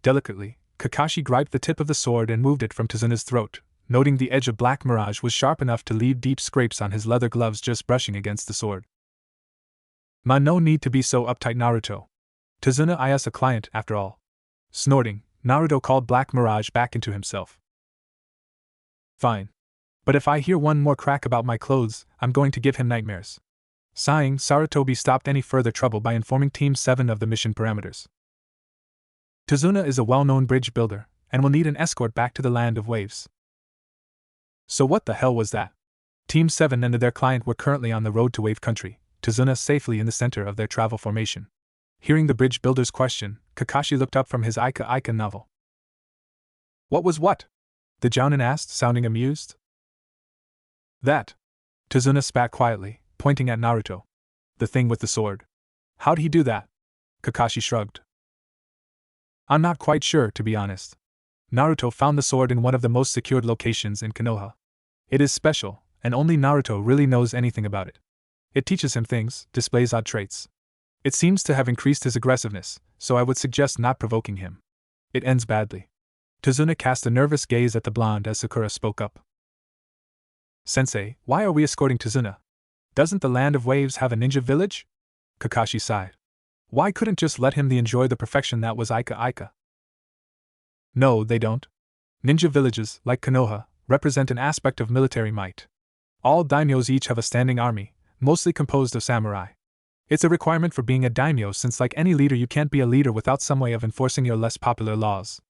Delicately, Kakashi griped the tip of the sword and moved it from Tazuna's throat, noting the edge of Black Mirage was sharp enough to leave deep scrapes on his leather gloves just brushing against the sword. No need to be so uptight, Naruto. Tazuna is a client, after all. Snorting, Naruto called Black Mirage back into himself. Fine. But if I hear one more crack about my clothes, I'm going to give him nightmares. Sighing, Sarutobi stopped any further trouble by informing Team 7 of the mission parameters. Tazuna is a well-known bridge builder, and will need an escort back to the land of waves. So what the hell was that? Team 7 and their client were currently on the road to wave country, Tazuna safely in the center of their travel formation. Hearing the bridge builder's question, Kakashi looked up from his Ika novel. What was what? The Jounin asked, sounding amused. That. Tazuna spat quietly, pointing at Naruto. The thing with the sword. How'd he do that? Kakashi shrugged. I'm not quite sure, to be honest. Naruto found the sword in one of the most secured locations in Konoha. It is special, and only Naruto really knows anything about it. It teaches him things, displays odd traits. It seems to have increased his aggressiveness, so I would suggest not provoking him. It ends badly. Tazuna cast a nervous gaze at the blonde as Sakura spoke up. Sensei, why are we escorting Tazuna? Doesn't the Land of Waves have a ninja village? Kakashi sighed. Why couldn't just let him enjoy the perfection that was Ika? No, they don't. Ninja villages, like Konoha, represent an aspect of military might. All daimyos each have a standing army, mostly composed of samurai. It's a requirement for being a daimyo since like any leader you can't be a leader without some way of enforcing your less popular laws.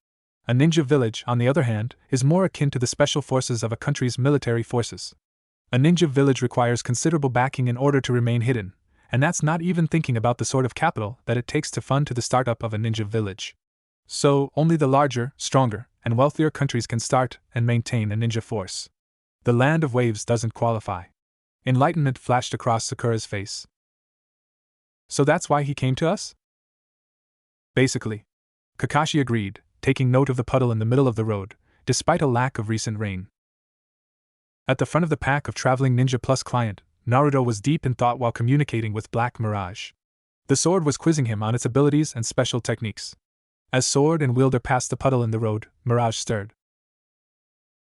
A ninja village, on the other hand, is more akin to the special forces of a country's military forces. A ninja village requires considerable backing in order to remain hidden, and that's not even thinking about the sort of capital that it takes to fund to the startup of a ninja village. So, only the larger, stronger, and wealthier countries can start and maintain a ninja force. The Land of Waves doesn't qualify. Enlightenment flashed across Sakura's face. So that's why he came to us? Basically. Kakashi agreed, taking note of the puddle in the middle of the road, despite a lack of recent rain. At the front of the pack of traveling ninja plus client, Naruto was deep in thought while communicating with Black Mirage. The sword was quizzing him on its abilities and special techniques. As sword and wielder passed the puddle in the road, Mirage stirred.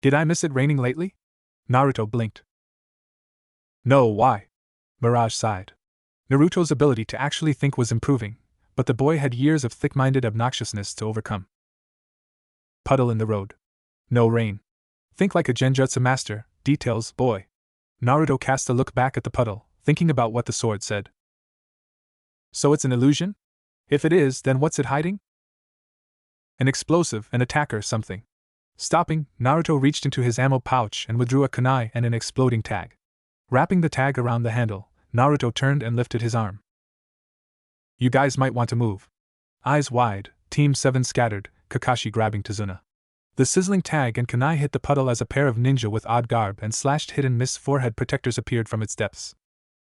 Did I miss it raining lately? Naruto blinked. No, why? Mirage sighed. Naruto's ability to actually think was improving, but the boy had years of thick-minded obnoxiousness to overcome. Puddle in the road. No rain. Think like a genjutsu master, details, boy. Naruto cast a look back at the puddle, thinking about what the sword said. So it's an illusion? If it is, then what's it hiding? An explosive, an attacker, something. Stopping, Naruto reached into his ammo pouch and withdrew a kunai and an exploding tag. Wrapping the tag around the handle, Naruto turned and lifted his arm. You guys might want to move. Eyes wide, Team 7 scattered, Kakashi grabbing Tazuna. The sizzling tag and kunai hit the puddle as a pair of ninja with odd garb and slashed hit-and-miss forehead protectors appeared from its depths.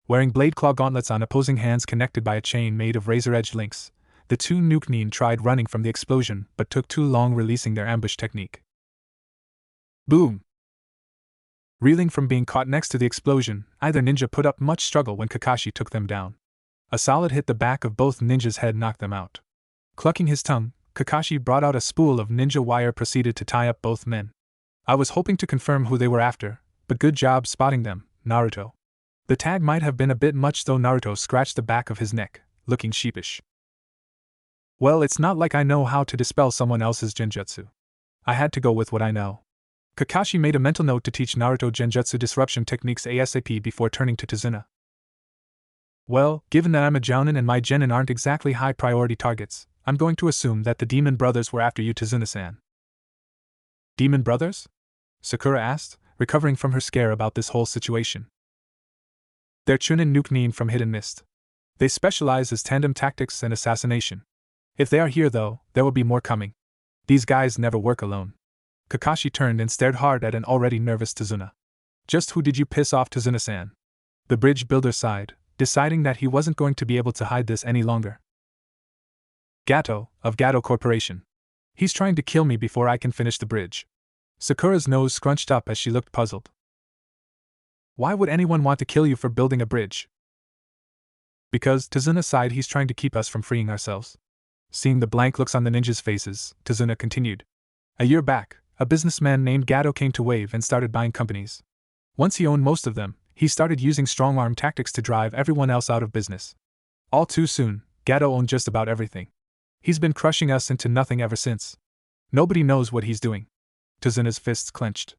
Wearing blade claw gauntlets on opposing hands connected by a chain made of razor-edged links, the two Nukenin tried running from the explosion but took too long releasing their ambush technique. Boom! Reeling from being caught next to the explosion, either ninja put up much struggle when Kakashi took them down. A solid hit the back of both ninjas' head knocked them out. Clucking his tongue, Kakashi brought out a spool of ninja wire proceeded to tie up both men. I was hoping to confirm who they were after, but good job spotting them, Naruto. The tag might have been a bit much though. Naruto scratched the back of his neck, looking sheepish. Well, it's not like I know how to dispel someone else's genjutsu. I had to go with what I know. Kakashi made a mental note to teach Naruto genjutsu disruption techniques ASAP before turning to Tazuna. Well, given that I'm a jounin and my genin aren't exactly high priority targets, I'm going to assume that the Demon Brothers were after you, Tazuna-san. Demon Brothers? Sakura asked, recovering from her scare about this whole situation. They're Chunin Nukenin from Hidden Mist. They specialize as tandem tactics and assassination. If they are here though, there will be more coming. These guys never work alone. Kakashi turned and stared hard at an already nervous Tazuna. Just who did you piss off, Tazuna-san? The bridge builder sighed, deciding that he wasn't going to be able to hide this any longer. Gato, of Gato Corporation. He's trying to kill me before I can finish the bridge. Sakura's nose scrunched up as she looked puzzled. Why would anyone want to kill you for building a bridge? Because, Tazuna sighed, he's trying to keep us from freeing ourselves. Seeing the blank looks on the ninjas' faces, Tazuna continued. A year back, a businessman named Gato came to Wave and started buying companies. Once he owned most of them, he started using strong-arm tactics to drive everyone else out of business. All too soon, Gato owned just about everything. He's been crushing us into nothing ever since. Nobody knows what he's doing. Tazuna's fists clenched.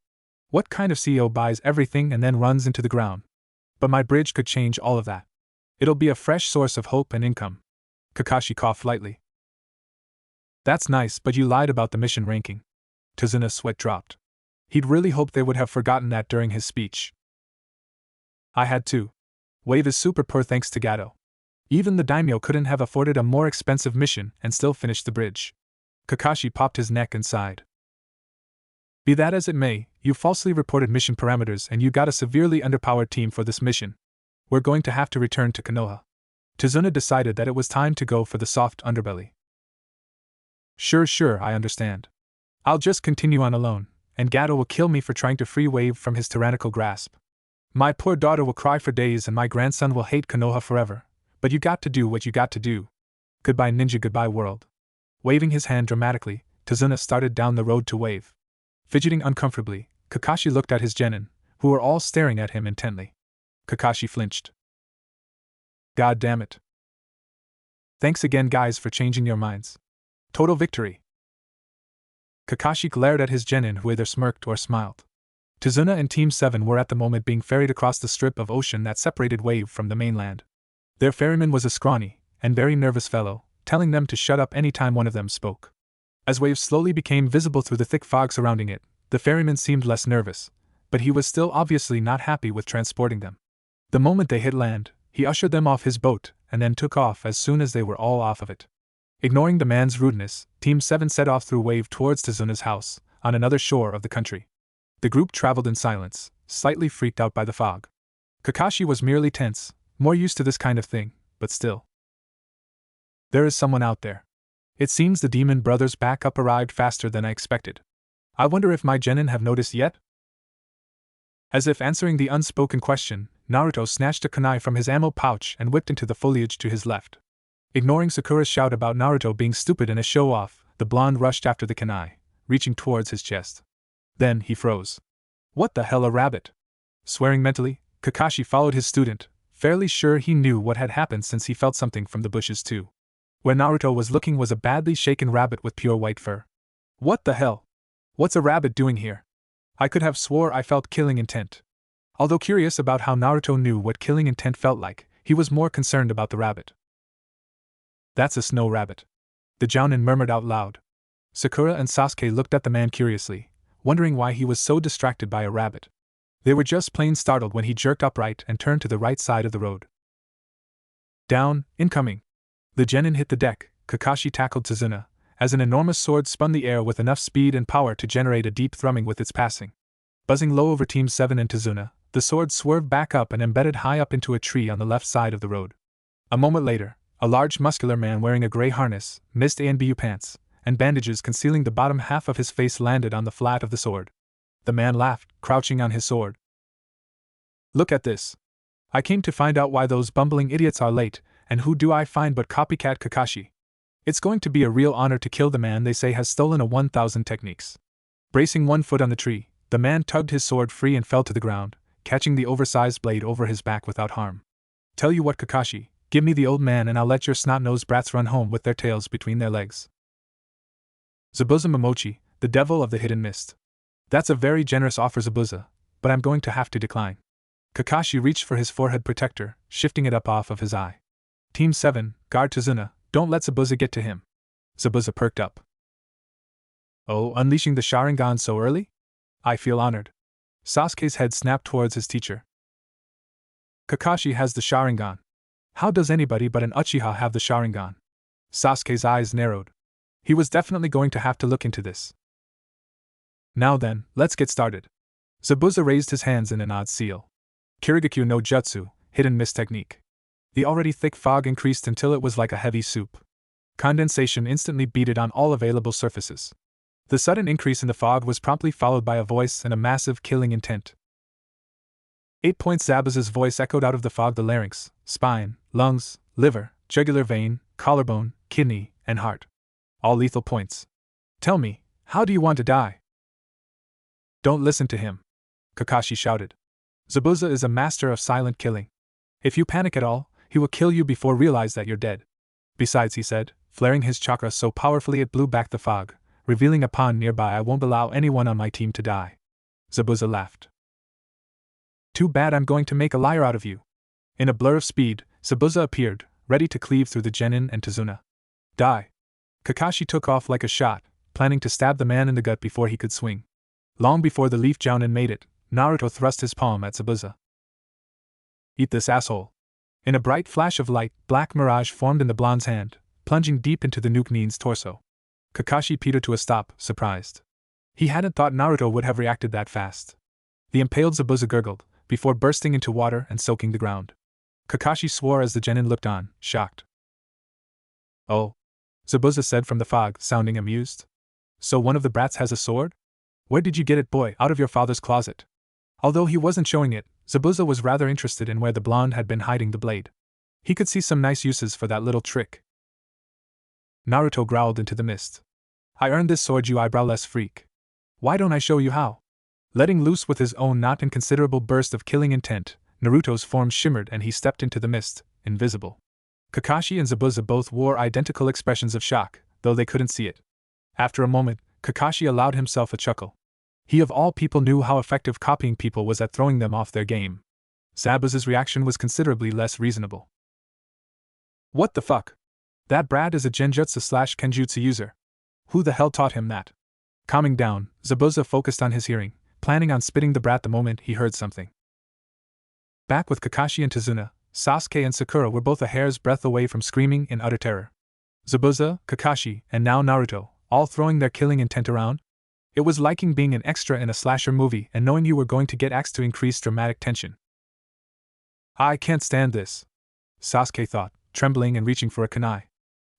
What kind of CEO buys everything and then runs into the ground? But my bridge could change all of that. It'll be a fresh source of hope and income. Kakashi coughed lightly. That's nice, but you lied about the mission ranking. Tazuna's sweat dropped. He'd really hoped they would have forgotten that during his speech. I had to. Wave is super poor thanks to Gato. Even the daimyo couldn't have afforded a more expensive mission and still finished the bridge. Kakashi popped his neck and sighed. Be that as it may, you falsely reported mission parameters and you got a severely underpowered team for this mission. We're going to have to return to Konoha. Tazuna decided that it was time to go for the soft underbelly. Sure, I understand. I'll just continue on alone, and Gato will kill me for trying to free Wave from his tyrannical grasp. My poor daughter will cry for days and my grandson will hate Konoha forever. But you got to do what you got to do. Goodbye ninja, goodbye world. Waving his hand dramatically, Tazuna started down the road to Wave. Fidgeting uncomfortably, Kakashi looked at his genin, who were all staring at him intently. Kakashi flinched. God damn it. Thanks again guys for changing your minds. Total victory. Kakashi glared at his genin who either smirked or smiled. Tazuna and Team 7 were at the moment being ferried across the strip of ocean that separated Wave from the mainland. Their ferryman was a scrawny and very nervous fellow, telling them to shut up any time one of them spoke. As waves slowly became visible through the thick fog surrounding it, the ferryman seemed less nervous, but he was still obviously not happy with transporting them. The moment they hit land, he ushered them off his boat and then took off as soon as they were all off of it. Ignoring the man's rudeness, Team 7 set off through wave towards Tazuna's house, on another shore of the country. The group traveled in silence, slightly freaked out by the fog. Kakashi was merely tense, more used to this kind of thing, but still. There is someone out there. It seems the demon brothers' backup arrived faster than I expected. I wonder if my genin have noticed yet? As if answering the unspoken question, Naruto snatched a kunai from his ammo pouch and whipped into the foliage to his left. Ignoring Sakura's shout about Naruto being stupid and a show-off, the blonde rushed after the kunai, reaching towards his chest. Then he froze. What the hell, a rabbit? Swearing mentally, Kakashi followed his student, fairly sure he knew what had happened since he felt something from the bushes too. Where Naruto was looking was a badly shaken rabbit with pure white fur. What the hell? What's a rabbit doing here? I could have swore I felt killing intent. Although curious about how Naruto knew what killing intent felt like, he was more concerned about the rabbit. That's a snow rabbit. The Jounin murmured out loud. Sakura and Sasuke looked at the man curiously, wondering why he was so distracted by a rabbit. They were just plain startled when he jerked upright and turned to the right side of the road. Down, incoming. The genin hit the deck. Kakashi tackled Tazuna, as an enormous sword spun the air with enough speed and power to generate a deep thrumming with its passing. Buzzing low over Team 7 and Tazuna, the sword swerved back up and embedded high up into a tree on the left side of the road. A moment later, a large muscular man wearing a gray harness, mist ANBU pants, and bandages concealing the bottom half of his face landed on the flat of the sword. The man laughed, crouching on his sword. Look at this. I came to find out why those bumbling idiots are late, and who do I find but copycat Kakashi? It's going to be a real honor to kill the man they say has stolen a 1000 techniques. Bracing one foot on the tree, the man tugged his sword free and fell to the ground, catching the oversized blade over his back without harm. Tell you what, Kakashi, give me the old man and I'll let your snot-nosed brats run home with their tails between their legs. Zabuza Momochi, the devil of the hidden mist. That's a very generous offer, Zabuza, but I'm going to have to decline. Kakashi reached for his forehead protector, shifting it up off of his eye. Team 7, guard Tazuna, don't let Zabuza get to him. Zabuza perked up. Oh, unleashing the Sharingan so early? I feel honored. Sasuke's head snapped towards his teacher. Kakashi has the Sharingan. How does anybody but an Uchiha have the Sharingan? Sasuke's eyes narrowed. He was definitely going to have to look into this. Now then, let's get started. Zabuza raised his hands in an odd seal. Kirigakyu no Jutsu, hidden mist technique. The already thick fog increased until it was like a heavy soup. Condensation instantly beaded on all available surfaces. The sudden increase in the fog was promptly followed by a voice and a massive killing intent. 8 points. Zabuza's voice echoed out of the fog: the larynx, spine, lungs, liver, jugular vein, collarbone, kidney, and heart. All lethal points. Tell me, how do you want to die? Don't listen to him, Kakashi shouted. Zabuza is a master of silent killing. If you panic at all, he will kill you before realize that you're dead. Besides, he said, flaring his chakra so powerfully it blew back the fog, revealing a pond nearby. I won't allow anyone on my team to die. Zabuza laughed. Too bad, I'm going to make a liar out of you. In a blur of speed, Zabuza appeared, ready to cleave through the genin and Tazuna. Die. Kakashi took off like a shot, planning to stab the man in the gut before he could swing. Long before the leaf Jounin made it, Naruto thrust his palm at Zabuza. Eat this, asshole. In a bright flash of light, black mirage formed in the blonde's hand, plunging deep into the Nuke Nin's torso. Kakashi petered to a stop, surprised. He hadn't thought Naruto would have reacted that fast. The impaled Zabuza gurgled, before bursting into water and soaking the ground. Kakashi swore as the genin looked on, shocked. Oh, Zabuza said from the fog, sounding amused. So one of the brats has a sword? Where did you get it, boy? Out of your father's closet. Although he wasn't showing it, Zabuza was rather interested in where the blonde had been hiding the blade. He could see some nice uses for that little trick. Naruto growled into the mist. I earned this sword, you eyebrowless freak. Why don't I show you how? Letting loose with his own not inconsiderable burst of killing intent, Naruto's form shimmered and he stepped into the mist, invisible. Kakashi and Zabuza both wore identical expressions of shock, though they couldn't see it. After a moment, Kakashi allowed himself a chuckle. He of all people knew how effective copying people was at throwing them off their game. Zabuza's reaction was considerably less reasonable. What the fuck? That brat is a genjutsu/kenjutsu user. Who the hell taught him that? Calming down, Zabuza focused on his hearing, planning on spitting the brat the moment he heard something. Back with Kakashi and Tazuna, Sasuke and Sakura were both a hair's breadth away from screaming in utter terror. Zabuza, Kakashi, and now Naruto, all throwing their killing intent around? It was like being an extra in a slasher movie and knowing you were going to get axed to increase dramatic tension. I can't stand this, Sasuke thought, trembling and reaching for a kunai.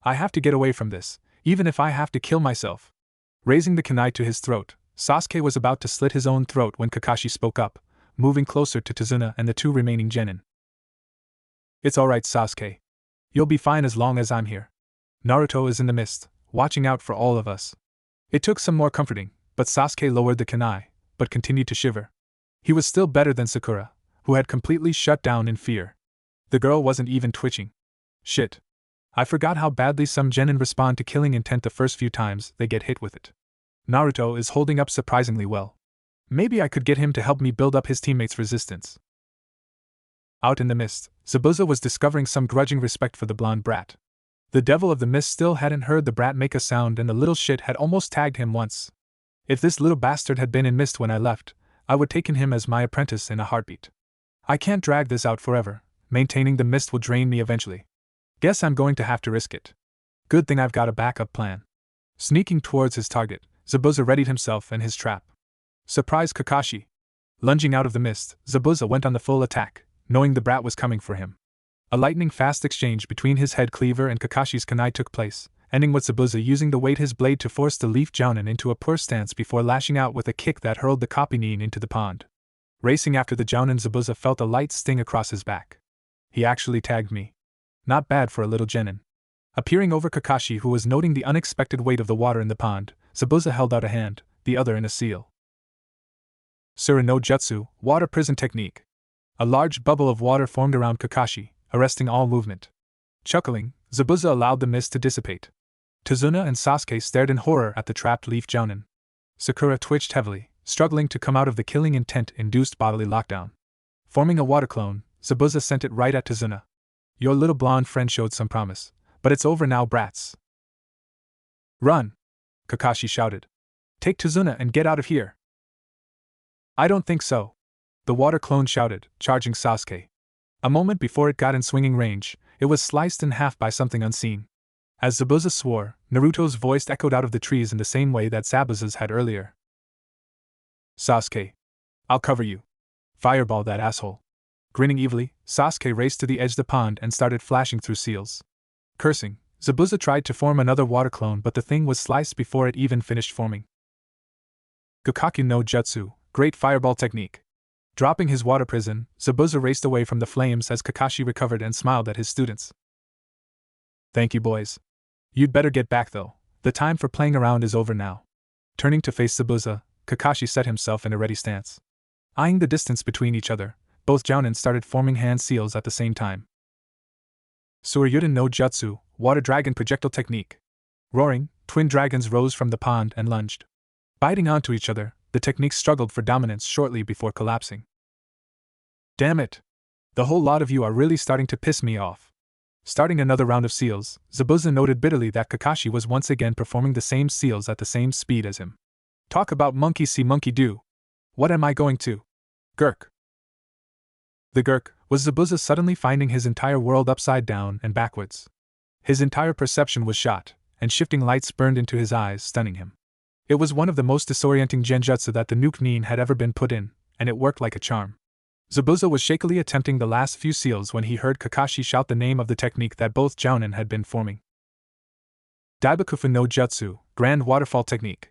I have to get away from this, even if I have to kill myself. Raising the kunai to his throat, Sasuke was about to slit his own throat when Kakashi spoke up, moving closer to Tazuna and the two remaining genin. It's alright, Sasuke. You'll be fine as long as I'm here. Naruto is in the mist, watching out for all of us. It took some more comforting, but Sasuke lowered the kunai, but continued to shiver. He was still better than Sakura, who had completely shut down in fear. The girl wasn't even twitching. Shit. I forgot how badly some genin respond to killing intent the first few times they get hit with it. Naruto is holding up surprisingly well. Maybe I could get him to help me build up his teammates' resistance. Out in the mist, Zabuza was discovering some grudging respect for the blonde brat. The devil of the mist still hadn't heard the brat make a sound and the little shit had almost tagged him once. If this little bastard had been in mist when I left, I would taken him as my apprentice in a heartbeat. I can't drag this out forever, maintaining the mist will drain me eventually. Guess I'm going to have to risk it. Good thing I've got a backup plan. Sneaking towards his target, Zabuza readied himself and his trap. Surprise Kakashi! Lunging out of the mist, Zabuza went on the full attack, knowing the brat was coming for him. A lightning-fast exchange between his head cleaver and Kakashi's kunai took place, ending with Zabuza using the weight his blade to force the leaf jounin into a poor stance before lashing out with a kick that hurled the copy nin into the pond. Racing after the jounin, Zabuza felt a light sting across his back. He actually tagged me. Not bad for a little genin. Appearing over Kakashi, who was noting the unexpected weight of the water in the pond, Zabuza held out a hand, the other in a seal. Sura no Jutsu, water prison technique. A large bubble of water formed around Kakashi, arresting all movement. Chuckling, Zabuza allowed the mist to dissipate. Tazuna and Sasuke stared in horror at the trapped leaf jounin. Sakura twitched heavily, struggling to come out of the killing intent-induced bodily lockdown. Forming a water clone, Zabuza sent it right at Tazuna. Your little blonde friend showed some promise, but it's over now, brats. Run! Kakashi shouted. Take Tazuna and get out of here. I don't think so. The water clone shouted, charging Sasuke. A moment before it got in swinging range, it was sliced in half by something unseen. As Zabuza swore, Naruto's voice echoed out of the trees in the same way that Zabuza's had earlier. Sasuke. I'll cover you. Fireball that asshole. Grinning evilly, Sasuke raced to the edge of the pond and started flashing through seals. Cursing, Zabuza tried to form another water clone, but the thing was sliced before it even finished forming. Gokkaku no Jutsu, great fireball technique. Dropping his water prison, Zabuza raced away from the flames as Kakashi recovered and smiled at his students. Thank you, boys. You'd better get back though, the time for playing around is over now. Turning to face Zabuza, Kakashi set himself in a ready stance. Eyeing the distance between each other, both jounin started forming hand seals at the same time. Suryuden no Jutsu, water dragon projectile technique. Roaring, twin dragons rose from the pond and lunged. Biting onto each other, the technique struggled for dominance shortly before collapsing. Damn it! The whole lot of you are really starting to piss me off. Starting another round of seals, Zabuza noted bitterly that Kakashi was once again performing the same seals at the same speed as him. Talk about monkey see monkey do. What am I going to? Gurk. The gurk was Zabuza suddenly finding his entire world upside down and backwards. His entire perception was shot, and shifting lights burned into his eyes, stunning him. It was one of the most disorienting genjutsu that the nuke nin had ever been put in, and it worked like a charm. Zabuza was shakily attempting the last few seals when he heard Kakashi shout the name of the technique that both jounin had been forming. Daibakufu no Jutsu, grand waterfall technique.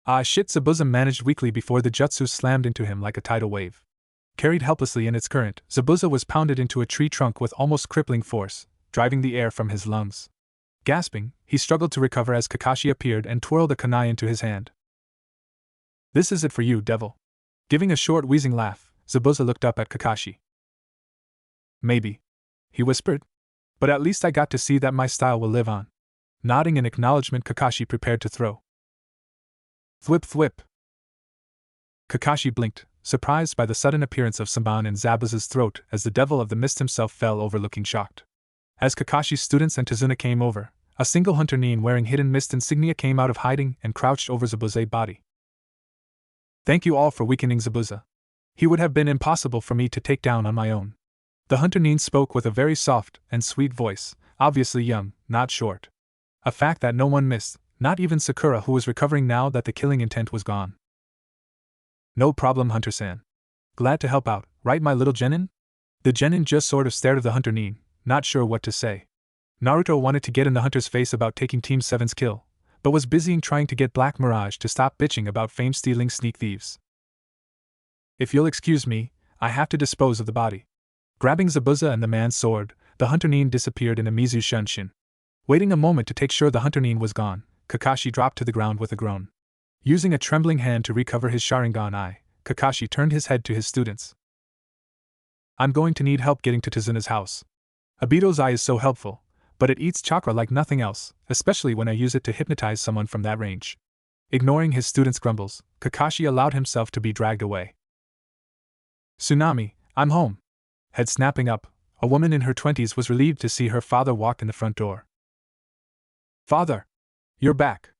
Ah shit, Zabuza managed weakly before the jutsu slammed into him like a tidal wave. Carried helplessly in its current, Zabuza was pounded into a tree trunk with almost crippling force, driving the air from his lungs. Gasping, he struggled to recover as Kakashi appeared and twirled a kunai into his hand. This is it for you, devil. Giving a short wheezing laugh, Zabuza looked up at Kakashi. Maybe, he whispered. But at least I got to see that my style will live on. Nodding in acknowledgement, Kakashi prepared to throw. Thwip thwip. Kakashi blinked, surprised by the sudden appearance of Samban in Zabuza's throat as the devil of the mist himself fell over looking shocked. As Kakashi's students and Tazuna came over, A single hunter nin wearing hidden mist insignia came out of hiding and crouched over Zabuza's body. Thank you all for weakening Zabuza. He would have been impossible for me to take down on my own. The hunter nin spoke with a very soft and sweet voice, obviously young, not short. A fact that no one missed, not even Sakura, who was recovering now that the killing intent was gone. No problem, Hunter-san. Glad to help out, right my little genin? The genin just sort of stared at the hunter nin, not sure what to say. Naruto wanted to get in the hunter's face about taking Team 7's kill, but was busy trying to get Black Mirage to stop bitching about fame-stealing sneak thieves. If you'll excuse me, I have to dispose of the body. Grabbing Zabuza and the man's sword, the hunter nin disappeared in a Mizu Shunshin. Waiting a moment to take sure the hunter nin was gone, Kakashi dropped to the ground with a groan. Using a trembling hand to recover his Sharingan eye, Kakashi turned his head to his students. I'm going to need help getting to Tazuna's house. Obito's eye is so helpful, but it eats chakra like nothing else, especially when I use it to hypnotize someone from that range. Ignoring his students' grumbles, Kakashi allowed himself to be dragged away. Tsunami, I'm home. Head snapping up, a woman in her 20s was relieved to see her father walk in the front door. Father! You're back.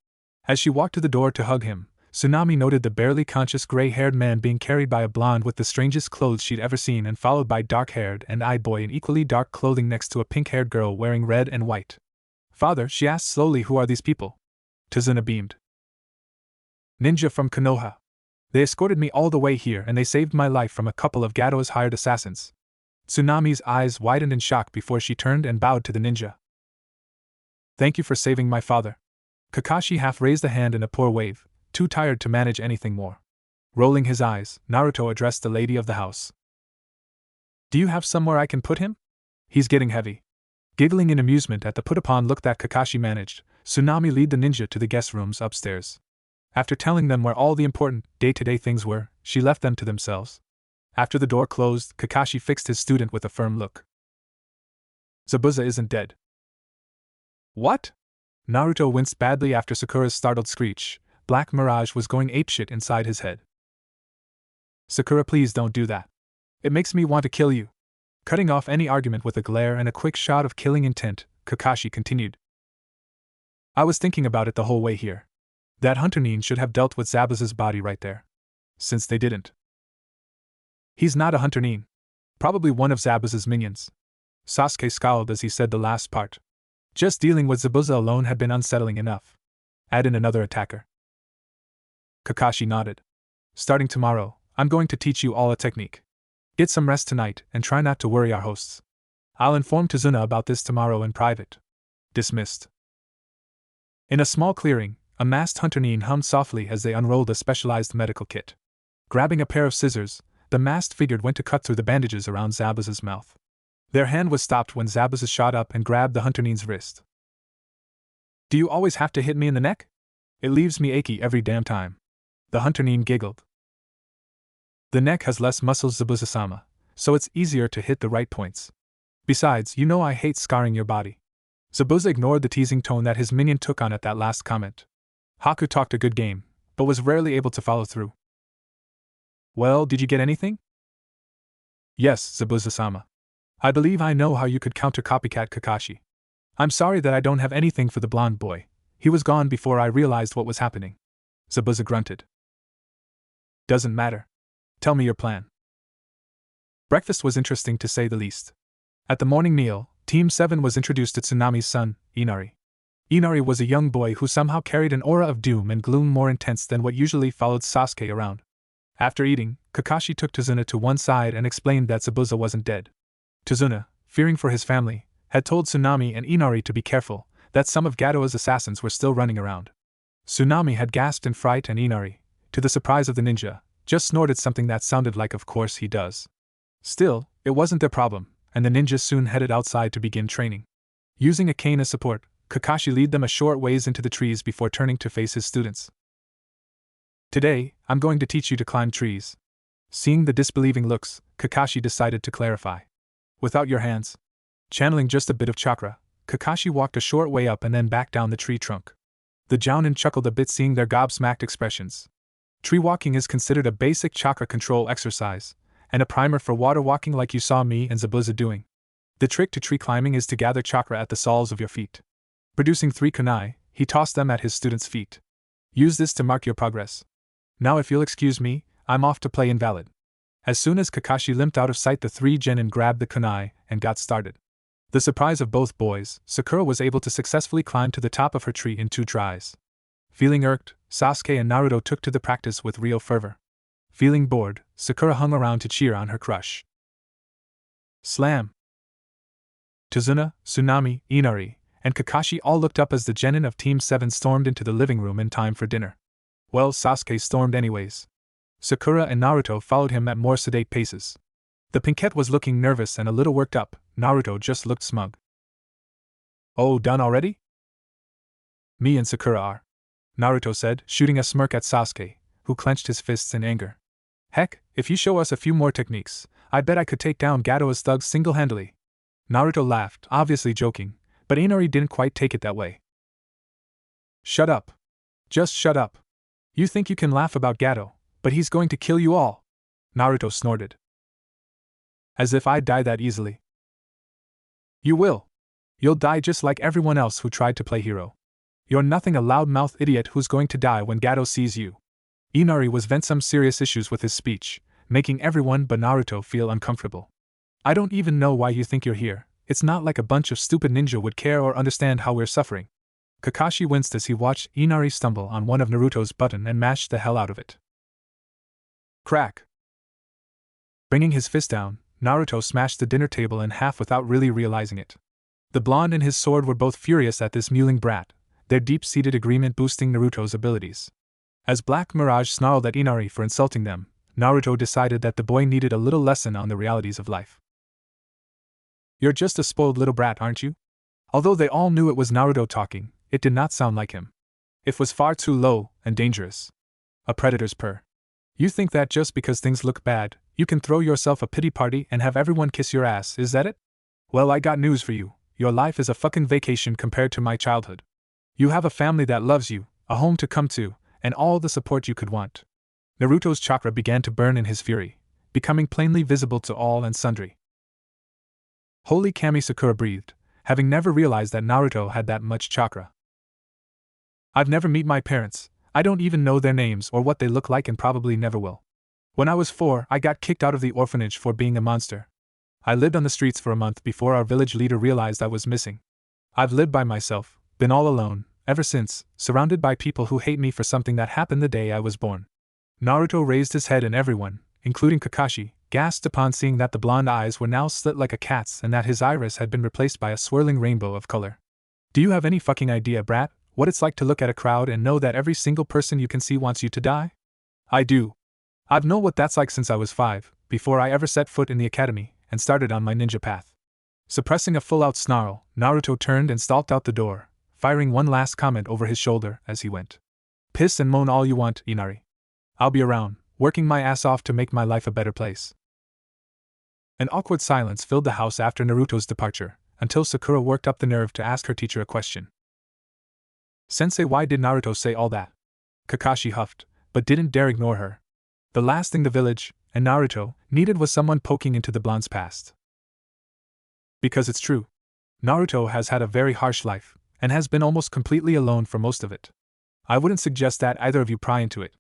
As she walked to the door to hug him, Tsunami noted the barely conscious gray-haired man being carried by a blonde with the strangest clothes she'd ever seen and followed by dark-haired and eyed boy in equally dark clothing next to a pink-haired girl wearing red and white. Father, she asked slowly, who are these people? Tazuna beamed. Ninja from Konoha. They escorted me all the way here and they saved my life from a couple of Gado's hired assassins. Tsunami's eyes widened in shock before she turned and bowed to the ninja. Thank you for saving my father. Kakashi half raised a hand in a poor wave, too tired to manage anything more. Rolling his eyes, Naruto addressed the lady of the house. Do you have somewhere I can put him? He's getting heavy. Giggling in amusement at the put-upon look that Kakashi managed, Tsunami led the ninja to the guest rooms upstairs. After telling them where all the important, day-to-day things were, she left them to themselves. After the door closed, Kakashi fixed his student with a firm look. Zabuza isn't dead. What? Naruto winced badly after Sakura's startled screech. Black Mirage was going apeshit inside his head. Sakura, please don't do that. It makes me want to kill you. Cutting off any argument with a glare and a quick shot of killing intent, Kakashi continued. I was thinking about it the whole way here. That hunter nin should have dealt with Zabuza's body right there. Since they didn't. He's not a hunter nin. Probably one of Zabuza's minions. Sasuke scowled as he said the last part. Just dealing with Zabuza alone had been unsettling enough. Add in another attacker. Kakashi nodded. Starting tomorrow, I'm going to teach you all a technique. Get some rest tonight and try not to worry our hosts. I'll inform Tazuna about this tomorrow in private. Dismissed. In a small clearing, a masked hunter nin hummed softly as they unrolled a specialized medical kit. Grabbing a pair of scissors, the masked figure went to cut through the bandages around Zabuza's mouth. Their hand was stopped when Zabuza shot up and grabbed the hunter nin's wrist. Do you always have to hit me in the neck? It leaves me achy every damn time. The hunter nin giggled. The neck has less muscles, Zabuza-sama, so it's easier to hit the right points. Besides, you know I hate scarring your body. Zabuza ignored the teasing tone that his minion took on at that last comment. Haku talked a good game, but was rarely able to follow through. Well, did you get anything? Yes, Zabuza-sama. I believe I know how you could counter copycat Kakashi. I'm sorry that I don't have anything for the blonde boy. He was gone before I realized what was happening. Zabuza grunted. Doesn't matter. Tell me your plan. Breakfast was interesting to say the least. At the morning meal, Team 7 was introduced to Tsunami's son, Inari. Inari was a young boy who somehow carried an aura of doom and gloom more intense than what usually followed Sasuke around. After eating, Kakashi took Tazuna to one side and explained that Zabuza wasn't dead. Tazuna, fearing for his family, had told Tsunami and Inari to be careful, that some of Gado's assassins were still running around. Tsunami had gasped in fright and Inari, to the surprise of the ninja, just snorted something that sounded like of course he does. Still, it wasn't their problem, and the ninja soon headed outside to begin training. Using a cane as support, Kakashi led them a short ways into the trees before turning to face his students. Today, I'm going to teach you to climb trees. Seeing the disbelieving looks, Kakashi decided to clarify. Without your hands. Channeling just a bit of chakra, Kakashi walked a short way up and then back down the tree trunk. The Jounin chuckled a bit seeing their gobsmacked expressions. Tree walking is considered a basic chakra control exercise, and a primer for water walking like you saw me and Zabuza doing. The trick to tree climbing is to gather chakra at the soles of your feet. Producing 3 kunai, he tossed them at his students' feet. Use this to mark your progress. Now if you'll excuse me, I'm off to play invalid. As soon as Kakashi limped out of sight, the 3 genin grabbed the kunai and got started. The surprise of both boys, Sakura was able to successfully climb to the top of her tree in 2 tries. Feeling irked, Sasuke and Naruto took to the practice with real fervor. Feeling bored, Sakura hung around to cheer on her crush. Slam! Tazuna, Tsunami, Inari, and Kakashi all looked up as the genin of Team 7 stormed into the living room in time for dinner. Well, Sasuke stormed anyways. Sakura and Naruto followed him at more sedate paces. The pinkette was looking nervous and a little worked up. Naruto just looked smug. Oh, done already? Me and Sakura are, Naruto said, shooting a smirk at Sasuke, who clenched his fists in anger. Heck, if you show us a few more techniques, I bet I could take down Gato's thugs single-handedly. Naruto laughed, obviously joking, but Inari didn't quite take it that way. Shut up. Just shut up. You think you can laugh about Gato, but he's going to kill you all, Naruto snorted. As if I'd die that easily. You will. You'll die just like everyone else who tried to play hero. You're nothing a loudmouth idiot who's going to die when Gato sees you. Inari was vent some serious issues with his speech, making everyone but Naruto feel uncomfortable. I don't even know why you think you're here. It's not like a bunch of stupid ninja would care or understand how we're suffering. Kakashi winced as he watched Inari stumble on one of Naruto's button and mashed the hell out of it. Crack! Bringing his fist down, Naruto smashed the dinner table in half without really realizing it. The blonde and his sword were both furious at this mewling brat, their deep-seated agreement boosting Naruto's abilities. As Black Mirage snarled at Inari for insulting them, Naruto decided that the boy needed a little lesson on the realities of life. You're just a spoiled little brat, aren't you? Although they all knew it was Naruto talking, it did not sound like him. It was far too low and dangerous. A predator's purr. You think that just because things look bad, you can throw yourself a pity party and have everyone kiss your ass, is that it? Well, I got news for you. Your life is a fucking vacation compared to my childhood. You have a family that loves you, a home to come to, and all the support you could want. Naruto's chakra began to burn in his fury, becoming plainly visible to all and sundry. Holy Kami, Sakura breathed, having never realized that Naruto had that much chakra. I've never met my parents, I don't even know their names or what they look like and probably never will. When I was 4, I got kicked out of the orphanage for being a monster. I lived on the streets for a month before our village leader realized I was missing. I've lived by myself, been all alone, ever since, surrounded by people who hate me for something that happened the day I was born. Naruto raised his head and everyone, including Kakashi, gasped upon seeing that the blonde eyes were now slit like a cat's and that his iris had been replaced by a swirling rainbow of color. Do you have any fucking idea, brat, what it's like to look at a crowd and know that every single person you can see wants you to die? I do. I've known what that's like since I was 5, before I ever set foot in the academy, and started on my ninja path. Suppressing a full-out snarl, Naruto turned and stalked out the door, firing one last comment over his shoulder as he went. Piss and moan all you want, Inari. I'll be around, working my ass off to make my life a better place. An awkward silence filled the house after Naruto's departure, until Sakura worked up the nerve to ask her teacher a question. Sensei, why did Naruto say all that? Kakashi huffed, but didn't dare ignore her. The last thing the village, and Naruto, needed was someone poking into the blonde's past. Because it's true. Naruto has had a very harsh life, and has been almost completely alone for most of it. I wouldn't suggest that either of you pry into it.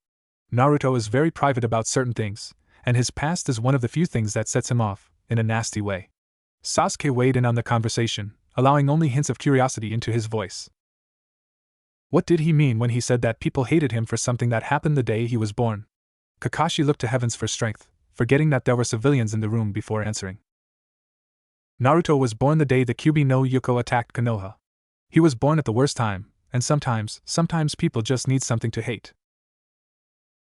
Naruto is very private about certain things, and his past is one of the few things that sets him off, in a nasty way. Sasuke weighed in on the conversation, allowing only hints of curiosity into his voice. What did he mean when he said that people hated him for something that happened the day he was born? Kakashi looked to heavens for strength, forgetting that there were civilians in the room before answering. Naruto was born the day the Kyuubi no Yuko attacked Konoha. He was born at the worst time, and sometimes people just need something to hate.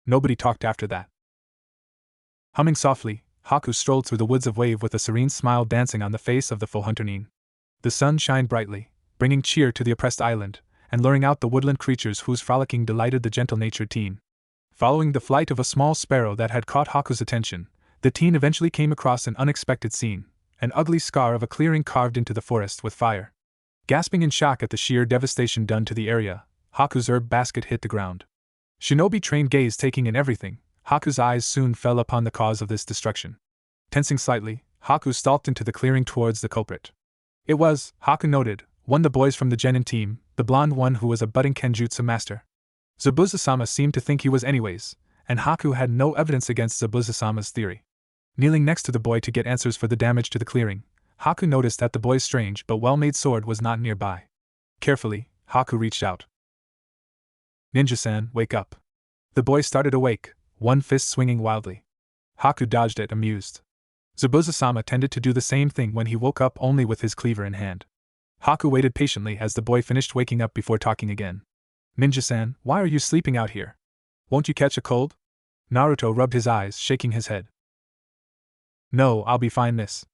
Nobody talked after that. Humming softly, Haku strolled through the woods of Wave with a serene smile dancing on the face of the full hunter Nin. The sun shined brightly, bringing cheer to the oppressed island, and luring out the woodland creatures whose frolicking delighted the gentle-natured teen. Following the flight of a small sparrow that had caught Haku's attention, the teen eventually came across an unexpected scene, an ugly scar of a clearing carved into the forest with fire. Gasping in shock at the sheer devastation done to the area, Haku's herb basket hit the ground. Shinobi-trained gaze taking in everything, Haku's eyes soon fell upon the cause of this destruction. Tensing slightly, Haku stalked into the clearing towards the culprit. It was, Haku noted, One the boys from the Genin team, the blonde one who was a budding Kenjutsu master. Zabuza-sama seemed to think he was anyways, and Haku had no evidence against Zabuza-sama's theory. Kneeling next to the boy to get answers for the damage to the clearing, Haku noticed that the boy's strange but well-made sword was not nearby. Carefully, Haku reached out. "Ninja-san, wake up." The boy started awake, one fist swinging wildly. Haku dodged it, amused. Zabuza-sama tended to do the same thing when he woke up, only with his cleaver in hand. Haku waited patiently as the boy finished waking up before talking again. "Ninja-san, why are you sleeping out here? Won't you catch a cold?" Naruto rubbed his eyes, shaking his head. "No, I'll be fine, miss."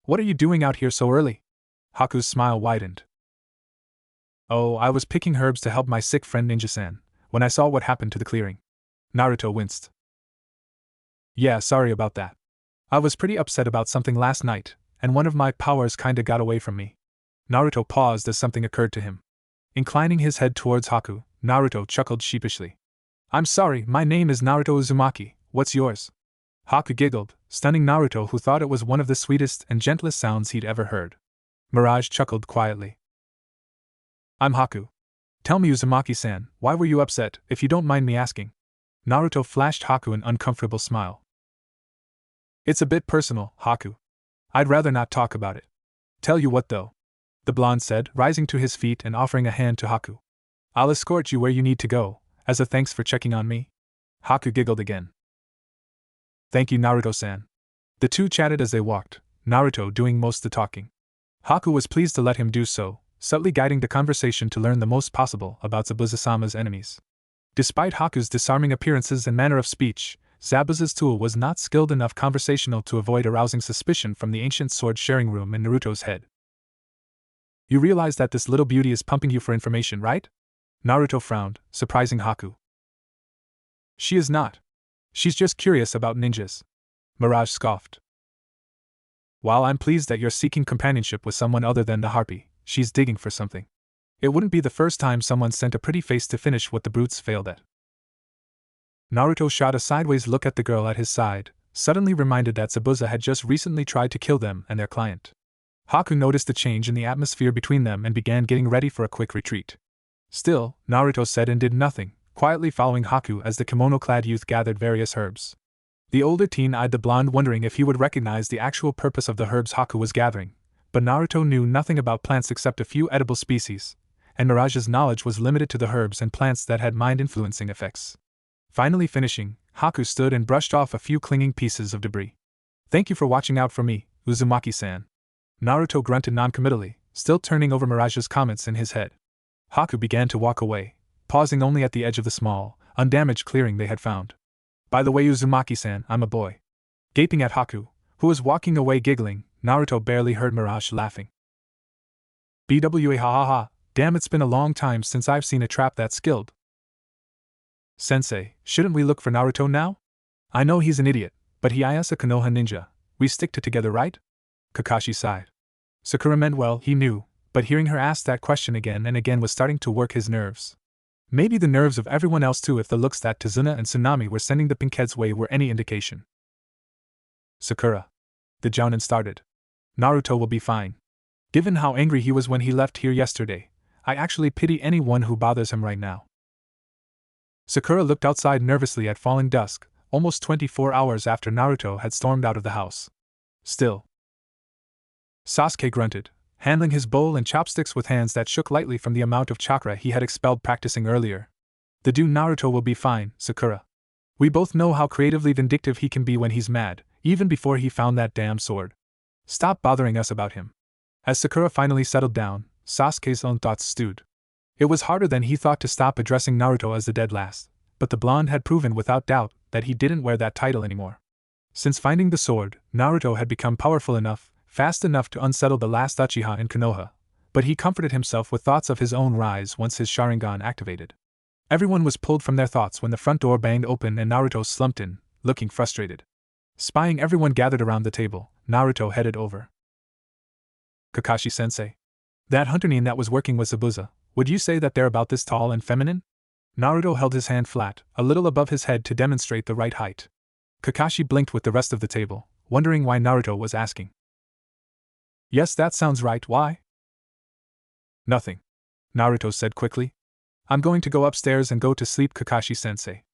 "What are you doing out here so early?" Haku's smile widened. "Oh, I was picking herbs to help my sick friend Ninja-san, when I saw what happened to the clearing." Naruto winced. "Yeah, sorry about that. I was pretty upset about something last night, and one of my powers kinda got away from me." Naruto paused as something occurred to him. Inclining his head towards Haku, Naruto chuckled sheepishly. "I'm sorry, my name is Naruto Uzumaki, what's yours?" Haku giggled, stunning Naruto, who thought it was one of the sweetest and gentlest sounds he'd ever heard. Mirage chuckled quietly. "I'm Haku. Tell me, Uzumaki-san, why were you upset, if you don't mind me asking?" Naruto flashed Haku an uncomfortable smile. "It's a bit personal, Haku. I'd rather not talk about it. Tell you what though," the blonde said, rising to his feet and offering a hand to Haku. "I'll escort you where you need to go, as a thanks for checking on me." Haku giggled again. "Thank you, Naruto-san." The two chatted as they walked, Naruto doing most the talking. Haku was pleased to let him do so, subtly guiding the conversation to learn the most possible about Zabuza-sama's enemies. Despite Haku's disarming appearances and manner of speech, Zabuza's tool was not skilled enough conversational to avoid arousing suspicion from the ancient sword-sharing room in Naruto's head. "You realize that this little beauty is pumping you for information, right?" Naruto frowned, surprising Haku. "She is not. She's just curious about ninjas." Mirage scoffed. "While I'm pleased that you're seeking companionship with someone other than the harpy, she's digging for something. It wouldn't be the first time someone sent a pretty face to finish what the brutes failed at." Naruto shot a sideways look at the girl at his side, suddenly reminded that Zabuza had just recently tried to kill them and their client. Haku noticed the change in the atmosphere between them and began getting ready for a quick retreat. Still, Naruto said and did nothing, quietly following Haku as the kimono-clad youth gathered various herbs. The older teen eyed the blonde, wondering if he would recognize the actual purpose of the herbs Haku was gathering, but Naruto knew nothing about plants except a few edible species, and Mirage's knowledge was limited to the herbs and plants that had mind-influencing effects. Finally finishing, Haku stood and brushed off a few clinging pieces of debris. "Thank you for watching out for me, Uzumaki-san." Naruto grunted noncommittally, still turning over Mirage's comments in his head. Haku began to walk away, pausing only at the edge of the small, undamaged clearing they had found. "By the way, Uzumaki-san, I'm a boy." Gaping at Haku, who was walking away giggling, Naruto barely heard Mirage laughing. "Bwa ha ha ha, damn, it's been a long time since I've seen a trap that skilled." "Sensei, shouldn't we look for Naruto now? I know he's an idiot, but he is a Konoha ninja. We stick together, right?" Kakashi sighed. Sakura meant well, he knew, but hearing her ask that question again and again was starting to work his nerves. Maybe the nerves of everyone else too, if the looks that Tazuna and Tsunami were sending the pinkheads' way were any indication. "Sakura," the Jounin started. "Naruto will be fine. Given how angry he was when he left here yesterday, I actually pity anyone who bothers him right now." Sakura looked outside nervously at falling dusk, almost 24 hours after Naruto had stormed out of the house. "Still." Sasuke grunted, handling his bowl and chopsticks with hands that shook lightly from the amount of chakra he had expelled practicing earlier. "The dude Naruto will be fine, Sakura. We both know how creatively vindictive he can be when he's mad, even before he found that damn sword. Stop bothering us about him." As Sakura finally settled down, Sasuke's own thoughts stewed. It was harder than he thought to stop addressing Naruto as the dead last, but the blonde had proven without doubt that he didn't wear that title anymore. Since finding the sword, Naruto had become powerful enough, fast enough to unsettle the last Uchiha in Konoha, but he comforted himself with thoughts of his own rise once his Sharingan activated. Everyone was pulled from their thoughts when the front door banged open and Naruto slumped in, looking frustrated. Spying everyone gathered around the table, Naruto headed over. "Kakashi-sensei. That hunter-nin that was working with Zabuza, would you say that they're about this tall and feminine?" Naruto held his hand flat, a little above his head to demonstrate the right height. Kakashi blinked with the rest of the table, wondering why Naruto was asking. "Yes, that sounds right, why?" Nothing, Naruto said quickly. I'm going to go upstairs and go to sleep, Kakashi-sensei.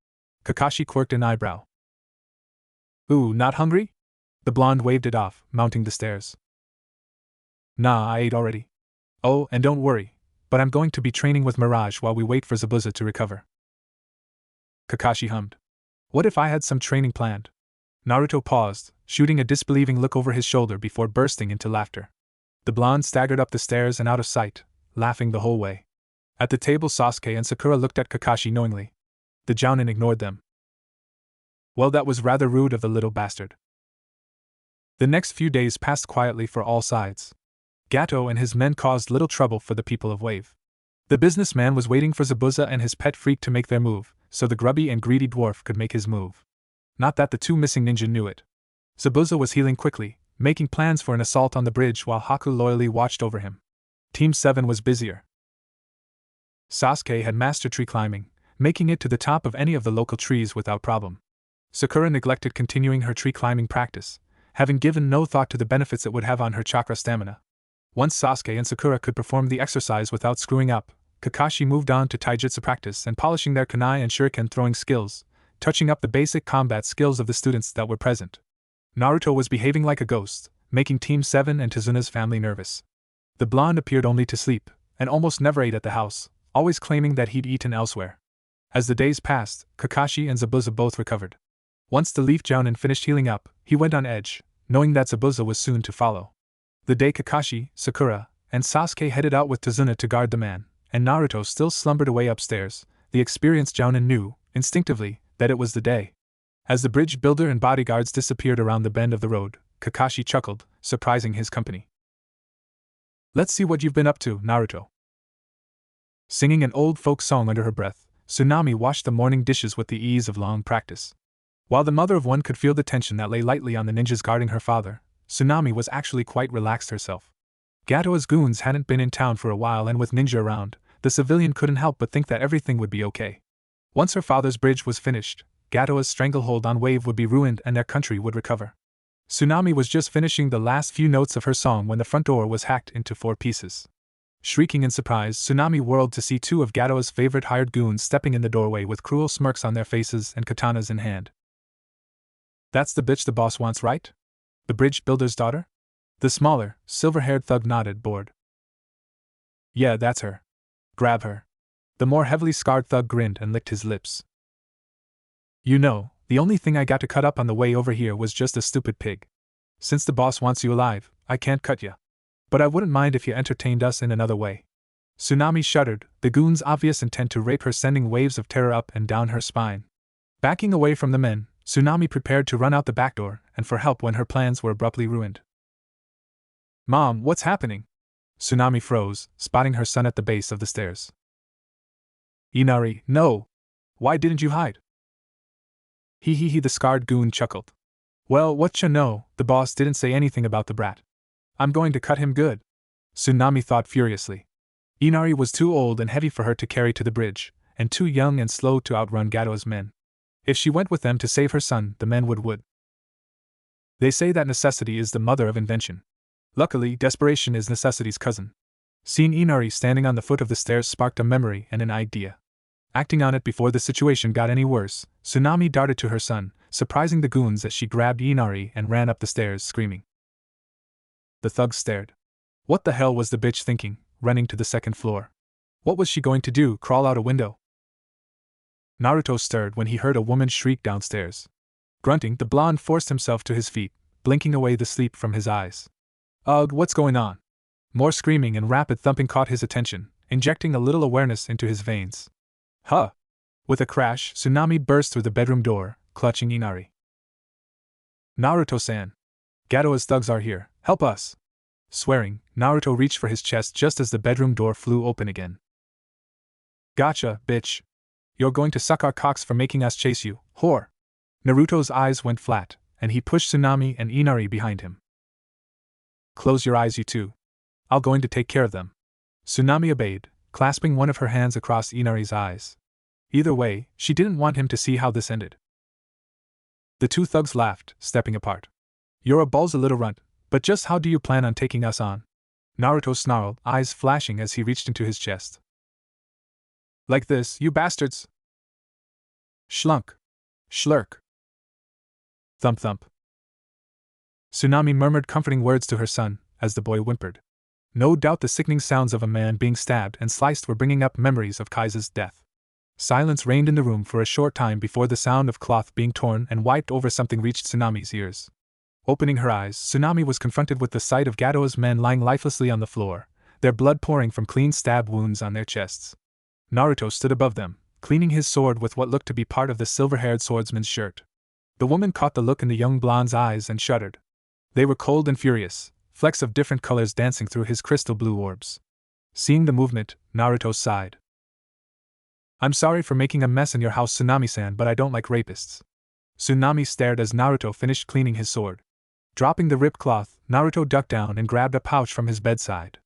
Kakashi quirked an eyebrow. Ooh, not hungry? The blonde waved it off, mounting the stairs. Nah, I ate already. Oh, and don't worry, but I'm going to be training with Mirage while we wait for Zabuza to recover. Kakashi hummed. What if I had some training planned? Naruto paused, shooting a disbelieving look over his shoulder before bursting into laughter. The blonde staggered up the stairs and out of sight, laughing the whole way. At the table, Sasuke and Sakura looked at Kakashi knowingly. The Jounin ignored them. Well, that was rather rude of the little bastard. The next few days passed quietly for all sides. Gato and his men caused little trouble for the people of Wave. The businessman was waiting for Zabuza and his pet freak to make their move, so the grubby and greedy dwarf could make his move. Not that the two missing ninja knew it. Zabuza was healing quickly, making plans for an assault on the bridge while Haku loyally watched over him. Team 7 was busier. Sasuke had mastered tree climbing, making it to the top of any of the local trees without problem. Sakura neglected continuing her tree climbing practice, having given no thought to the benefits it would have on her chakra stamina. Once Sasuke and Sakura could perform the exercise without screwing up, Kakashi moved on to taijutsu practice and polishing their kunai and shuriken throwing skills, touching up the basic combat skills of the students that were present. Naruto was behaving like a ghost, making Team 7 and Tizuna's family nervous. The blonde appeared only to sleep, and almost never ate at the house, always claiming that he'd eaten elsewhere. As the days passed, Kakashi and Zabuza both recovered. Once the Leaf Jounin finished healing up, he went on edge, knowing that Zabuza was soon to follow. The day Kakashi, Sakura, and Sasuke headed out with Tizuna to guard the man, and Naruto still slumbered away upstairs, the experienced Jounin knew, instinctively, that it was the day. As the bridge builder and bodyguards disappeared around the bend of the road, Kakashi chuckled, surprising his company. Let's see what you've been up to, Naruto. Singing an old folk song under her breath, Tsunami washed the morning dishes with the ease of long practice. While the mother of one could feel the tension that lay lightly on the ninjas guarding her father, Tsunami was actually quite relaxed herself. Gato's goons hadn't been in town for a while, and with ninja around, the civilian couldn't help but think that everything would be okay. Once her father's bridge was finished, Gato's stranglehold on Wave would be ruined and their country would recover. Tsunami was just finishing the last few notes of her song when the front door was hacked into 4 pieces. Shrieking in surprise, Tsunami whirled to see 2 of Gato's favorite hired goons stepping in the doorway with cruel smirks on their faces and katanas in hand. That's the bitch the boss wants, right? The bridge builder's daughter? The smaller, silver-haired thug nodded, bored. Yeah, that's her. Grab her. The more heavily scarred thug grinned and licked his lips. You know, the only thing I got to cut up on the way over here was just a stupid pig. Since the boss wants you alive, I can't cut ya. But I wouldn't mind if you entertained us in another way. Tsunami shuddered, the goon's obvious intent to rape her sending waves of terror up and down her spine. Backing away from the men, Tsunami prepared to run out the back door and for help when her plans were abruptly ruined. Mom, what's happening? Tsunami froze, spotting her son at the base of the stairs. Inari, no! Why didn't you hide? He, the scarred goon chuckled. Well, whatcha know, the boss didn't say anything about the brat. I'm going to cut him good. Tsunami thought furiously. Inari was too old and heavy for her to carry to the bridge, and too young and slow to outrun Gato's men. If she went with them to save her son, the men would. They say that necessity is the mother of invention. Luckily, desperation is necessity's cousin. Seeing Inari standing on the foot of the stairs sparked a memory and an idea. Acting on it before the situation got any worse, Tsunami darted to her son, surprising the goons as she grabbed Inari and ran up the stairs screaming. The thugs stared. What the hell was the bitch thinking, running to the 2nd floor? What was she going to do, crawl out a window? Naruto stirred when he heard a woman shriek downstairs. Grunting, the blonde forced himself to his feet, blinking away the sleep from his eyes. Ugh, what's going on? More screaming and rapid thumping caught his attention, injecting a little awareness into his veins. Huh! With a crash, Tsunami burst through the bedroom door, clutching Inari. Naruto-san! Gato's thugs are here, help us! Swearing, Naruto reached for his chest just as the bedroom door flew open again. Gotcha, bitch! You're going to suck our cocks for making us chase you, whore! Naruto's eyes went flat, and he pushed Tsunami and Inari behind him. Close your eyes, you two. I'll going to take care of them. Tsunami obeyed, clasping one of her hands across Inari's eyes. Either way, she didn't want him to see how this ended. The 2 thugs laughed, stepping apart. You're a ballsy little runt, but just how do you plan on taking us on? Naruto snarled, eyes flashing as he reached into his chest. Like this, you bastards! Schlunk! Schlurk! Thump thump. Tsunami murmured comforting words to her son, as the boy whimpered. No doubt the sickening sounds of a man being stabbed and sliced were bringing up memories of Kaisa's death. Silence reigned in the room for a short time before the sound of cloth being torn and wiped over something reached Tsunami's ears. Opening her eyes, Tsunami was confronted with the sight of Gato's men lying lifelessly on the floor, their blood pouring from clean stab wounds on their chests. Naruto stood above them, cleaning his sword with what looked to be part of the silver-haired swordsman's shirt. The woman caught the look in the young blonde's eyes and shuddered. They were cold and furious, flecks of different colors dancing through his crystal blue orbs. Seeing the movement, Naruto sighed. I'm sorry for making a mess in your house, Tsunami-san, but I don't like rapists. Tsunami stared as Naruto finished cleaning his sword. Dropping the ripped cloth, Naruto ducked down and grabbed a pouch from his bedside.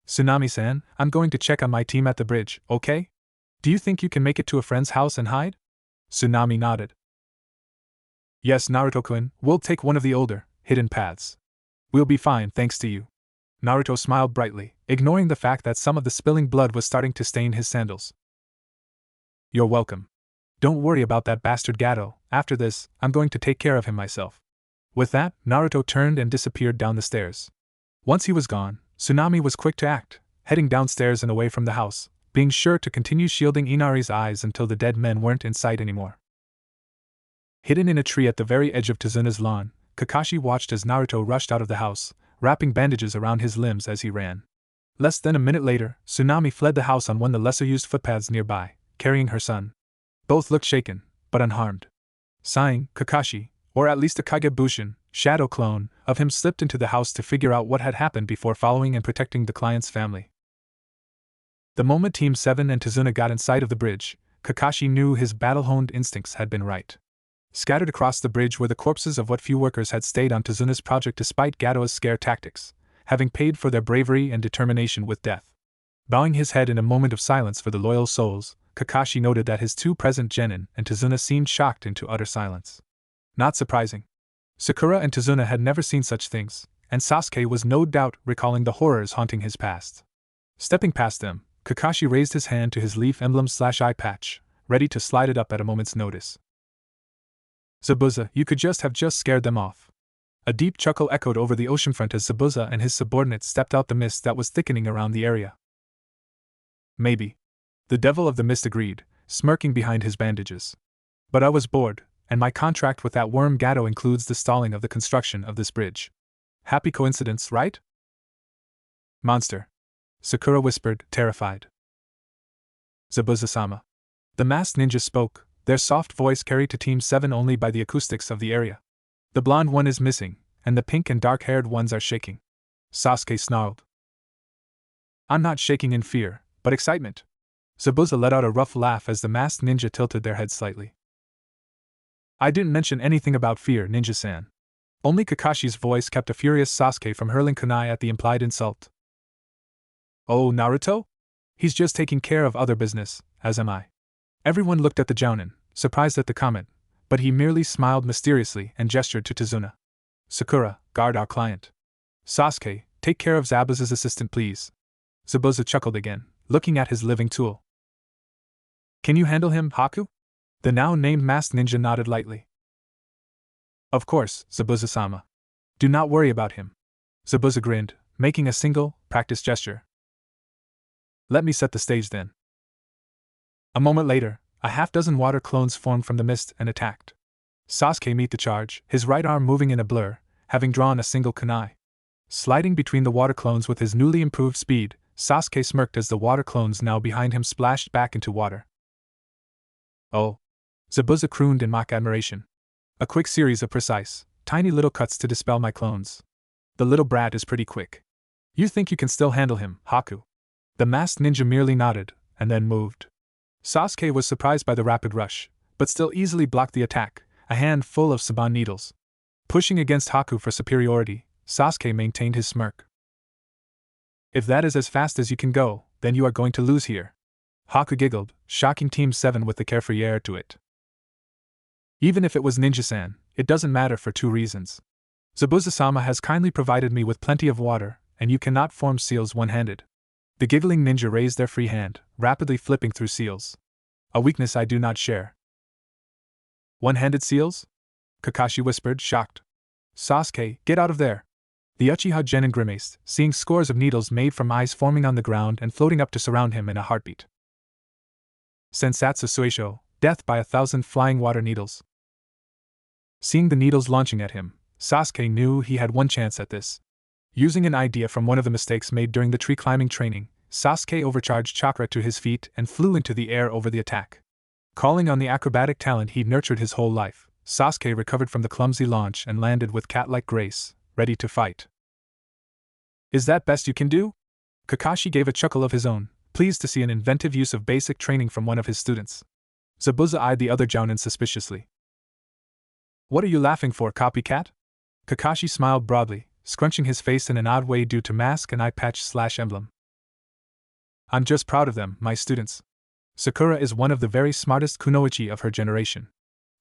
Tsunami-san, I'm going to check on my team at the bridge, okay? Do you think you can make it to a friend's house and hide? Tsunami nodded. Yes, Naruto-kun, we'll take one of the older, hidden paths. We'll be fine thanks to you. Naruto smiled brightly, ignoring the fact that some of the spilling blood was starting to stain his sandals. You're welcome. Don't worry about that bastard Gato, after this, I'm going to take care of him myself. With that, Naruto turned and disappeared down the stairs. Once he was gone, Tsunami was quick to act, heading downstairs and away from the house, being sure to continue shielding Inari's eyes until the dead men weren't in sight anymore. Hidden in a tree at the very edge of Tazuna's lawn, Kakashi watched as Naruto rushed out of the house, wrapping bandages around his limbs as he ran. Less than a minute later, Tsunami fled the house on one of the lesser-used footpaths nearby, carrying her son. Both looked shaken, but unharmed. Sighing, Kakashi, or at least a Kagebushin, shadow clone, of him slipped into the house to figure out what had happened before following and protecting the client's family. The moment Team 7 and Tazuna got in sight of the bridge, Kakashi knew his battle-honed instincts had been right. Scattered across the bridge were the corpses of what few workers had stayed on Tazuna's project despite Gato's scare tactics, having paid for their bravery and determination with death. Bowing his head in a moment of silence for the loyal souls, Kakashi noted that his two present genin and Tazuna seemed shocked into utter silence. Not surprising. Sakura and Tazuna had never seen such things, and Sasuke was no doubt recalling the horrors haunting his past. Stepping past them, Kakashi raised his hand to his leaf emblem/eye patch, ready to slide it up at a moment's notice. Zabuza, you could just have scared them off. A deep chuckle echoed over the oceanfront as Zabuza and his subordinates stepped out the mist that was thickening around the area. Maybe. The devil of the mist agreed, smirking behind his bandages. But I was bored, and my contract with that worm Gato includes the stalling of the construction of this bridge. Happy coincidence, right? Monster. Sakura whispered, terrified. Zabuza-sama. The masked ninja spoke, their soft voice carried to Team 7 only by the acoustics of the area. The blonde one is missing, and the pink and dark-haired ones are shaking. Sasuke snarled. I'm not shaking in fear, but excitement. Zabuza let out a rough laugh as the masked ninja tilted their head slightly. I didn't mention anything about fear, ninja-san. Only Kakashi's voice kept a furious Sasuke from hurling kunai at the implied insult. Oh, Naruto? He's just taking care of other business, as am I. Everyone looked at the jounin, surprised at the comment, but he merely smiled mysteriously and gestured to Tazuna. Sakura, guard our client. Sasuke, take care of Zabuza's assistant please. Zabuza chuckled again, looking at his living tool. Can you handle him, Haku? The now-named masked ninja nodded lightly. Of course, Zabuza-sama. Do not worry about him. Zabuza grinned, making a single, practiced gesture. Let me set the stage then. A moment later, a half-dozen water clones formed from the mist and attacked. Sasuke met the charge, his right arm moving in a blur, having drawn a single kunai. Sliding between the water clones with his newly improved speed, Sasuke smirked as the water clones now behind him splashed back into water. Oh. Zabuza crooned in mock admiration. A quick series of precise, tiny little cuts to dispel my clones. The little brat is pretty quick. You think you can still handle him, Haku? The masked ninja merely nodded, and then moved. Sasuke was surprised by the rapid rush, but still easily blocked the attack, a hand full of Saban needles. Pushing against Haku for superiority, Sasuke maintained his smirk. If that is as fast as you can go, then you are going to lose here. Haku giggled, shocking Team 7 with the carefree air to it. Even if it was Ninja-san, it doesn't matter for two reasons. Zabuza-sama has kindly provided me with plenty of water, and you cannot form seals one-handed. The giggling ninja raised their free hand, rapidly flipping through seals. A weakness I do not share. One-handed seals? Kakashi whispered, shocked. Sasuke, get out of there! The Uchiha Genin grimaced, seeing scores of needles made from eyes forming on the ground and floating up to surround him in a heartbeat. Sensatsu Suisho, death by 1,000 flying water needles. Seeing the needles launching at him, Sasuke knew he had one chance at this. Using an idea from one of the mistakes made during the tree climbing training, Sasuke overcharged chakra to his feet and flew into the air over the attack. Calling on the acrobatic talent he'd nurtured his whole life, Sasuke recovered from the clumsy launch and landed with cat-like grace, ready to fight. Is that best you can do? Kakashi gave a chuckle of his own, pleased to see an inventive use of basic training from one of his students. Zabuza eyed the other jounin suspiciously. What are you laughing for, copycat? Kakashi smiled broadly, scrunching his face in an odd way due to mask and eye patch/emblem. I'm just proud of them, my students. Sakura is one of the very smartest kunoichi of her generation.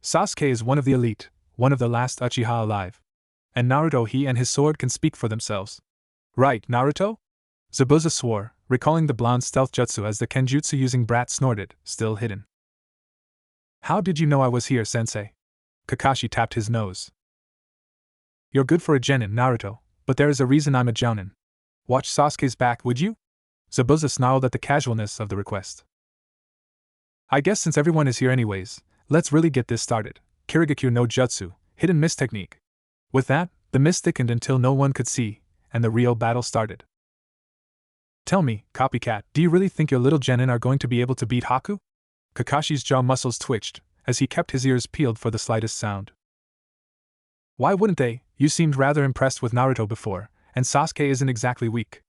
Sasuke is one of the elite, one of the last Uchiha alive. And Naruto, he and his sword can speak for themselves. Right, Naruto? Zabuza swore, recalling the blonde stealth jutsu as the kenjutsu-using brat snorted, still hidden. How did you know I was here, sensei? Kakashi tapped his nose. You're good for a genin, Naruto, but there is a reason I'm a jounin. Watch Sasuke's back, would you? Zabuza snarled at the casualness of the request. I guess since everyone is here anyways, let's really get this started. Kirigakyu no Jutsu, hidden mist technique. With that, the mist thickened until no one could see, and the real battle started. Tell me, copycat, do you really think your little genin are going to be able to beat Haku? Kakashi's jaw muscles twitched, as he kept his ears peeled for the slightest sound. Why wouldn't they? You seemed rather impressed with Naruto before, and Sasuke isn't exactly weak.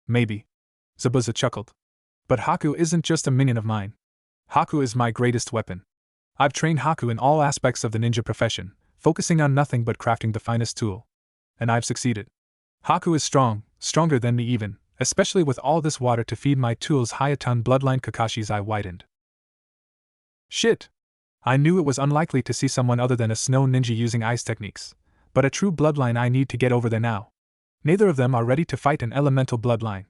Maybe. Zabuza chuckled. But Haku isn't just a minion of mine. Haku is my greatest weapon. I've trained Haku in all aspects of the ninja profession, focusing on nothing but crafting the finest tool. And I've succeeded. Haku is strong, stronger than me even, especially with all this water to feed my tool's Hayatan bloodline. Kakashi's eye widened. Shit! I knew it was unlikely to see someone other than a snow ninja using ice techniques, but a true bloodline. I need to get over there now. Neither of them are ready to fight an elemental bloodline.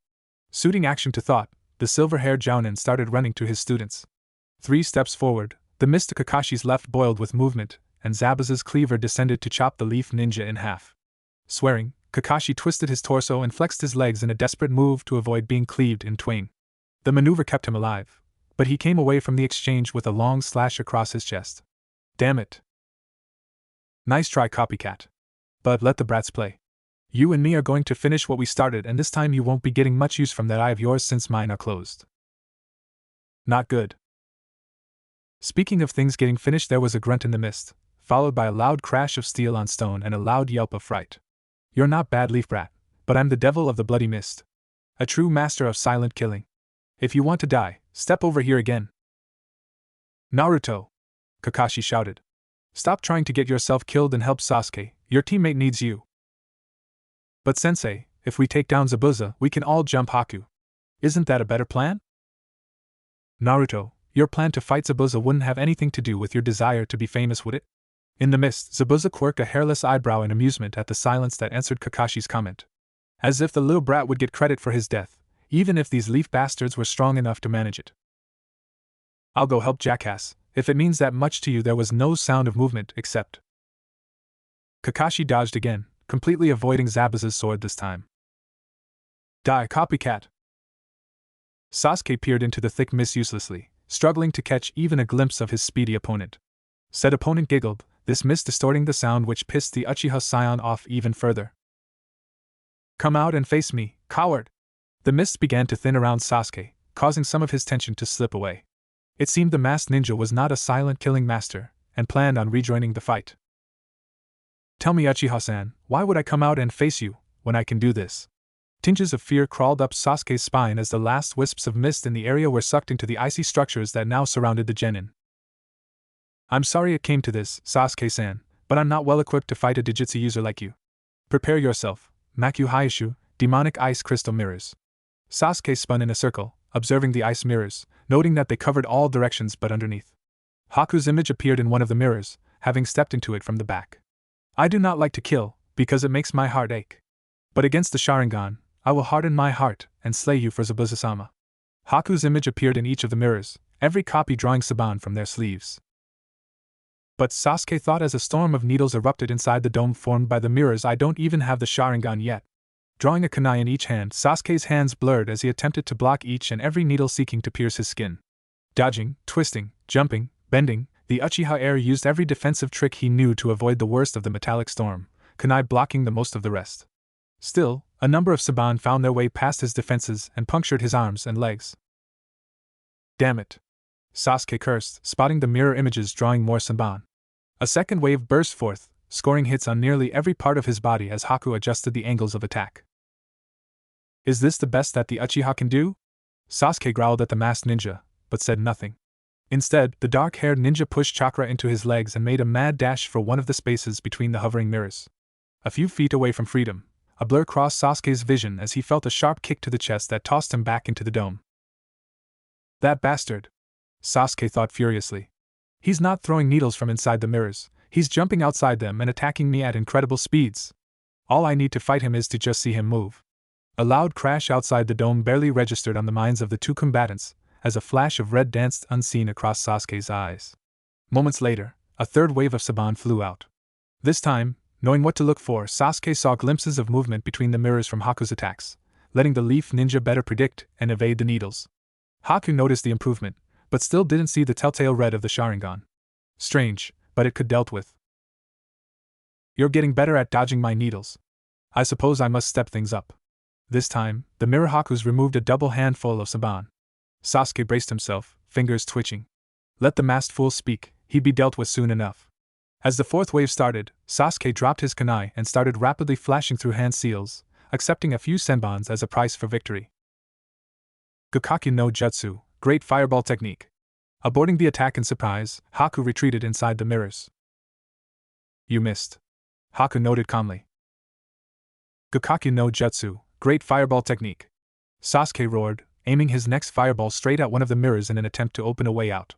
Suiting action to thought, the silver-haired jounin started running to his students. 3 steps forward, the mist to Kakashi's left boiled with movement, and Zabuza's cleaver descended to chop the leaf ninja in half. Swearing, Kakashi twisted his torso and flexed his legs in a desperate move to avoid being cleaved in twain. The maneuver kept him alive, but he came away from the exchange with a long slash across his chest. Damn it. Nice try, copycat. But let the brats play. You and me are going to finish what we started, and this time you won't be getting much use from that eye of yours since mine are closed. Not good. Speaking of things getting finished, there was a grunt in the mist, followed by a loud crash of steel on stone and a loud yelp of fright. You're not bad, leaf brat, but I'm the devil of the bloody mist. A true master of silent killing. If you want to die, step over here again. Naruto! Kakashi shouted. Stop trying to get yourself killed and help Sasuke, your teammate needs you. But sensei, if we take down Zabuza, we can all jump Haku. Isn't that a better plan? Naruto, your plan to fight Zabuza wouldn't have anything to do with your desire to be famous, would it? In the mist, Zabuza quirked a hairless eyebrow in amusement at the silence that answered Kakashi's comment. As if the little brat would get credit for his death, even if these leaf bastards were strong enough to manage it. I'll go help jackass, if it means that much to you. There was no sound of movement except. Kakashi dodged again, completely avoiding Zabuza's sword this time. Die, copycat! Sasuke peered into the thick mist uselessly, struggling to catch even a glimpse of his speedy opponent. Said opponent giggled, this mist distorting the sound, which pissed the Uchiha scion off even further. Come out and face me, coward! The mist began to thin around Sasuke, causing some of his tension to slip away. It seemed the masked ninja was not a silent killing master, and planned on rejoining the fight. Tell me, Uchiha-san, why would I come out and face you, when I can do this? Tinges of fear crawled up Sasuke's spine as the last wisps of mist in the area were sucked into the icy structures that now surrounded the genin. I'm sorry it came to this, Sasuke-san, but I'm not well equipped to fight a Digitsu user like you. Prepare yourself, Maku Hayashu, demonic ice crystal mirrors. Sasuke spun in a circle, observing the ice mirrors, noting that they covered all directions but underneath. Haku's image appeared in one of the mirrors, having stepped into it from the back. I do not like to kill, because it makes my heart ache. But against the Sharingan, I will harden my heart and slay you for Zabuza-sama. Haku's image appeared in each of the mirrors, every copy drawing Saban from their sleeves. But Sasuke thought as a storm of needles erupted inside the dome formed by the mirrors. I don't even have the Sharingan yet. Drawing a kunai in each hand, Sasuke's hands blurred as he attempted to block each and every needle seeking to pierce his skin. Dodging, twisting, jumping, bending, the Uchiha heir used every defensive trick he knew to avoid the worst of the metallic storm, kunai blocking the most of the rest. Still, a number of Saban found their way past his defenses and punctured his arms and legs. Damn it! Sasuke cursed, spotting the mirror images drawing more Saban. A second wave burst forth, scoring hits on nearly every part of his body as Haku adjusted the angles of attack. Is this the best that the Uchiha can do? Sasuke growled at the masked ninja, but said nothing. Instead, the dark-haired ninja pushed chakra into his legs and made a mad dash for one of the spaces between the hovering mirrors. A few feet away from freedom, a blur crossed Sasuke's vision as he felt a sharp kick to the chest that tossed him back into the dome. That bastard! Sasuke thought furiously. He's not throwing needles from inside the mirrors, he's jumping outside them and attacking me at incredible speeds. All I need to fight him is to just see him move. A loud crash outside the dome barely registered on the minds of the two combatants, as a flash of red danced unseen across Sasuke's eyes. Moments later, a third wave of Saban flew out. This time, knowing what to look for, Sasuke saw glimpses of movement between the mirrors from Haku's attacks, letting the Leaf Ninja better predict and evade the needles. Haku noticed the improvement, but still didn't see the telltale red of the Sharingan. Strange, but it could dealt with. You're getting better at dodging my needles. I suppose I must step things up. This time, the mirror Hakus removed a double handful of Saban. Sasuke braced himself, fingers twitching. Let the masked fool speak, he'd be dealt with soon enough. As the fourth wave started, Sasuke dropped his kunai and started rapidly flashing through hand seals, accepting a few senbons as a price for victory. Gukaki no Jutsu, Great Fireball Technique. Aborting the attack in surprise, Haku retreated inside the mirrors. You missed. Haku noted calmly. Gukaki no Jutsu, Great Fireball Technique. Sasuke roared, aiming his next fireball straight at one of the mirrors in an attempt to open a way out.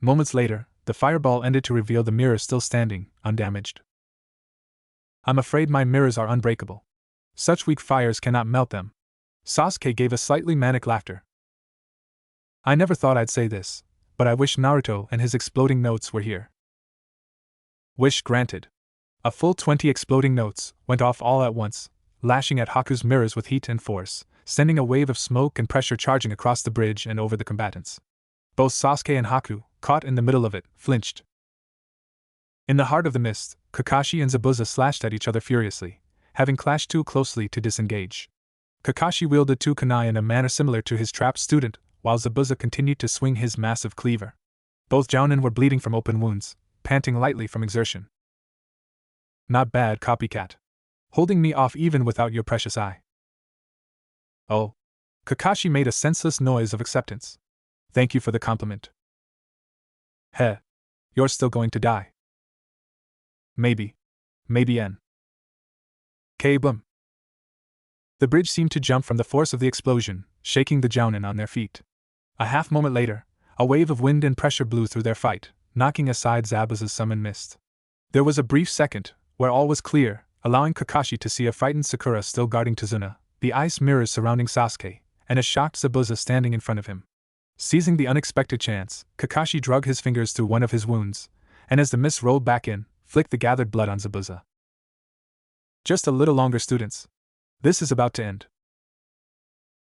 Moments later, the fireball ended to reveal the mirror still standing, undamaged. I'm afraid my mirrors are unbreakable. Such weak fires cannot melt them. Sasuke gave a slightly manic laughter. I never thought I'd say this, but I wish Naruto and his exploding notes were here. Wish granted. A full 20 exploding notes went off all at once, lashing at Haku's mirrors with heat and force, sending a wave of smoke and pressure charging across the bridge and over the combatants. Both Sasuke and Haku, caught in the middle of it, flinched. In the heart of the mist, Kakashi and Zabuza slashed at each other furiously, having clashed too closely to disengage. Kakashi wielded two kunai in a manner similar to his trapped student, while Zabuza continued to swing his massive cleaver. Both jounin were bleeding from open wounds, panting lightly from exertion. Not bad, copycat. Holding me off even without your precious eye. Oh. Kakashi made a senseless noise of acceptance. Thank you for the compliment. Heh. You're still going to die. Maybe. Maybe N. K-boom. The bridge seemed to jump from the force of the explosion, shaking the jounin on their feet. A half moment later, a wave of wind and pressure blew through their fight, knocking aside Zabuza's summon mist. There was a brief second, where all was clear, allowing Kakashi to see a frightened Sakura still guarding Tazuna, the ice mirrors surrounding Sasuke, and a shocked Zabuza standing in front of him. Seizing the unexpected chance, Kakashi drug his fingers through one of his wounds, and as the mist rolled back in, flicked the gathered blood on Zabuza. Just a little longer, students. This is about to end.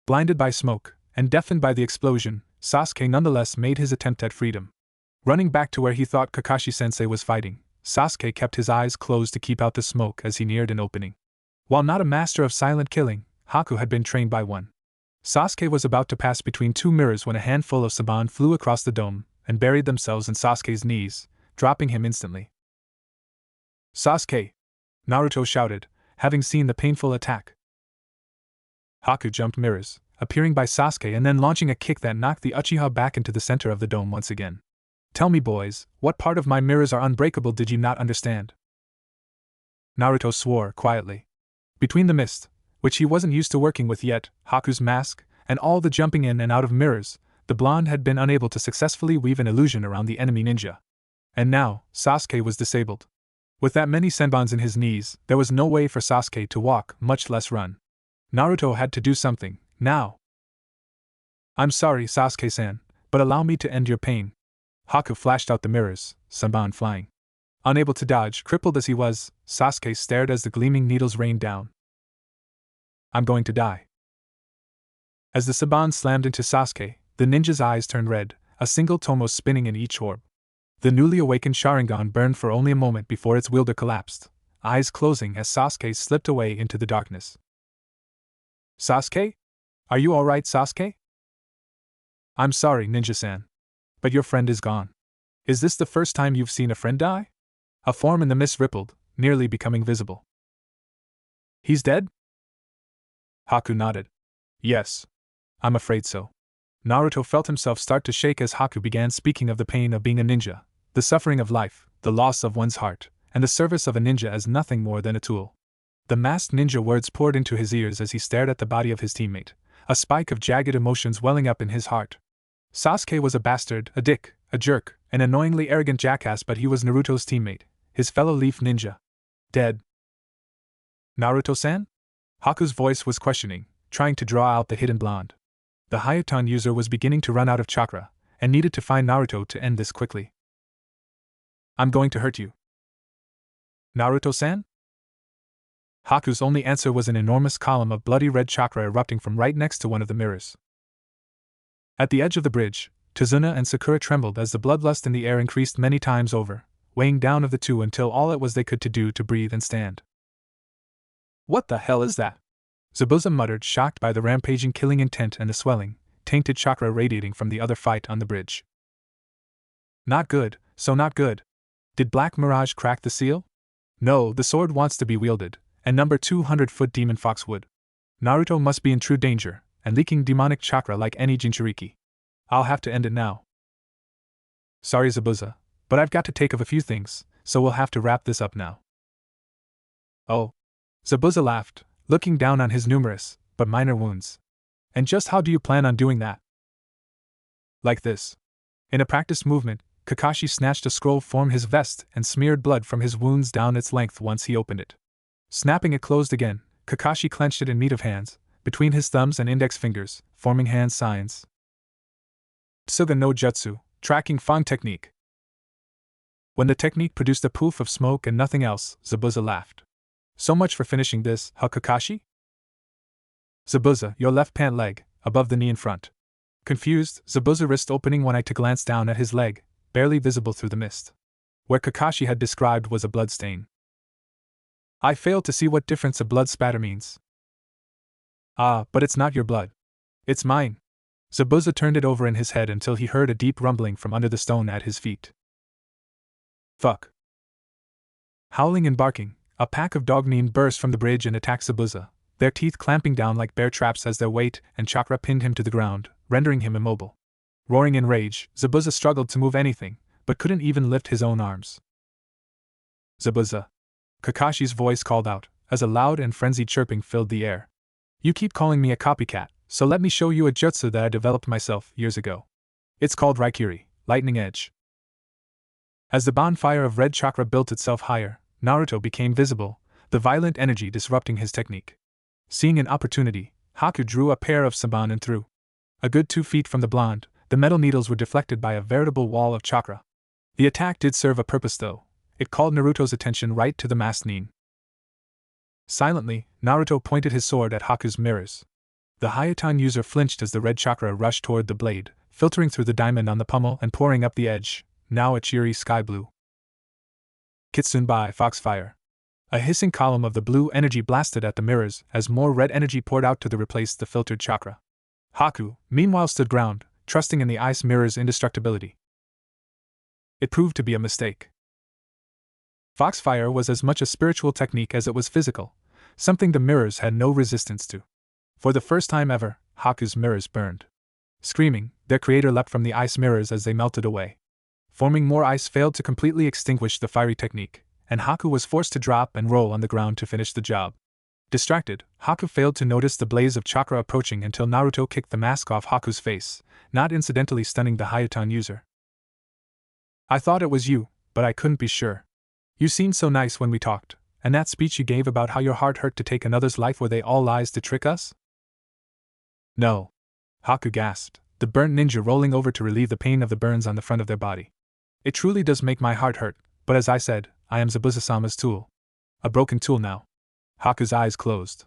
Blinded by smoke, and deafened by the explosion, Sasuke nonetheless made his attempt at freedom. Running back to where he thought Kakashi-sensei was fighting, Sasuke kept his eyes closed to keep out the smoke as he neared an opening. While not a master of silent killing, Haku had been trained by one. Sasuke was about to pass between two mirrors when a handful of Saban flew across the dome and buried themselves in Sasuke's knees, dropping him instantly. Sasuke! Naruto shouted, having seen the painful attack. Haku jumped mirrors, appearing by Sasuke and then launching a kick that knocked the Uchiha back into the center of the dome once again. Tell me, boys, what part of my mirrors are unbreakable did you not understand? Naruto swore quietly. Between the mist, which he wasn't used to working with yet, Haku's mask, and all the jumping in and out of mirrors, the blonde had been unable to successfully weave an illusion around the enemy ninja. And now, Sasuke was disabled. With that many senbons in his knees, there was no way for Sasuke to walk, much less run. Naruto had to do something, now. I'm sorry, Sasuke-san, but allow me to end your pain. Haku flashed out the mirrors, senbon flying. Unable to dodge, crippled as he was, Sasuke stared as the gleaming needles rained down. I'm going to die. As the senbon slammed into Sasuke, the ninja's eyes turned red, a single tomos spinning in each orb. The newly awakened Sharingan burned for only a moment before its wielder collapsed, eyes closing as Sasuke slipped away into the darkness. Sasuke? Are you alright, Sasuke? I'm sorry, ninja-san. But your friend is gone. Is this the first time you've seen a friend die? A form in the mist rippled, nearly becoming visible. He's dead? Haku nodded. Yes. I'm afraid so. Naruto felt himself start to shake as Haku began speaking of the pain of being a ninja, the suffering of life, the loss of one's heart, and the service of a ninja as nothing more than a tool. The masked ninja words poured into his ears as he stared at the body of his teammate, a spike of jagged emotions welling up in his heart. Sasuke was a bastard, a dick, a jerk, an annoyingly arrogant jackass, but he was Naruto's teammate, his fellow leaf ninja. Dead. Naruto-san? Haku's voice was questioning, trying to draw out the hidden blonde. The Hayatan user was beginning to run out of chakra, and needed to find Naruto to end this quickly. I'm going to hurt you. Naruto-san? Haku's only answer was an enormous column of bloody red chakra erupting from right next to one of the mirrors. At the edge of the bridge, Tazuna and Sakura trembled as the bloodlust in the air increased many times over, weighing down of the two until all it was they could do to breathe and stand. What the hell is that? Zabuza muttered, shocked by the rampaging killing intent and the swelling, tainted chakra radiating from the other fight on the bridge. Not good, so not good. Did Black Mirage crack the seal? No, the sword wants to be wielded, and number 200-foot Demon Fox would. Naruto must be in true danger, and leaking demonic chakra like any Jinchuriki. I'll have to end it now. Sorry, Zabuza, but I've got to take of a few things, so we'll have to wrap this up now. Oh. Zabuza laughed, looking down on his numerous, but minor wounds. And just how do you plan on doing that? Like this. In a practiced movement, Kakashi snatched a scroll from his vest and smeared blood from his wounds down its length once he opened it. Snapping it closed again, Kakashi clenched it in meat of hands, between his thumbs and index fingers, forming hand signs. Tsuga no Jutsu, tracking Fang technique. When the technique produced a poof of smoke and nothing else, Zabuza laughed. So much for finishing this, huh, Kakashi? Zabuza, your left pant leg, above the knee in front. Confused, Zabuza risked opening one eye to glance down at his leg, barely visible through the mist. Where Kakashi had described was a blood stain. I failed to see what difference a blood spatter means. Ah, but it's not your blood. It's mine. Zabuza turned it over in his head until he heard a deep rumbling from under the stone at his feet. Fuck. Howling and barking, a pack of dognin burst from the bridge and attacked Zabuza, their teeth clamping down like bear traps as their weight and chakra pinned him to the ground, rendering him immobile. Roaring in rage, Zabuza struggled to move anything, but couldn't even lift his own arms. Zabuza. Kakashi's voice called out, as a loud and frenzied chirping filled the air. You keep calling me a copycat, so let me show you a jutsu that I developed myself years ago. It's called Raikiri, Lightning Edge. As the bonfire of red chakra built itself higher, Naruto became visible, the violent energy disrupting his technique. Seeing an opportunity, Haku drew a pair of senbon and threw. A good 2 feet from the blonde, the metal needles were deflected by a veritable wall of chakra. The attack did serve a purpose though. It called Naruto's attention right to the masked nin. Silently, Naruto pointed his sword at Haku's mirrors. The Hayatan user flinched as the red chakra rushed toward the blade, filtering through the diamond on the pommel and pouring up the edge, now a cheery sky blue. Kitsunbai Foxfire. A hissing column of the blue energy blasted at the mirrors as more red energy poured out to replace the filtered chakra. Haku, meanwhile, stood ground, trusting in the ice mirror's indestructibility. It proved to be a mistake. Foxfire was as much a spiritual technique as it was physical, something the mirrors had no resistance to. For the first time ever, Haku's mirrors burned. Screaming, their creator leapt from the ice mirrors as they melted away. Forming more ice failed to completely extinguish the fiery technique, and Haku was forced to drop and roll on the ground to finish the job. Distracted, Haku failed to notice the blaze of chakra approaching until Naruto kicked the mask off Haku's face, not incidentally stunning the Hayatan user. I thought it was you, but I couldn't be sure. You seemed so nice when we talked, and that speech you gave about how your heart hurt to take another's life, were they all lies to trick us? No. Haku gasped, the burnt ninja rolling over to relieve the pain of the burns on the front of their body. It truly does make my heart hurt, but as I said, I am Zabuza-sama's tool. A broken tool now. Haku's eyes closed.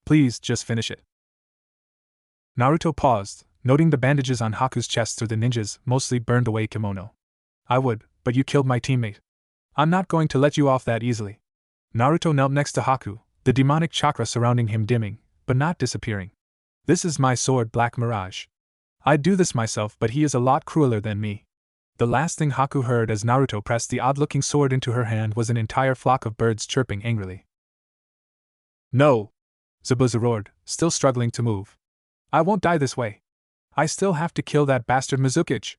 Please, just finish it. Naruto paused, noting the bandages on Haku's chest through the ninja's mostly burned away kimono. I would, but you killed my teammate. I'm not going to let you off that easily. Naruto knelt next to Haku, the demonic chakra surrounding him dimming, but not disappearing. This is my sword, Black Mirage. I'd do this myself, but he is a lot crueler than me. The last thing Haku heard as Naruto pressed the odd-looking sword into her hand was an entire flock of birds chirping angrily. No! Zabuza roared, still struggling to move. I won't die this way. I still have to kill that bastard Mizukichi.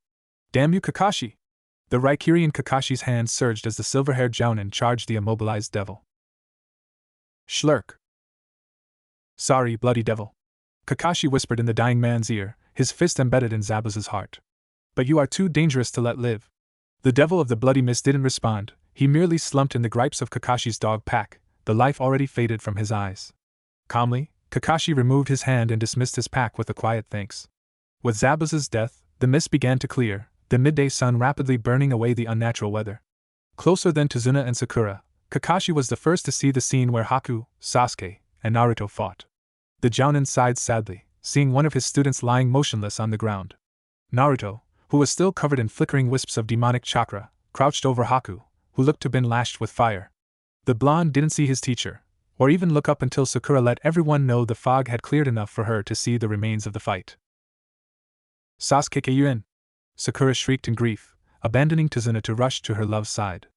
Damn you, Kakashi! The Raikiri in Kakashi's hand surged as the silver-haired Jounin charged the immobilized devil. Schlurk! Sorry, bloody devil. Kakashi whispered in the dying man's ear, his fist embedded in Zabuza's heart. But you are too dangerous to let live. The devil of the bloody mist didn't respond, he merely slumped in the gripes of Kakashi's dog pack, the life already faded from his eyes. Calmly, Kakashi removed his hand and dismissed his pack with a quiet thanks. With Zabuza's death, the mist began to clear, the midday sun rapidly burning away the unnatural weather. Closer than Tazuna and Sakura, Kakashi was the first to see the scene where Haku, Sasuke, and Naruto fought. The Jounin sighed sadly, seeing one of his students lying motionless on the ground. Naruto, who was still covered in flickering wisps of demonic chakra, crouched over Haku, who looked to have been lashed with fire. The blonde didn't see his teacher, or even look up until Sakura let everyone know the fog had cleared enough for her to see the remains of the fight. Sasuke Kyuin! Sakura shrieked in grief, abandoning Tazuna to rush to her love's side.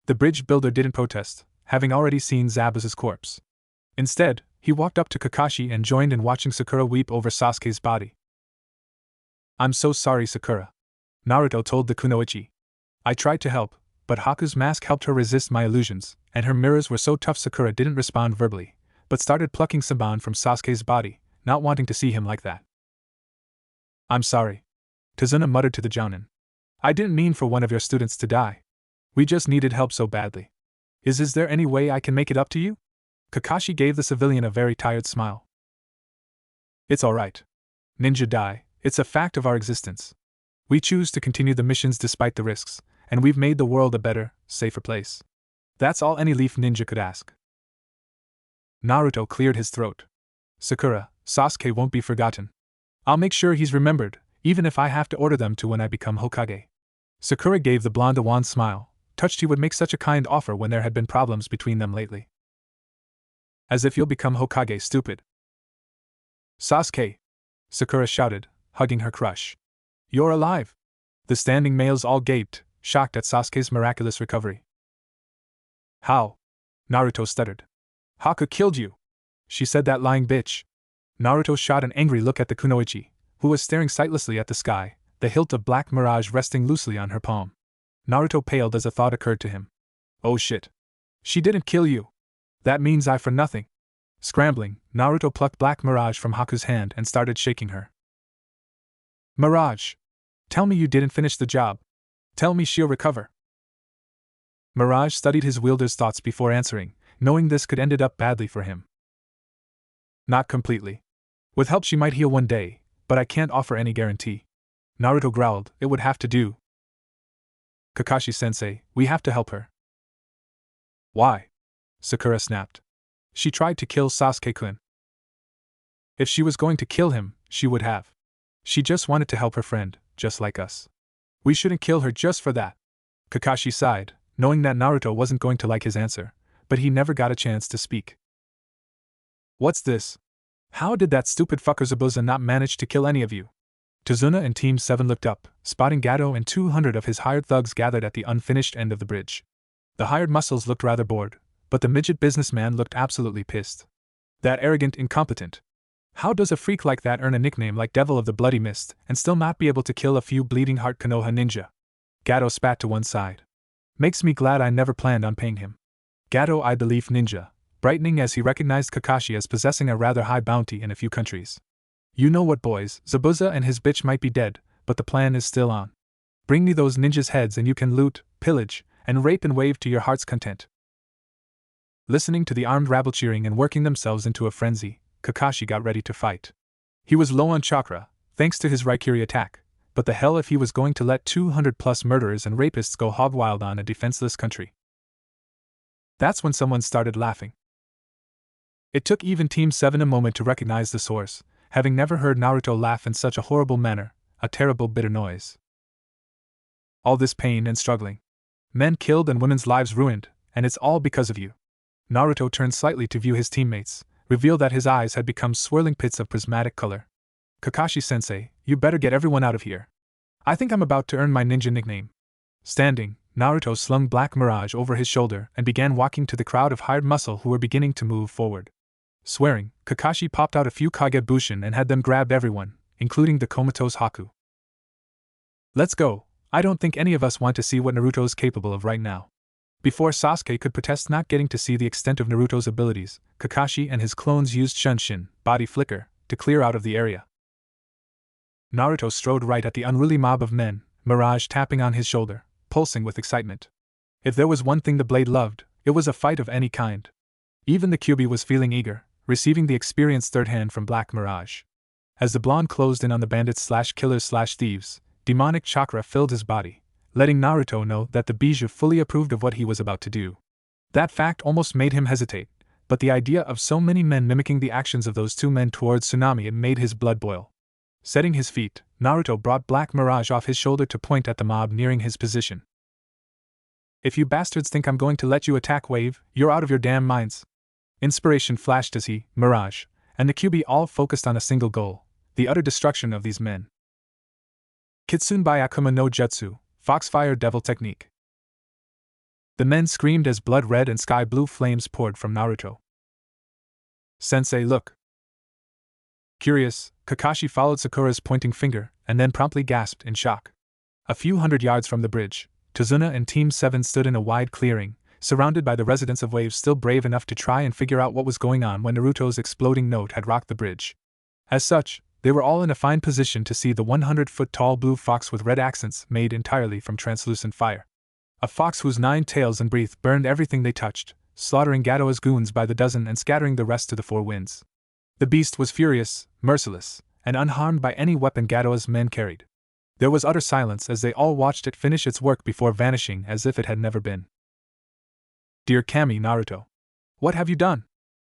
The bridge builder didn't protest, having already seen Zabuza's corpse. Instead, he walked up to Kakashi and joined in watching Sakura weep over Sasuke's body. I'm so sorry, Sakura. Naruto told the kunoichi. I tried to help, but Haku's mask helped her resist my illusions, and her mirrors were so tough Sakura didn't respond verbally, but started plucking Saban from Sasuke's body, not wanting to see him like that. I'm sorry. Tazuna muttered to the Jounin. I didn't mean for one of your students to die. We just needed help so badly. Is there any way I can make it up to you? Kakashi gave the civilian a very tired smile. It's alright. Ninja die, it's a fact of our existence. We choose to continue the missions despite the risks, and we've made the world a better, safer place. That's all any leaf ninja could ask. Naruto cleared his throat. Sakura, Sasuke won't be forgotten. I'll make sure he's remembered, even if I have to order them to when I become Hokage. Sakura gave the blonde a wan smile, touched he would make such a kind offer when there had been problems between them lately. As if you'll become Hokage, stupid. Sasuke! Sakura shouted, hugging her crush. You're alive! The standing males all gaped, shocked at Sasuke's miraculous recovery. How? Naruto stuttered. Haku killed you! She said, that lying bitch. Naruto shot an angry look at the kunoichi, who was staring sightlessly at the sky, the hilt of Black Mirage resting loosely on her palm. Naruto paled as a thought occurred to him. Oh shit. She didn't kill you. That means I for nothing. Scrambling, Naruto plucked Black Mirage from Haku's hand and started shaking her. Mirage! Tell me you didn't finish the job. Tell me she'll recover. Mirage studied his wielder's thoughts before answering, knowing this could end up badly for him. Not completely. With help she might heal one day, but I can't offer any guarantee. Naruto growled, it would have to do. Kakashi-sensei, we have to help her. Why? Sakura snapped. She tried to kill Sasuke-kun. If she was going to kill him, she would have. She just wanted to help her friend, just like us. We shouldn't kill her just for that. Kakashi sighed, knowing that Naruto wasn't going to like his answer, but he never got a chance to speak. What's this? How did that stupid fucker Zabuza not manage to kill any of you? Tazuna and Team 7 looked up, spotting Gato and 200 of his hired thugs gathered at the unfinished end of the bridge. The hired muscles looked rather bored, but the midget businessman looked absolutely pissed. That arrogant incompetent. How does a freak like that earn a nickname like Devil of the Bloody Mist and still not be able to kill a few bleeding heart Konoha ninja? Gato spat to one side. Makes me glad I never planned on paying him. Gato eyed the leaf ninja, brightening as he recognized Kakashi as possessing a rather high bounty in a few countries. You know what, boys, Zabuza and his bitch might be dead, but the plan is still on. Bring me those ninjas' heads and you can loot, pillage, and rape and wave to your heart's content. Listening to the armed rabble cheering and working themselves into a frenzy, Kakashi got ready to fight. He was low on chakra, thanks to his Raikiri attack, but the hell if he was going to let 200+ murderers and rapists go hog wild on a defenseless country. That's when someone started laughing. It took even Team 7 a moment to recognize the source, having never heard Naruto laugh in such a horrible manner, a terrible bitter noise. All this pain and struggling. Men killed and women's lives ruined, and it's all because of you. Naruto turned slightly to view his teammates, revealed that his eyes had become swirling pits of prismatic color. Kakashi-sensei, you better get everyone out of here. I think I'm about to earn my ninja nickname. Standing, Naruto slung Black Mirage over his shoulder and began walking to the crowd of hired muscle who were beginning to move forward. Swearing, Kakashi popped out a few Kagebushin and had them grab everyone, including the comatose Haku. Let's go, I don't think any of us want to see what Naruto's capable of right now. Before Sasuke could protest not getting to see the extent of Naruto's abilities, Kakashi and his clones used Shunshin, body flicker, to clear out of the area. Naruto strode right at the unruly mob of men, Mirage tapping on his shoulder, pulsing with excitement. If there was one thing the Blade loved, it was a fight of any kind. Even the Kyuubi was feeling eager, receiving the experienced third hand from Black Mirage. As the blonde closed in on the bandits/killers/thieves, demonic chakra filled his body, letting Naruto know that the Bijou fully approved of what he was about to do. That fact almost made him hesitate, but the idea of so many men mimicking the actions of those two men towards Tsunami it made his blood boil. Setting his feet, Naruto brought Black Mirage off his shoulder to point at the mob nearing his position. If you bastards think I'm going to let you attack Wave, you're out of your damn minds. Inspiration flashed as he, Mirage, and the Kyuubi all focused on a single goal, the utter destruction of these men. Kitsunbai Akuma no Jutsu, Foxfire Devil Technique. The men screamed as blood-red and sky-blue flames poured from Naruto. Sensei, look. Curious, Kakashi followed Sakura's pointing finger, and then promptly gasped in shock. A few hundred yards from the bridge, Tazuna and Team 7 stood in a wide clearing, surrounded by the residents of Wave still brave enough to try and figure out what was going on when Naruto's exploding note had rocked the bridge. As such, they were all in a fine position to see the 100-foot-tall blue fox with red accents made entirely from translucent fire. A fox whose 9 tails and breath burned everything they touched, slaughtering Gatoa's goons by the dozen and scattering the rest to the 4 winds. The beast was furious, merciless, and unharmed by any weapon Gatoa's men carried. There was utter silence as they all watched it finish its work before vanishing as if it had never been. Dear Kami Naruto. What have you done?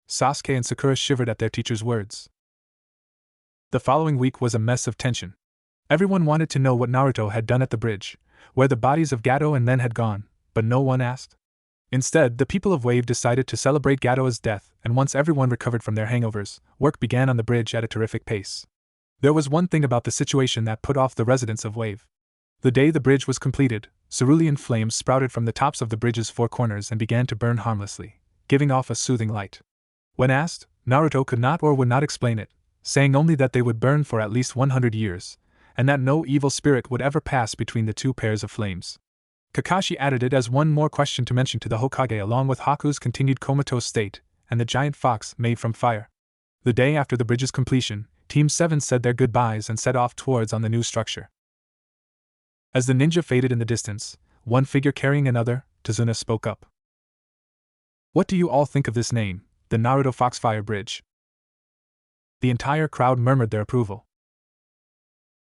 Sasuke and Sakura shivered at their teacher's words. The following week was a mess of tension. Everyone wanted to know what Naruto had done at the bridge, where the bodies of Gato and men had gone, but no one asked. Instead, the people of Wave decided to celebrate Gatoa's death, and once everyone recovered from their hangovers, work began on the bridge at a terrific pace. There was one thing about the situation that put off the residents of Wave. The day the bridge was completed, cerulean flames sprouted from the tops of the bridge's 4 corners and began to burn harmlessly, giving off a soothing light. When asked, Naruto could not or would not explain it, saying only that they would burn for at least 100 years, and that no evil spirit would ever pass between the 2 pairs of flames. Kakashi added it as one more question to mention to the Hokage along with Haku's continued comatose state, and the giant fox made from fire. The day after the bridge's completion, Team 7 said their goodbyes and set off towards on the new structure. As the ninja faded in the distance, one figure carrying another, Tazuna spoke up. What do you all think of this name, the Naruto Foxfire Bridge? The entire crowd murmured their approval.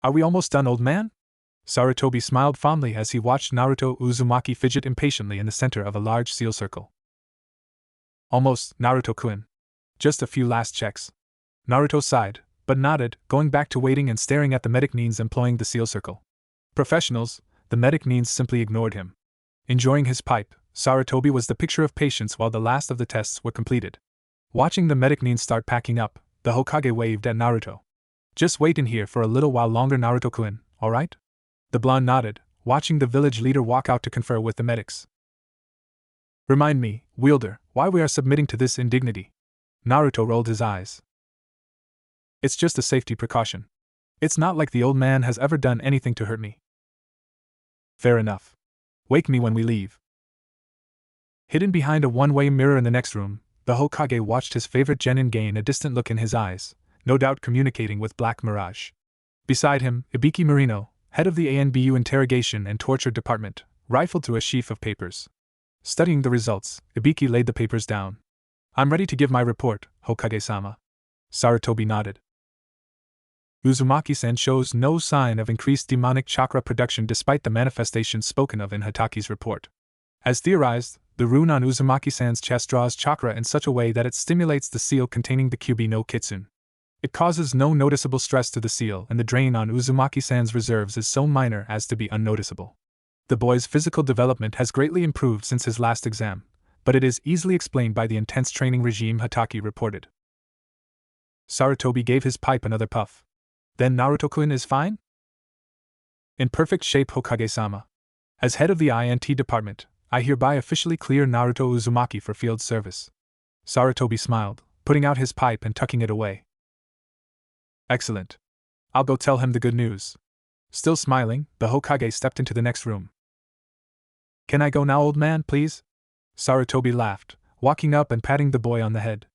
Are we almost done, old man? Sarutobi smiled fondly as he watched Naruto Uzumaki fidget impatiently in the center of a large seal circle. Almost, Naruto-kun. Just a few last checks. Naruto sighed, but nodded, going back to waiting and staring at the medic Neens employing the seal circle. Professionals, the medic Neens simply ignored him. Enjoying his pipe, Sarutobi was the picture of patience while the last of the tests were completed. Watching the medic Neens start packing up, the Hokage waved at Naruto. Just wait in here for a little while longer, Naruto-kun, alright? The blonde nodded, watching the village leader walk out to confer with the medics. Remind me, Wielder, why we are submitting to this indignity. Naruto rolled his eyes. It's just a safety precaution. It's not like the old man has ever done anything to hurt me. Fair enough. Wake me when we leave. Hidden behind a one-way mirror in the next room, the Hokage watched his favorite genin gain a distant look in his eyes, no doubt communicating with Black Mirage. Beside him, Ibiki Marino, head of the ANBU Interrogation and Torture Department, rifled through a sheaf of papers. Studying the results, Ibiki laid the papers down. I'm ready to give my report, Hokage-sama. Sarutobi nodded. Uzumaki-san shows no sign of increased demonic chakra production despite the manifestations spoken of in Hataki's report. As theorized, the rune on Uzumaki-san's chest draws chakra in such a way that it stimulates the seal containing the Kyubi no Kitsune. It causes no noticeable stress to the seal, and the drain on Uzumaki-san's reserves is so minor as to be unnoticeable. The boy's physical development has greatly improved since his last exam, but it is easily explained by the intense training regime Hataki reported. Sarutobi gave his pipe another puff. Then Naruto-kun is fine? In perfect shape, Hokage-sama. As head of the INT department, I hereby officially clear Naruto Uzumaki for field service. Sarutobi smiled, putting out his pipe and tucking it away. Excellent. I'll go tell him the good news. Still smiling, the Hokage stepped into the next room. Can I go now, old man, please? Sarutobi laughed, walking up and patting the boy on the head.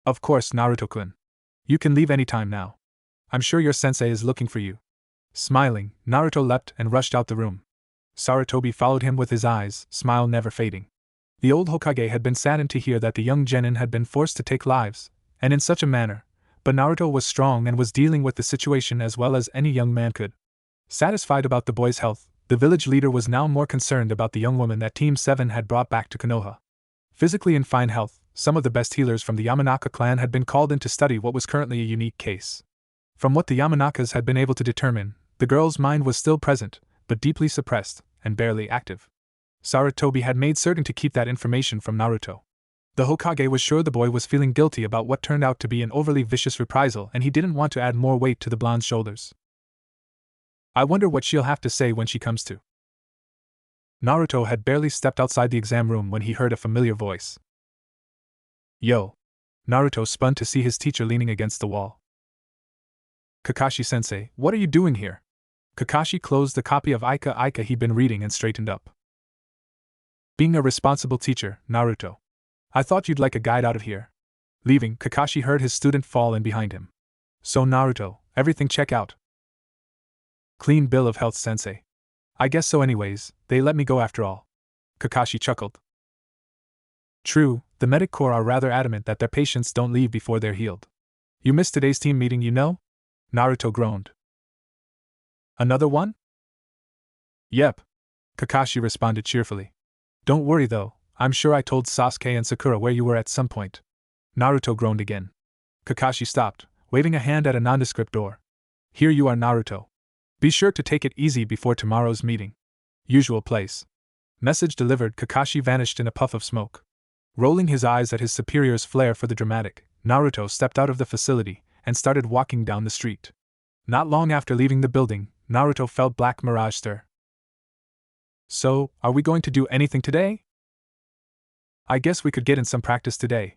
Of course, Naruto-kun. You can leave any time now. I'm sure your sensei is looking for you. Smiling, Naruto leapt and rushed out the room. Sarutobi followed him with his eyes, smile never fading. The old Hokage had been saddened to hear that the young genin had been forced to take lives, and in such a manner, but Naruto was strong and was dealing with the situation as well as any young man could. Satisfied about the boy's health, the village leader was now more concerned about the young woman that Team 7 had brought back to Konoha. Physically in fine health, some of the best healers from the Yamanaka clan had been called in to study what was currently a unique case. From what the Yamanakas had been able to determine, the girl's mind was still present, but deeply suppressed, and barely active. Sarutobi had made certain to keep that information from Naruto. The Hokage was sure the boy was feeling guilty about what turned out to be an overly vicious reprisal, and he didn't want to add more weight to the blonde's shoulders. I wonder what she'll have to say when she comes to. Naruto had barely stepped outside the exam room when he heard a familiar voice. Yo! Naruto spun to see his teacher leaning against the wall. Kakashi-sensei, what are you doing here? Kakashi closed the copy of Ika he'd been reading and straightened up. Being a responsible teacher, Naruto. I thought you'd like a guide out of here. Leaving, Kakashi heard his student fall in behind him. So Naruto, everything check out? Clean bill of health, sensei. I guess so anyways, they let me go after all. Kakashi chuckled. True, the medic corps are rather adamant that their patients don't leave before they're healed. You missed today's team meeting, you know? Naruto groaned. Another one? Yep. Kakashi responded cheerfully. Don't worry though, I'm sure I told Sasuke and Sakura where you were at some point. Naruto groaned again. Kakashi stopped, waving a hand at a nondescript door. Here you are, Naruto. Be sure to take it easy before tomorrow's meeting. Usual place. Message delivered. Kakashi vanished in a puff of smoke. Rolling his eyes at his superior's flair for the dramatic, Naruto stepped out of the facility and started walking down the street. Not long after leaving the building, Naruto felt Black Mirage stir. So, are we going to do anything today? I guess we could get in some practice today,